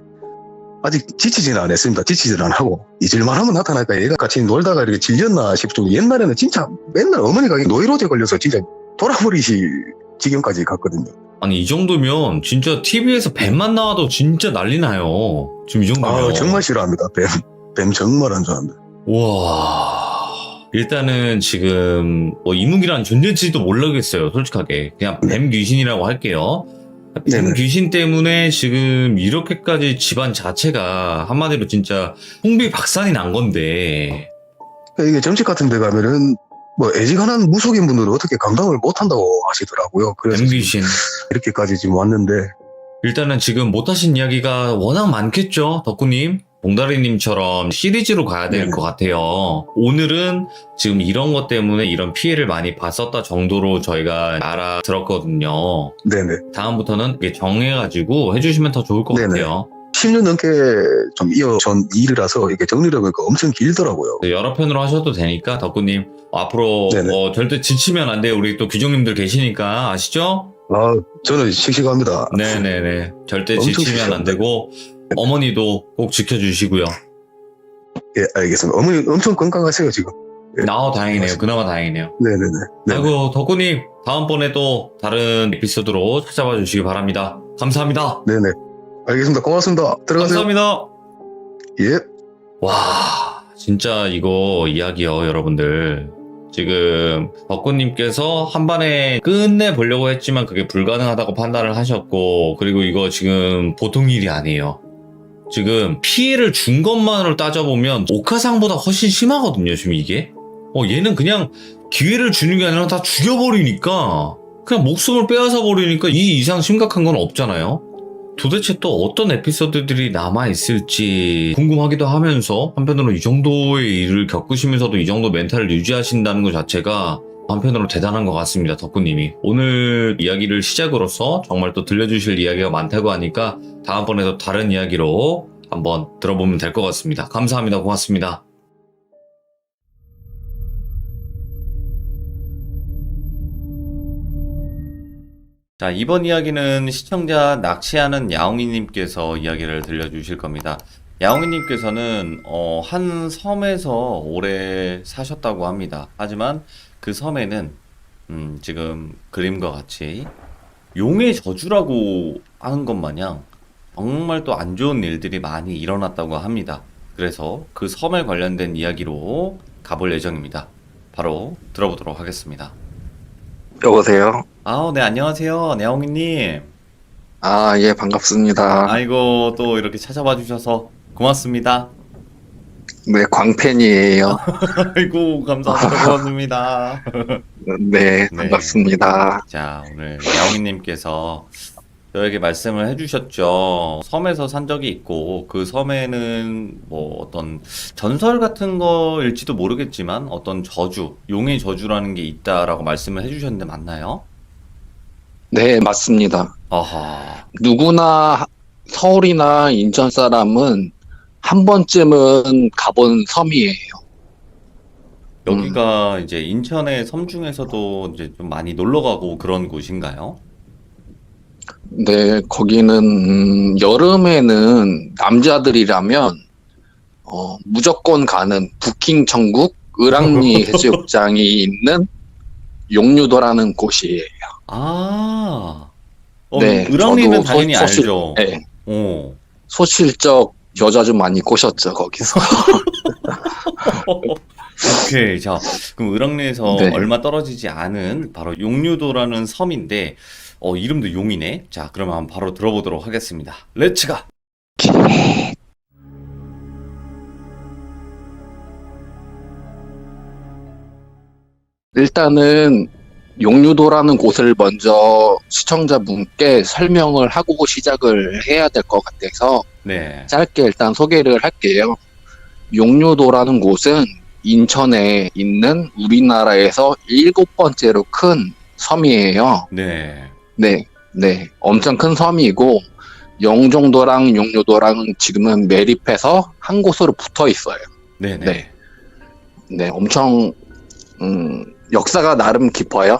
아직 지치지는 않았습니다. 지치지는 안 하고 잊을만 하면 나타날까. 얘가 같이 놀다가 이렇게 질렸나 싶을 정도. 옛날에는 진짜 맨날 어머니가 노이로제 걸려서 진짜 돌아버리실 지경까지 갔거든요. 아니, 이 정도면 진짜 TV에서 뱀만 나와도 진짜 난리 나요. 지금 이 정도면. 아, 정말 싫어합니다. 뱀 정말 안 좋아합니다. 와. 일단은 지금 뭐 이묵이라는 존재인지도 모르겠어요, 솔직하게. 그냥 뱀 귀신이라고 할게요. 뱀 네네. 귀신 때문에 지금 이렇게까지 집안 자체가 한마디로 진짜 풍비박산이 난 건데. 이게 점집 같은 데 가면은 뭐 애지간한 무속인 분들은 어떻게 감당을 못 한다고 하시더라고요. 그래서 뱀 지금 귀신. 이렇게까지 지금 왔는데 일단은 지금 못하신 이야기가 워낙 많겠죠, 덕구님? 봉다리님처럼 시리즈로 가야 될 네네. 것 같아요. 오늘은 지금 이런 것 때문에 이런 피해를 많이 봤었다 정도로 저희가 알아들었거든요. 네네. 다음부터는 이게 정해가지고 해주시면 더 좋을 것 네네. 같아요. 10년 넘게 좀 이어전 일이라서 이게 정리를 하니까 엄청 길더라고요. 여러 편으로 하셔도 되니까 덕구님 앞으로 네네. 절대 지치면 안 돼요. 우리 또 규정님들 계시니까 아시죠? 아, 저는 씩씩합니다. 네네네. 절대 엄청 지치면 안 되고 어머니도 꼭 지켜주시고요. 예, 알겠습니다. 어머니 엄청 건강하세요, 지금. 네. 다행이네요. 그나마 다행이네요. 네네네. 네. 아이고, 덕구님, 다음번에 또 다른 에피소드로 찾아와 주시기 바랍니다. 감사합니다. 네네. 알겠습니다. 고맙습니다. 들어가세요. 감사합니다. 예. 와, 진짜 이거 이야기요, 여러분들. 지금 덕구님께서 한 번에 끝내보려고 했지만 그게 불가능하다고 판단을 하셨고, 그리고 이거 지금 보통 일이 아니에요. 지금 피해를 준 것만으로 따져보면 오카상보다 훨씬 심하거든요, 지금 이게. 얘는 그냥 기회를 주는 게 아니라 다 죽여버리니까, 그냥 목숨을 빼앗아 버리니까 이 이상 심각한 건 없잖아요. 도대체 또 어떤 에피소드들이 남아있을지 궁금하기도 하면서 한편으로 이 정도의 일을 겪으시면서도 이 정도 멘탈을 유지하신다는 것 자체가 한편으로 대단한 것 같습니다, 덕구님이. 오늘 이야기를 시작으로서 정말 또 들려주실 이야기가 많다고 하니까 다음번에도 다른 이야기로 한번 들어보면 될 것 같습니다. 감사합니다. 고맙습니다. 자, 이번 이야기는 시청자 낚시하는 야옹이님께서 이야기를 들려주실 겁니다. 야옹이님께서는 한 섬에서 오래 사셨다고 합니다. 하지만 그 섬에는 지금 그림과 같이 용의 저주라고 하는 것 마냥 정말 또 안 좋은 일들이 많이 일어났다고 합니다. 그래서 그 섬에 관련된 이야기로 가볼 예정입니다. 바로 들어보도록 하겠습니다. 여보세요? 네, 안녕하세요. 야옹이님. 아, 예, 반갑습니다. 아이고, 또 이렇게 찾아봐 주셔서 고맙습니다. 네, 광팬이에요. 아이고, 감사합니다. 고맙습니다. 네, 반갑습니다. 자, 오늘 야옹이님께서 저에게 말씀을 해주셨죠. 섬에서 산 적이 있고, 그 섬에는 뭐 어떤 전설 같은 거일지도 모르겠지만, 어떤 저주, 용의 저주라는 게 있다라고 말씀을 해주셨는데 맞나요? 네, 맞습니다. 아하, 누구나 서울이나 인천 사람은 한 번쯤은 가본 섬이에요. 여기가 이제 인천의 섬 중에서도 이제 좀 많이 놀러 가고 그런 곳인가요? 네, 거기는 여름에는 남자들이라면 무조건 가는 부킹 천국 을왕리 해수욕장이 있는 용류도라는 곳이에요. 아. 네, 을왕리는 저도 당연히 소실- 알죠. 네, 오. 소실적 여자 좀 많이 꼬셨죠, 거기서. 오케이. 자, 그럼 을왕리에서 네. 얼마 떨어지지 않은 바로 용류도라는 섬인데, 이름도 용이네. 자, 그러면 한번 바로 들어보도록 하겠습니다. 렛츠가! 일단은 용류도라는 곳을 먼저 시청자분께 설명을 하고 시작을 해야 될 것 같아서 네. 짧게 일단 소개를 할게요. 용류도라는 곳은 인천에 있는 우리나라에서 7번째로 큰 섬이에요. 네. 네. 엄청 큰 섬이고 영종도랑 용류도랑 지금은 매립해서 한 곳으로 붙어 있어요. 네네. 네, 엄청 역사가 나름 깊어요.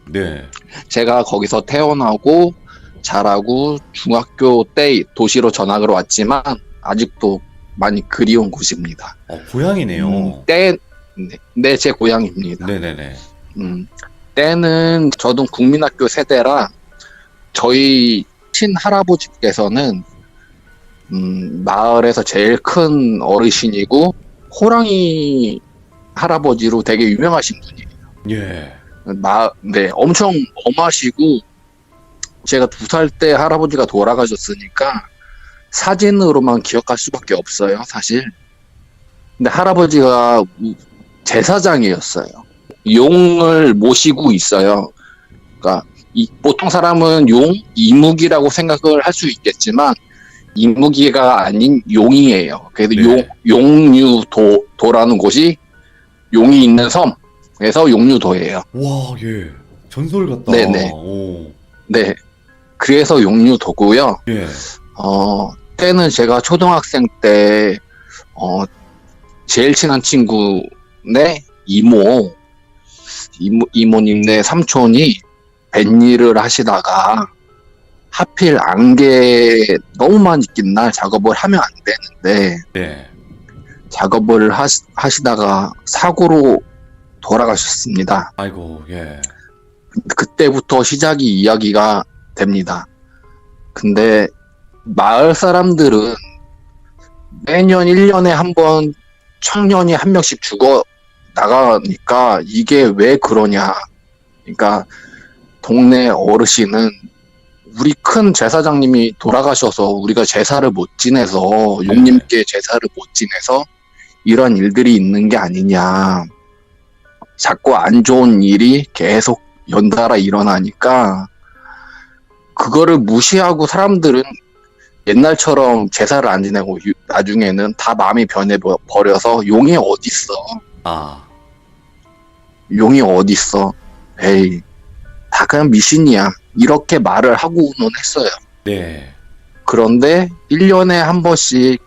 네. 제가 거기서 태어나고 자라고 중학교 때 도시로 전학을 왔지만 아직도 많이 그리운 곳입니다. 고향이네요. 네, 제 고향입니다. 네네네. 때는 저도 국민학교 세대라 저희 친할아버지께서는 마을에서 제일 큰 어르신이고 호랑이 할아버지로 되게 유명하신 분이에요. 예. 네, 엄청 엄하시고 제가 2살 때 할아버지가 돌아가셨으니까 사진으로만 기억할 수밖에 없어요, 사실. 근데 할아버지가 제사장이었어요. 용을 모시고 있어요. 그러니까 보통 사람은 용, 이무기라고 생각을 할 수 있겠지만 이무기가 아닌 용이에요. 그래서 네. 용류도라는 곳이 용이 있는 섬에서 용류도예요. 와, 예. 전설 같다. 네네. 오. 네. 그래서 용류도고요. 예. 때는 제가 초등학생 때, 제일 친한 친구네 이모님네 삼촌이 뱃일을 하시다가 하필 안개 너무 많이 낀 날 작업을 하면 안 되는데 네. 작업을 하시다가 사고로 돌아가셨습니다. 아이고, 예. 그때부터 시작이 이야기가 됩니다. 근데 마을 사람들은 매년 1년에 한 번 청년이 한 명씩 죽어 나가니까 이게 왜 그러냐. 그러니까 동네 어르신은 우리 큰 제사장님이 돌아가셔서 우리가 제사를 못 지내서 용님께 제사를 못 지내서 이런 일들이 있는 게 아니냐. 자꾸 안 좋은 일이 계속 연달아 일어나니까 그거를 무시하고 사람들은 옛날처럼 제사를 안 지내고 나중에는 다 마음이 변해버려서 용이 어딨어. 아. 용이 어딨어. 에이, 다 그냥 미신이야. 이렇게 말을 하고는 했어요. 네. 그런데 1년에 한 번씩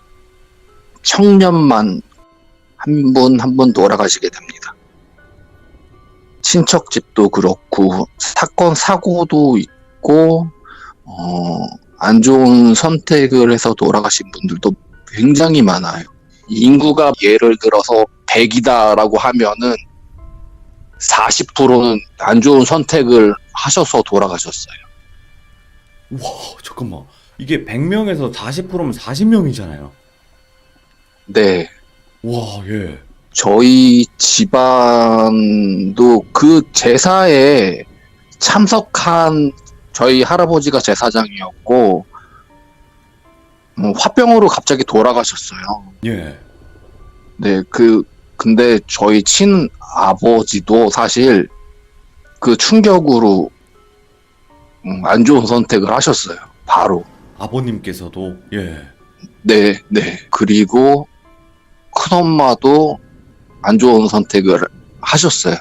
청년만 한 분 돌아가시게 됩니다. 친척 집도 그렇고 사건 사고도 있고 안 좋은 선택을 해서 돌아가신 분들도 굉장히 많아요. 인구가 예를 들어서 100이다라고 하면은 40%는 안 좋은 선택을 하셔서 돌아가셨어요. 와, 잠깐만. 이게 100명에서 40%면 40명이잖아요. 네. 와, 예. 저희 집안도 그 제사에 참석한 저희 할아버지가 제사장이었고 화병으로 갑자기 돌아가셨어요. 예. 네, 근데 저희 친아버지도 사실 그 충격으로 안 좋은 선택을 하셨어요. 바로. 아버님께서도, 예. 네. 그리고 큰엄마도 안 좋은 선택을 하셨어요.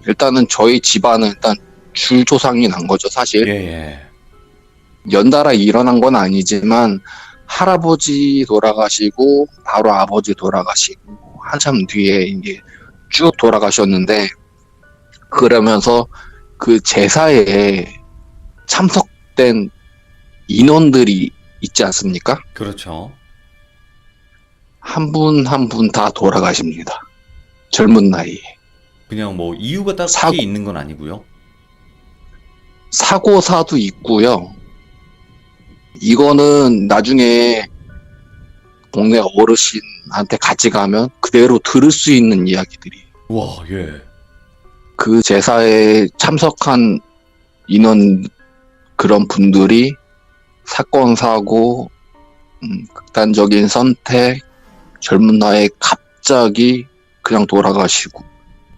일단은 저희 집안은 일단 줄조상이 난 거죠, 사실. 예. 연달아 일어난 건 아니지만 할아버지 돌아가시고 바로 아버지 돌아가시고 한참 뒤에 이제 쭉 돌아가셨는데 그러면서 그 제사에 참석된 인원들이 있지 않습니까? 그렇죠. 한 분 한 분 다 돌아가십니다. 젊은 나이에. 그냥 뭐 이유가 딱히 사고- 있는 건 아니고요. 사고사도 있고요. 이거는 나중에 동네 어르신한테 같이 가면 그대로 들을 수 있는 이야기들이. 와, 예. 그 제사에 참석한 인원 그런 분들이 사건 사고, 극단적인 선택, 젊은 나이에 갑자기 그냥 돌아가시고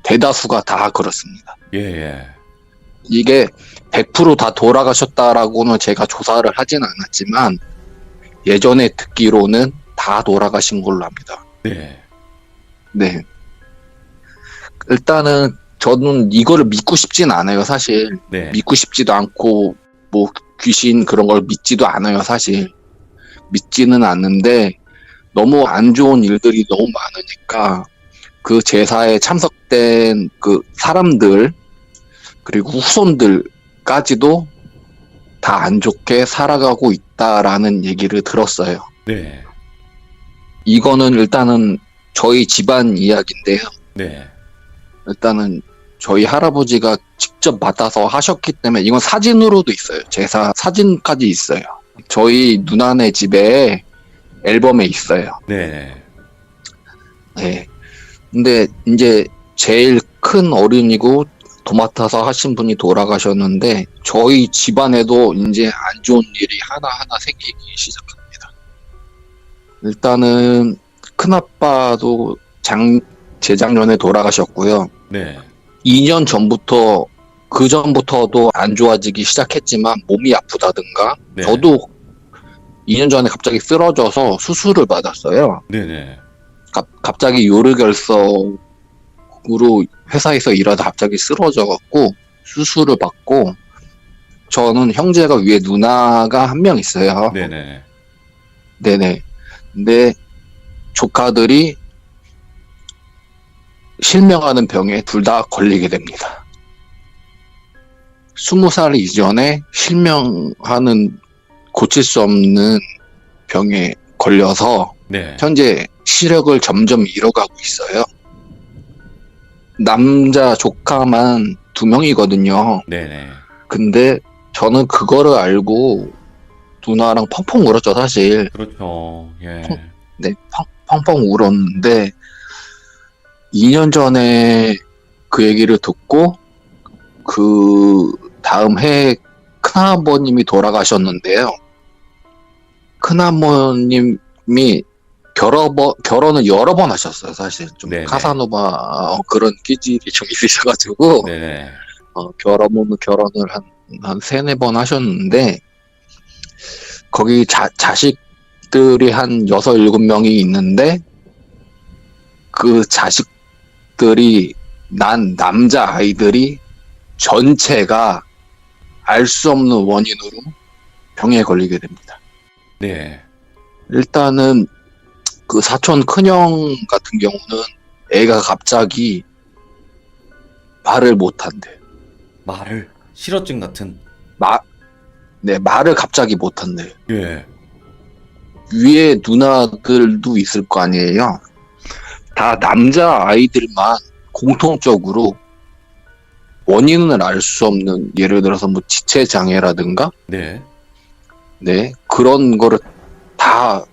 대다수가 다 그렇습니다. 예, 예. 이게 100%다 돌아가셨다라고는 제가 조사를 하진 않았지만 예전에 듣기로는 다 돌아가신 걸로 압니다. 네. 네. 일단은 저는 이거를 믿고 싶진 않아요, 사실. 네. 믿고 싶지도 않고 뭐 귀신 그런 걸 믿지도 않아요, 사실. 믿지는 않는데 너무 안 좋은 일들이 너무 많으니까 그 제사에 참석된 그 사람들 그리고 후손들까지도 다 안 좋게 살아가고 있다라는 얘기를 들었어요. 네. 이거는 일단은 저희 집안 이야기인데요. 네. 일단은 저희 할아버지가 직접 맡아서 하셨기 때문에 이건 사진으로도 있어요. 제사 사진까지 있어요. 저희 누나네 집에 앨범에 있어요. 네. 네. 근데 이제 제일 큰 어른이고 도맡아서 하신 분이 돌아가셨는데 저희 집안에도 이제 안 좋은 일이 하나하나 생기기 시작합니다. 일단은 큰아빠도 재작년에 돌아가셨고요. 네. 2년 전부터 그 전부터도 안 좋아지기 시작했지만 몸이 아프다든가 네. 저도 2년 전에 갑자기 쓰러져서 수술을 받았어요. 네네. 갑자기 요르결석으로 회사에서 일하다 갑자기 쓰러져갖고 수술을 받고 저는 형제가 위에 누나가 한 명 있어요. 네네. 네네. 근데 조카들이 실명하는 병에 둘 다 걸리게 됩니다. 20살 이전에 실명하는 고칠 수 없는 병에 걸려서 네. 현재 시력을 점점 잃어가고 있어요. 남자 조카만 2명이거든요. 네네. 근데 저는 그거를 알고 누나랑 펑펑 울었죠, 사실. 그렇죠. 예. 네, 펑펑 울었는데 2년 전에 그 얘기를 듣고 그 다음 해에 큰아버님이 돌아가셨는데요. 큰아버님이 결혼을 여러 번 하셨어요, 사실. 좀 네네. 카사노바 그런 기질이 좀 있으셔가지고 네네. 결혼을 한 3-4번 하셨는데 거기 자식들이 한 6-7명이 있는데 그 자식들이 난 남자 아이들이 전체가 알 수 없는 원인으로 병에 걸리게 됩니다. 네. 일단은 그 사촌 큰형 같은 경우는 애가 갑자기 말을 못한대. 말을 실어증 같은. 말을 갑자기 못한대. 예. 위에 누나들도 있을 거 아니에요. 다 남자 아이들만 공통적으로 원인을 알 수 없는, 예를 들어서 뭐 지체 장애라든가, 네. 네, 그런 거를 다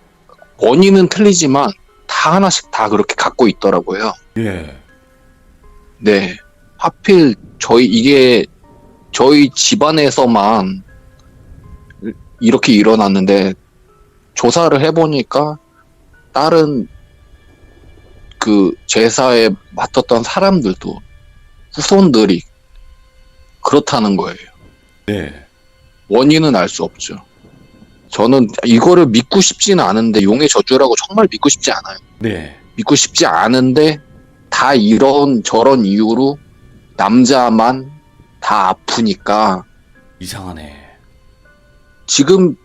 원인은 틀리지만 다 하나씩 다 그렇게 갖고 있더라고요. 예. 네, 하필 이게 저희 집안에서만 이렇게 일어났는데 조사를 해보니까 다른 그 제사에 맡았던 사람들도 후손들이 그렇다는 거예요. 네. 원인은 알 수 없죠. 저는 이거를 믿고 싶지는 않은데, 용의 저주라고 정말 믿고 싶지 않아요. 네. 믿고 싶지 않은데 다 이런 저런 이유로 남자만 다 아프니까 이상하네. 지금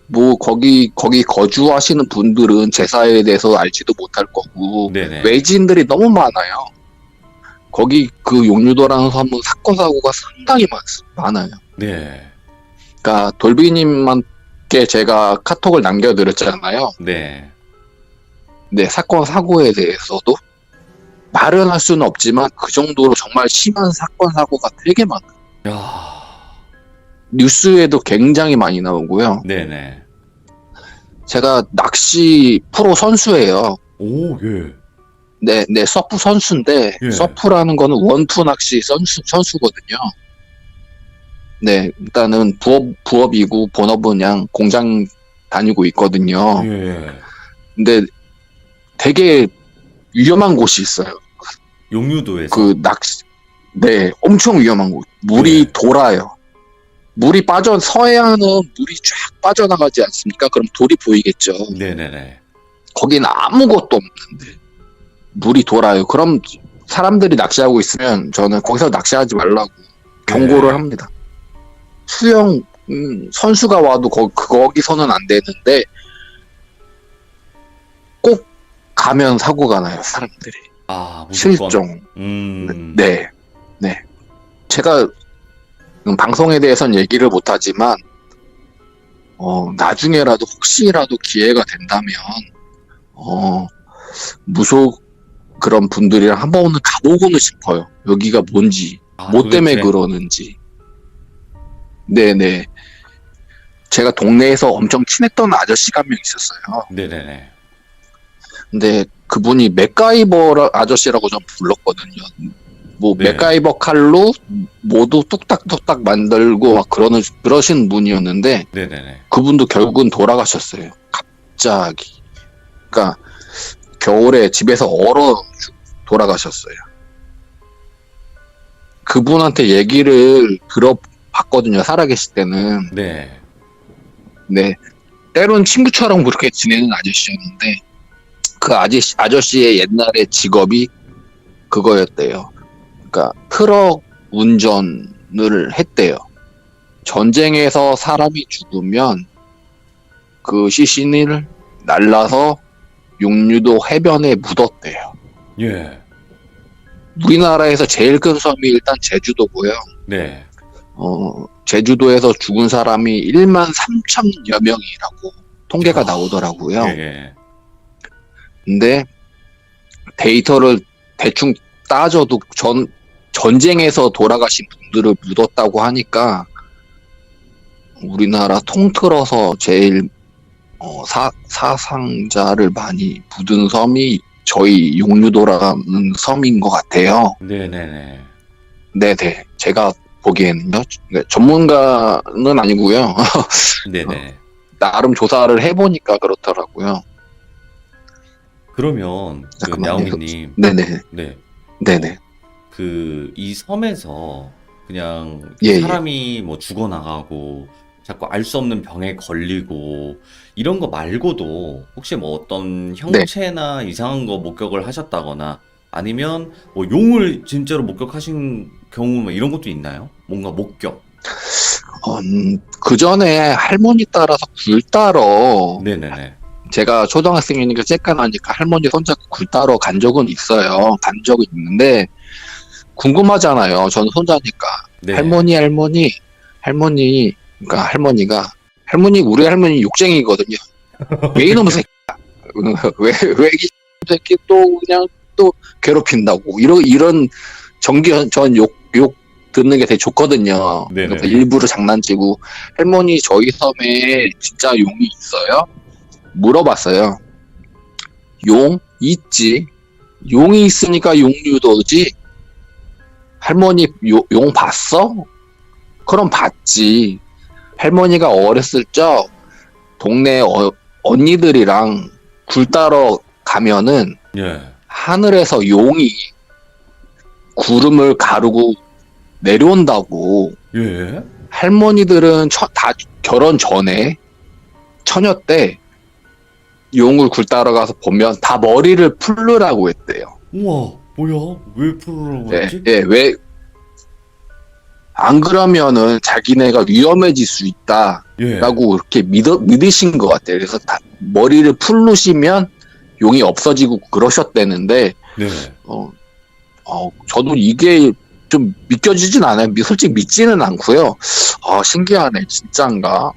뭐 거기 거주하시는 분들은 제사에 대해서 알지도 못할 거고 네네. 외지인들이 너무 많아요. 거기 그 용유도라는 섬은 사건 사고가 상당히 많아요. 네. 그러니까 돌비님한테 제가 카톡을 남겨드렸잖아요. 네. 네, 사건 사고에 대해서도 말은 할 수는 없지만 그 정도로 정말 심한 사건 사고가 되게 많아요. 야. 뉴스에도 굉장히 많이 나오고요. 네네. 제가 낚시 프로 선수예요. 오, 예. 네, 서프 선수인데 예. 서프라는 거는 원투 낚시 선수거든요. 네, 일단은 부업이고 본업은 그냥 공장 다니고 있거든요. 예. 근데 되게 위험한 곳이 있어요. 용유도에서. 그 네, 엄청 위험한 곳. 물이 네. 돌아요. 서해안은 물이 쫙 빠져나가지 않습니까? 그럼 돌이 보이겠죠. 네네네. 거기는 아무것도 없는데 물이 돌아요. 그럼 사람들이 낚시하고 있으면 저는 거기서 낚시하지 말라고 경고를 네. 합니다. 수영 선수가 와도 거기서는 안 되는데 꼭 가면 사고가 나요. 사람들이. 아, 무조건. 실종. 음. 네. 제가 방송에 대해서는 얘기를 못하지만 나중에라도 혹시라도 기회가 된다면 무속 그런 분들이랑 한 번은 가보고는 싶어요. 여기가 뭔지, 아, 뭐 때문에 도대체. 그러는지. 네네. 제가 동네에서 엄청 친했던 아저씨가 한 명 있었어요. 네네네. 근데 그분이 맥가이버 아저씨라고 좀 불렀거든요. 뭐 네. 맥가이버 칼로 모두 뚝딱뚝딱 만들고 막 그러신 분이었는데 네네네. 그분도 결국은 돌아가셨어요. 갑자기. 그러니까 겨울에 집에서 얼어 돌아가셨어요. 그분한테 얘기를 들어봤거든요. 살아계실 때는. 네. 네. 때론 친구처럼 그렇게 지내는 아저씨였는데 그 아저씨의 옛날의 직업이 그거였대요. 그러니까 트럭 운전을 했대요. 전쟁에서 사람이 죽으면 그 시신을 날라서 용류도 해변에 묻었대요. 예. 우리나라에서 제일 큰 섬이 일단 제주도고요. 네. 제주도에서 죽은 사람이 1만 3천여 명이라고 통계가 나오더라고요. 예. 근데 데이터를 대충 따져도 전쟁에서 돌아가신 분들을 묻었다고 하니까 우리나라 통틀어서 제일 사상자를 많이 묻은 섬이 저희 용류도라는 섬인 것 같아요. 네네네. 네네. 제가 보기에는요. 네, 전문가는 아니고요. 네네. 나름 조사를 해보니까 그렇더라고요. 그러면 그 잠깐만요. 야옹이님. 네네. 네. 네네. 그 이 섬에서 그냥 예, 사람이 뭐 죽어나가고 자꾸 알 수 없는 병에 걸리고 이런 거 말고도 혹시 뭐 어떤 형체나 이상한 거 목격을 하셨다거나 아니면 뭐 용을 진짜로 목격하신 경우 뭐 이런 것도 있나요? 뭔가 목격. 그 전에 할머니 따라서 굴 따러 네네네. 제가 초등학생이니까 쬐깐하니까 할머니 손잡고 굴 따러 간 적은 있어요. 간 적은 있는데 궁금하잖아요. 저는 손자니까. 네. 할머니 그러니까 할머니 우리 할머니 욕쟁이거든요. 왜 이놈의 새끼야. 왜 이 새끼 또 그냥 또 괴롭힌다고 이런 전 욕 듣는 게 되게 좋거든요. 네네. 그래서 일부러 장난치고 할머니 저희 섬에 진짜 용이 있어요? 물어봤어요. 용 있지. 용이 있으니까 용류도지. 할머니 용 봤어? 그럼 봤지. 할머니가 어렸을 적 동네 언니들이랑 굴 따러 가면은 예. 하늘에서 용이 구름을 가르고 내려온다고. 예. 할머니들은 다 결혼 전에 처녀 때 용을 굴 따러 가서 보면 다 머리를 풀르라고 했대요. 우와, 뭐야? 왜 풀으라고 했지? 왜 안 그러면은 자기네가 위험해질 수 있다라고 예. 이렇게 믿으신 것 같아요. 그래서 다 머리를 풀르시면 용이 없어지고 그러셨대는데 네. 저도 이게 좀 믿겨지진 않아요. 솔직히 믿지는 않고요. 신기하네. 진짠가?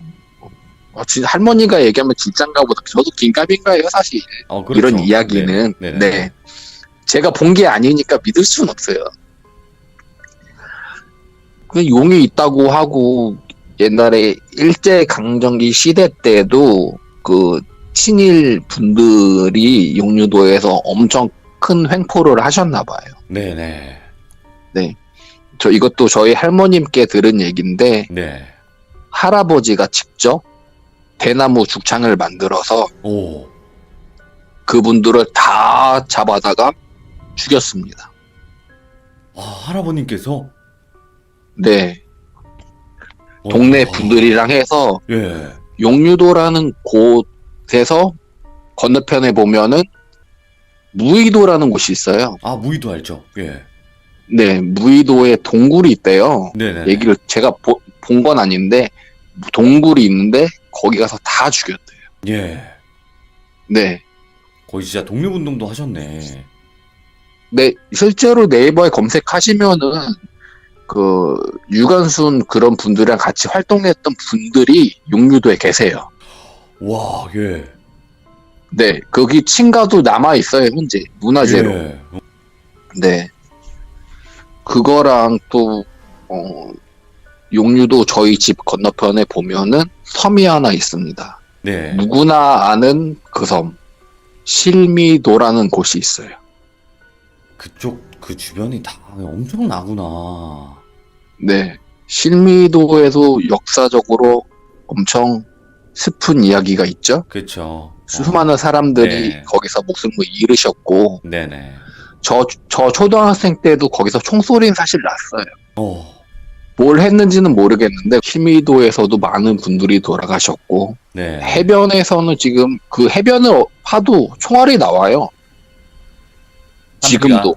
진짜 할머니가 얘기하면 진짠가 보다. 저도 긴가민가예요, 사실. 그렇죠. 이런 이야기는. 네. 네. 제가 본 게 아니니까 믿을 수는 없어요. 그 용이 있다고 하고 옛날에 일제강점기 시대 때도 그 친일 분들이 용류도에서 엄청 큰 횡포를 하셨나 봐요. 네네. 저 이것도 저희 할머님께 들은 얘기인데 네. 할아버지가 직접 대나무 죽창을 만들어서 오. 그분들을 다 잡아다가 죽였습니다. 아, 할아버님께서? 네. 동네 분들이랑 해서 예. 용류도라는 곳에서 건너편에 보면은 무의도라는 곳이 있어요. 아, 무의도 알죠? 예. 네, 무의도에 동굴이 있대요. 네네. 얘기를 제가 본 건 아닌데 동굴이 있는데 거기 가서 다 죽였대요. 예. 네. 거의 진짜 독립운동도 하셨네. 네, 실제로 네이버에 검색하시면은 그 유관순 그런 분들이랑 같이 활동했던 분들이 용류도에 계세요. 와, 예. 네, 거기 친가도 남아 있어요, 현재 문화재로. 예. 네. 그거랑 또 용류도 저희 집 건너편에 보면은 섬이 하나 있습니다. 네. 누구나 아는 그 섬, 실미도라는 곳이 있어요. 그쪽, 그 주변이 다 엄청 나구나. 네. 실미도에도 역사적으로 엄청 슬픈 이야기가 있죠. 그쵸. 수많은 사람들이 네. 거기서 목숨을 잃으셨고, 네네. 저 초등학생 때도 거기서 총소리는 사실 났어요. 어. 뭘 했는지는 모르겠는데, 실미도에서도 많은 분들이 돌아가셨고, 네. 해변에서는 지금 그 해변을 파도 총알이 나와요. 지금도.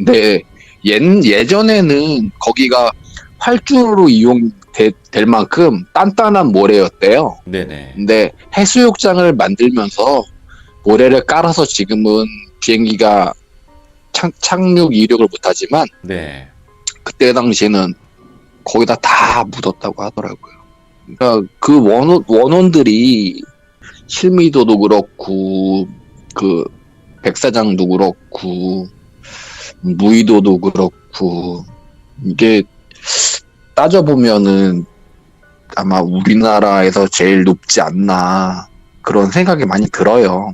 네. 예전에는 거기가 활주로 이용될 만큼 단단한 모래였대요. 네네. 근데 해수욕장을 만들면서 모래를 깔아서 지금은 비행기가 착륙 이륙을 못하지만 네. 그때 당시에는 거기다 다 묻었다고 하더라고요. 그러니까 그 원혼들이 실미도도 그렇고 그 백사장도 그렇고 무의도도 그렇고 이게 따져보면은 아마 우리나라에서 제일 높지 않나 그런 생각이 많이 들어요.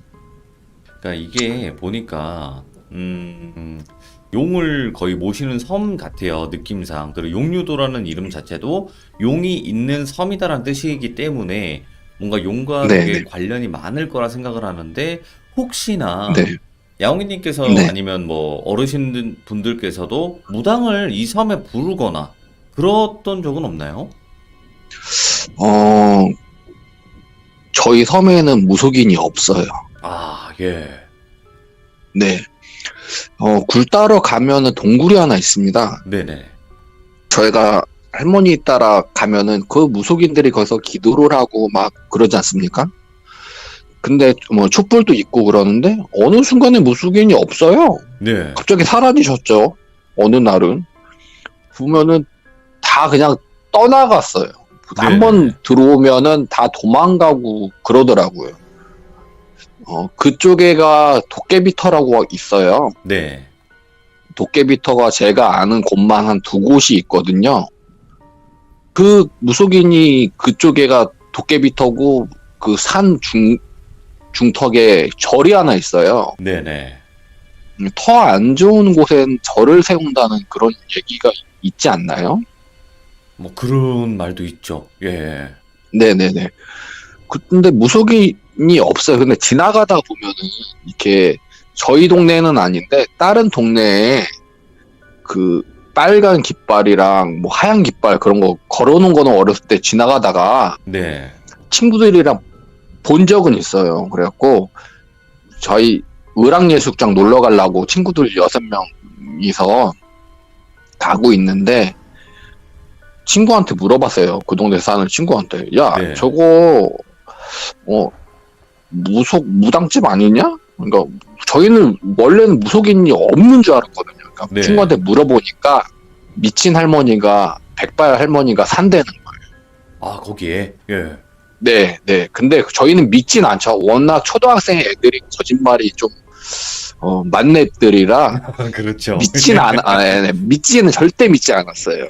그러니까 이게 보니까 용을 거의 모시는 섬 같아요, 느낌상. 그리고 용류도라는 이름 자체도 용이 있는 섬이다라는 뜻이기 때문에 뭔가 용과 네, 되게 네. 관련이 많을 거라 생각을 하는데 혹시나 네. 야옹이님께서 네. 아니면 뭐 어르신 분들께서도 무당을 이 섬에 부르거나 그랬던 적은 없나요? 저희 섬에는 무속인이 없어요. 아, 예. 네. 굴 따러 가면은 동굴이 하나 있습니다. 네네. 저희가 할머니 따라 가면은 그 무속인들이 거기서 기도를 하고 막 그러지 않습니까? 근데 뭐 촛불도 있고 그러는데 어느 순간에 무속인이 없어요. 네. 갑자기 사라지셨죠. 어느 날은. 보면은 다 그냥 떠나갔어요. 네. 한번 들어오면은 다 도망가고 그러더라고요. 그쪽에가 도깨비터라고 있어요. 네. 도깨비터가 제가 아는 곳만 한 2곳이 있거든요. 그 무속인이 그쪽에가 도깨비터고 그 산 중턱에 절이 하나 있어요. 네네. 더 안 좋은 곳엔 절을 세운다는 그런 얘기가 있지 않나요? 뭐 그런 말도 있죠. 예. 네네네. 근데 무속인이 없어요. 근데 지나가다 보면은 이렇게 저희 동네는 아닌데 다른 동네에 그 빨간 깃발이랑 뭐 하얀 깃발 그런 거 걸어놓은 거는 어렸을 때 지나가다가 네. 친구들이랑 본 적은 있어요. 그래갖고 저희 의랑예술장 놀러 가려고 친구들 6명이서 가고 있는데 친구한테 물어봤어요. 그 동네 사는 친구한테. 야, 네. 저거 무당집 아니냐? 그러니까 저희는 원래는 무속인이 없는 줄 알았거든요. 그러니까 네. 친구한테 물어보니까 미친 할머니가 백발 할머니가 산다는 거예요. 아, 거기에? 예. 네, 네. 근데 저희는 믿진 않죠. 워낙 초등학생 애들이 거짓말이 좀 만렙들이라 그렇죠. 믿지는 절대 믿지 않았어요.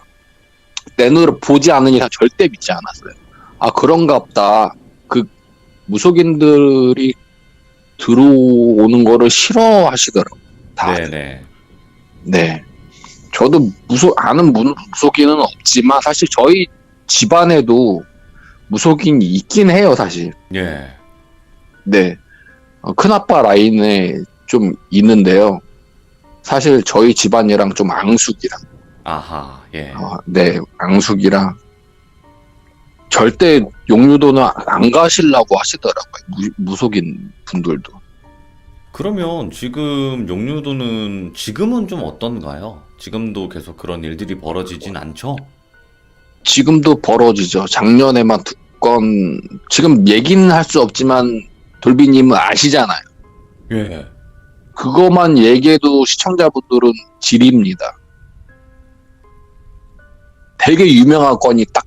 내 눈으로 보지 않은 이상 절대 믿지 않았어요. 아, 그런가 보다. 그 무속인들이 들어오는 거를 싫어하시더라고요. 다. 네네. 네. 저도 아는 무속인은 없지만 사실 저희 집안에도 무속인이 있긴 해요, 사실. 예. 네. 큰아빠 라인에 좀 있는데요. 사실 저희 집안이랑 좀 앙숙이라. 아하, 예. 네, 앙숙이라. 절대 용유도는 안 가시려고 하시더라고요. 무속인 분들도. 그러면 지금 용류도는 지금은 좀 어떤가요? 지금도 계속 그런 일들이 벌어지진 않죠? 지금도 벌어지죠. 작년에만 2건, 지금 얘기는 할 수 없지만 돌비님은 아시잖아요. 예. 그거만 얘기해도 시청자분들은 지립니다. 되게 유명한 건이 딱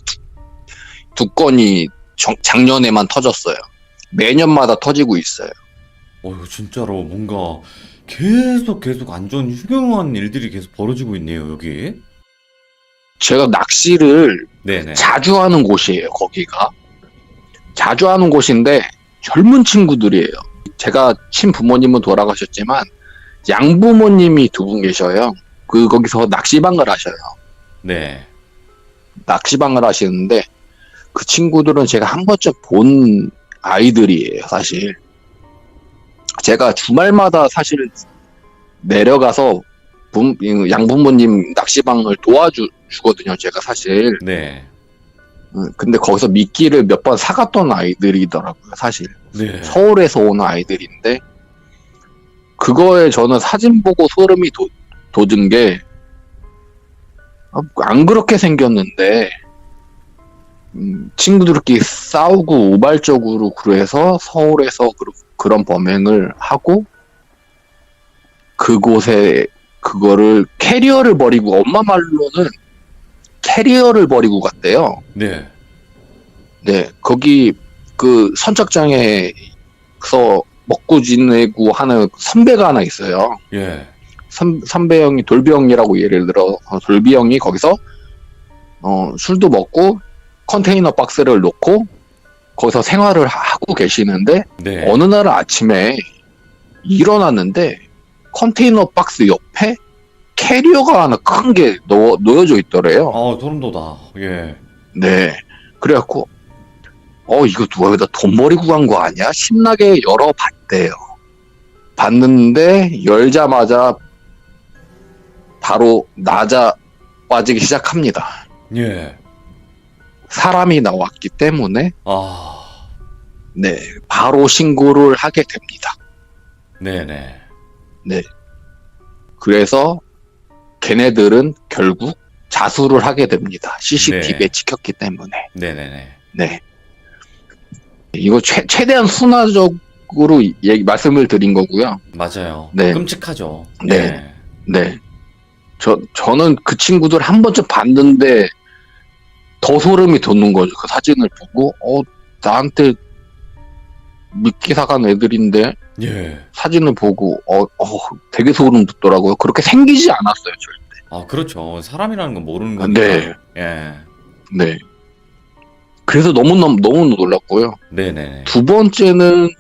두 건이 작년에만 터졌어요. 매년마다 터지고 있어요. 진짜로 뭔가 계속 안 좋은 흉흉한 일들이 계속 벌어지고 있네요, 여기. 제가 낚시를 네네. 자주 하는 곳이에요, 거기가. 자주 하는 곳인데 젊은 친구들이에요. 제가 친부모님은 돌아가셨지만 양부모님이 2분 계셔요. 거기서 낚시방을 하셔요. 네. 낚시방을 하시는데 그 친구들은 제가 한 번쯤 본 아이들이에요, 사실. 제가 주말마다 사실 내려가서 양부모님 낚시방을 도와주거든요, 제가 사실. 네. 근데 거기서 미끼를 몇 번 사갔던 아이들이더라고요, 사실. 네. 서울에서 온 아이들인데, 그거에 저는 사진 보고 소름이 돋은 게, 안 그렇게 생겼는데, 친구들끼리 싸우고 우발적으로 그래서 서울에서 그런 범행을 하고, 그곳에 그거를 캐리어를 버리고, 엄마 말로는 캐리어를 버리고 갔대요. 네. 네, 거기 그 선착장에서 먹고 지내고 하는 선배가 하나 있어요. 예. 선배 형이 돌비 형이라고 예를 들어 돌비 형이 거기서 술도 먹고 컨테이너 박스를 놓고 거기서 생활을 하고 계시는데 네. 어느 날 아침에 일어났는데 컨테이너 박스 옆에 캐리어가 하나 큰 게 놓여져 있더래요. 소름 돋아. 예. 네. 그래갖고, 이거 누가 여기다 돈 버리고 간 거 아니야? 신나게 열어봤대요. 봤는데, 열자마자 바로 빠지기 시작합니다. 예. 사람이 나왔기 때문에, 아. 네. 바로 신고를 하게 됩니다. 네네. 네. 그래서, 걔네들은 결국 자수를 하게 됩니다. CCTV에 네. 찍혔기 때문에. 네네네. 네. 이거 최대한 순화적으로 말씀을 드린 거고요. 맞아요. 네. 끔찍하죠. 네. 예. 네. 저는 그 친구들 한 번쯤 봤는데 더 소름이 돋는 거죠. 그 사진을 보고, 나한테 미끼 사간 애들인데 예. 사진을 보고, 되게 소름 돋더라고요. 그렇게 생기지 않았어요, 절대. 그렇죠. 사람이라는 건 모르는 거니까. 네. 예. 네. 그래서 너무 놀랐고요. 네네. 2번째는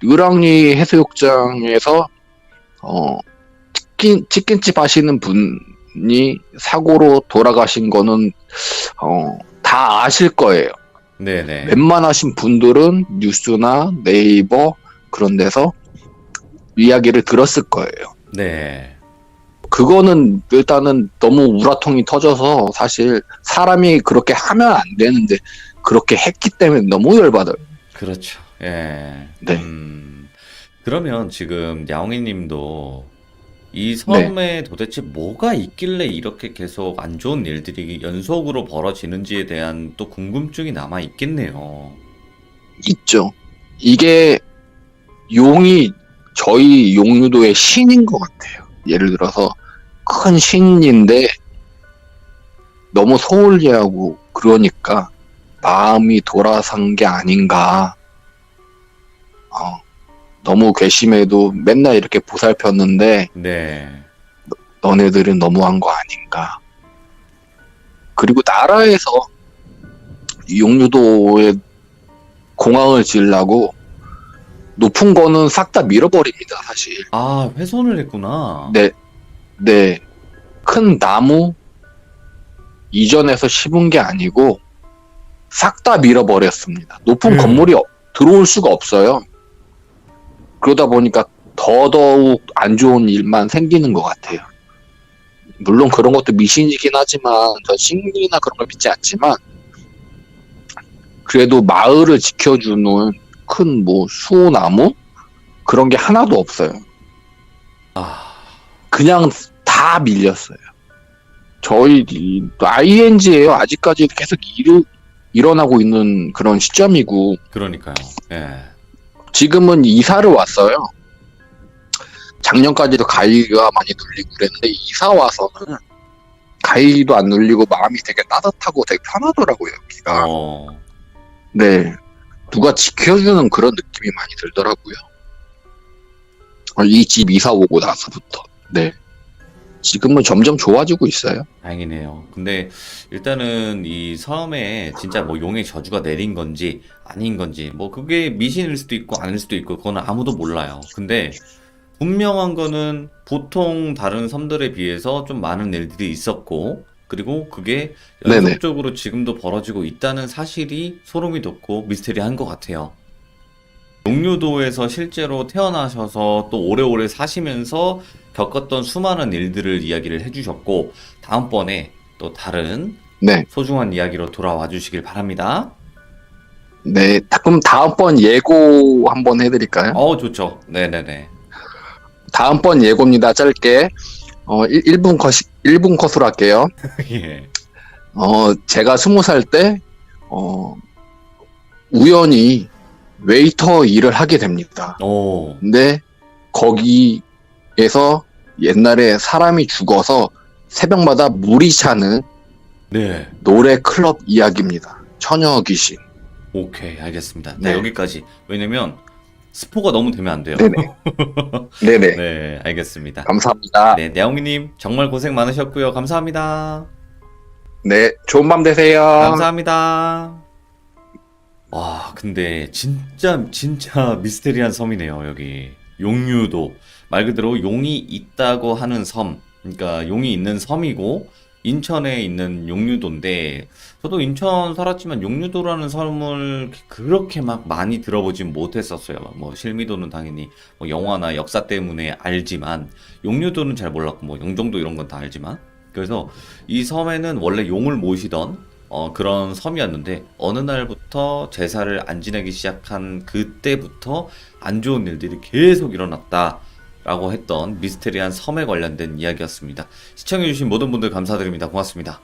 을왕리 해수욕장에서 치킨집 하시는 분이 사고로 돌아가신 거는 다 아실 거예요. 네네. 웬만하신 분들은 뉴스나 네이버 그런 데서 이야기를 들었을 거예요. 네. 그거는 일단은 너무 우라통이 터져서 사실 사람이 그렇게 하면 안 되는데 그렇게 했기 때문에 너무 열받아요. 그렇죠. 예. 네. 그러면 지금 야옹이 님도 이 섬에 도대체 뭐가 있길래 이렇게 계속 안 좋은 일들이 연속으로 벌어지는지에 대한 또 궁금증이 남아 있겠네요. 있죠. 이게 용이 저희 용유도의 신인 것 같아요. 예를 들어서 큰 신인데 너무 소홀히하고 그러니까 마음이 돌아선 게 아닌가. 너무 괘씸해도 맨날 이렇게 보살폈는데 네. 너네들은 너무한 거 아닌가. 그리고 나라에서 이 용유도에 공항을 지으려고 높은 거는 싹 다 밀어버립니다, 사실. 아, 훼손을 했구나. 네, 네. 큰 나무 이전에서 심은 게 아니고 싹 다 밀어버렸습니다. 높은 건물이 들어올 수가 없어요. 그러다 보니까 더더욱 안 좋은 일만 생기는 것 같아요. 물론 그런 것도 미신이긴 하지만 저 신기나 그런 걸 믿지 않지만 그래도 마을을 지켜주는 큰 뭐 수나무 그런 게 하나도 없어요. 아, 그냥 다 밀렸어요. 저희 ING예요. 아직까지 계속 일어나고 있는 그런 시점이고 그러니까요. 예. 지금은 이사를 왔어요. 작년까지도 가위가 많이 눌리고 그랬는데 이사 와서는 가위도 안 눌리고 마음이 되게 따뜻하고 되게 편하더라고요. 여기가. 네. 누가 지켜주는 그런 느낌이 많이 들더라고요. 이 집 이사 오고 나서부터. 네. 지금은 점점 좋아지고 있어요. 다행이네요. 근데 일단은 이 섬에 진짜 뭐 용의 저주가 내린 건지 아닌 건지 뭐 그게 미신일 수도 있고 아닐 수도 있고 그거는 아무도 몰라요. 근데 분명한 거는 보통 다른 섬들에 비해서 좀 많은 일들이 있었고 그리고 그게 네네. 연속적으로 지금도 벌어지고 있다는 사실이 소름이 돋고 미스테리한 것 같아요. 용류도에서 실제로 태어나셔서 또 오래오래 사시면서 겪었던 수많은 일들을 이야기를 해주셨고 다음번에 또 다른 네. 소중한 이야기로 돌아와 주시길 바랍니다. 네. 그럼 다음번 예고 한번 해드릴까요? 좋죠. 네네네. 다음번 예고입니다. 짧게. 1분 컷으로 할게요. 예. 제가 20살 때, 우연히 웨이터 일을 하게 됩니다. 근데 거기에서 옛날에 사람이 죽어서 새벽마다 물이 차는 네. 노래 클럽 이야기입니다. 처녀 귀신. 오케이, 알겠습니다. 네, 네. 여기까지. 왜냐면 스포가 너무 되면 안 돼요. 네네. 네네. 네, 알겠습니다. 감사합니다. 네, 냐옹이님 정말 고생 많으셨고요. 감사합니다. 네. 좋은 밤 되세요. 감사합니다. 와, 근데 진짜 미스테리한 섬이네요, 여기. 용유도. 말 그대로 용이 있다고 하는 섬. 그러니까 용이 있는 섬이고 인천에 있는 용유도인데 저도 인천 살았지만 용유도라는 섬을 그렇게 막 많이 들어보진 못했었어요. 뭐 실미도는 당연히 뭐 영화나 역사 때문에 알지만 용유도는 잘 몰랐고 뭐 영종도 이런 건 다 알지만 그래서 이 섬에는 원래 용을 모시던 그런 섬이었는데 어느 날부터 제사를 안 지내기 시작한 그때부터 안 좋은 일들이 계속 일어났다 라고 했던 미스테리한 섬에 관련된 이야기였습니다. 시청해주신 모든 분들 감사드립니다. 고맙습니다.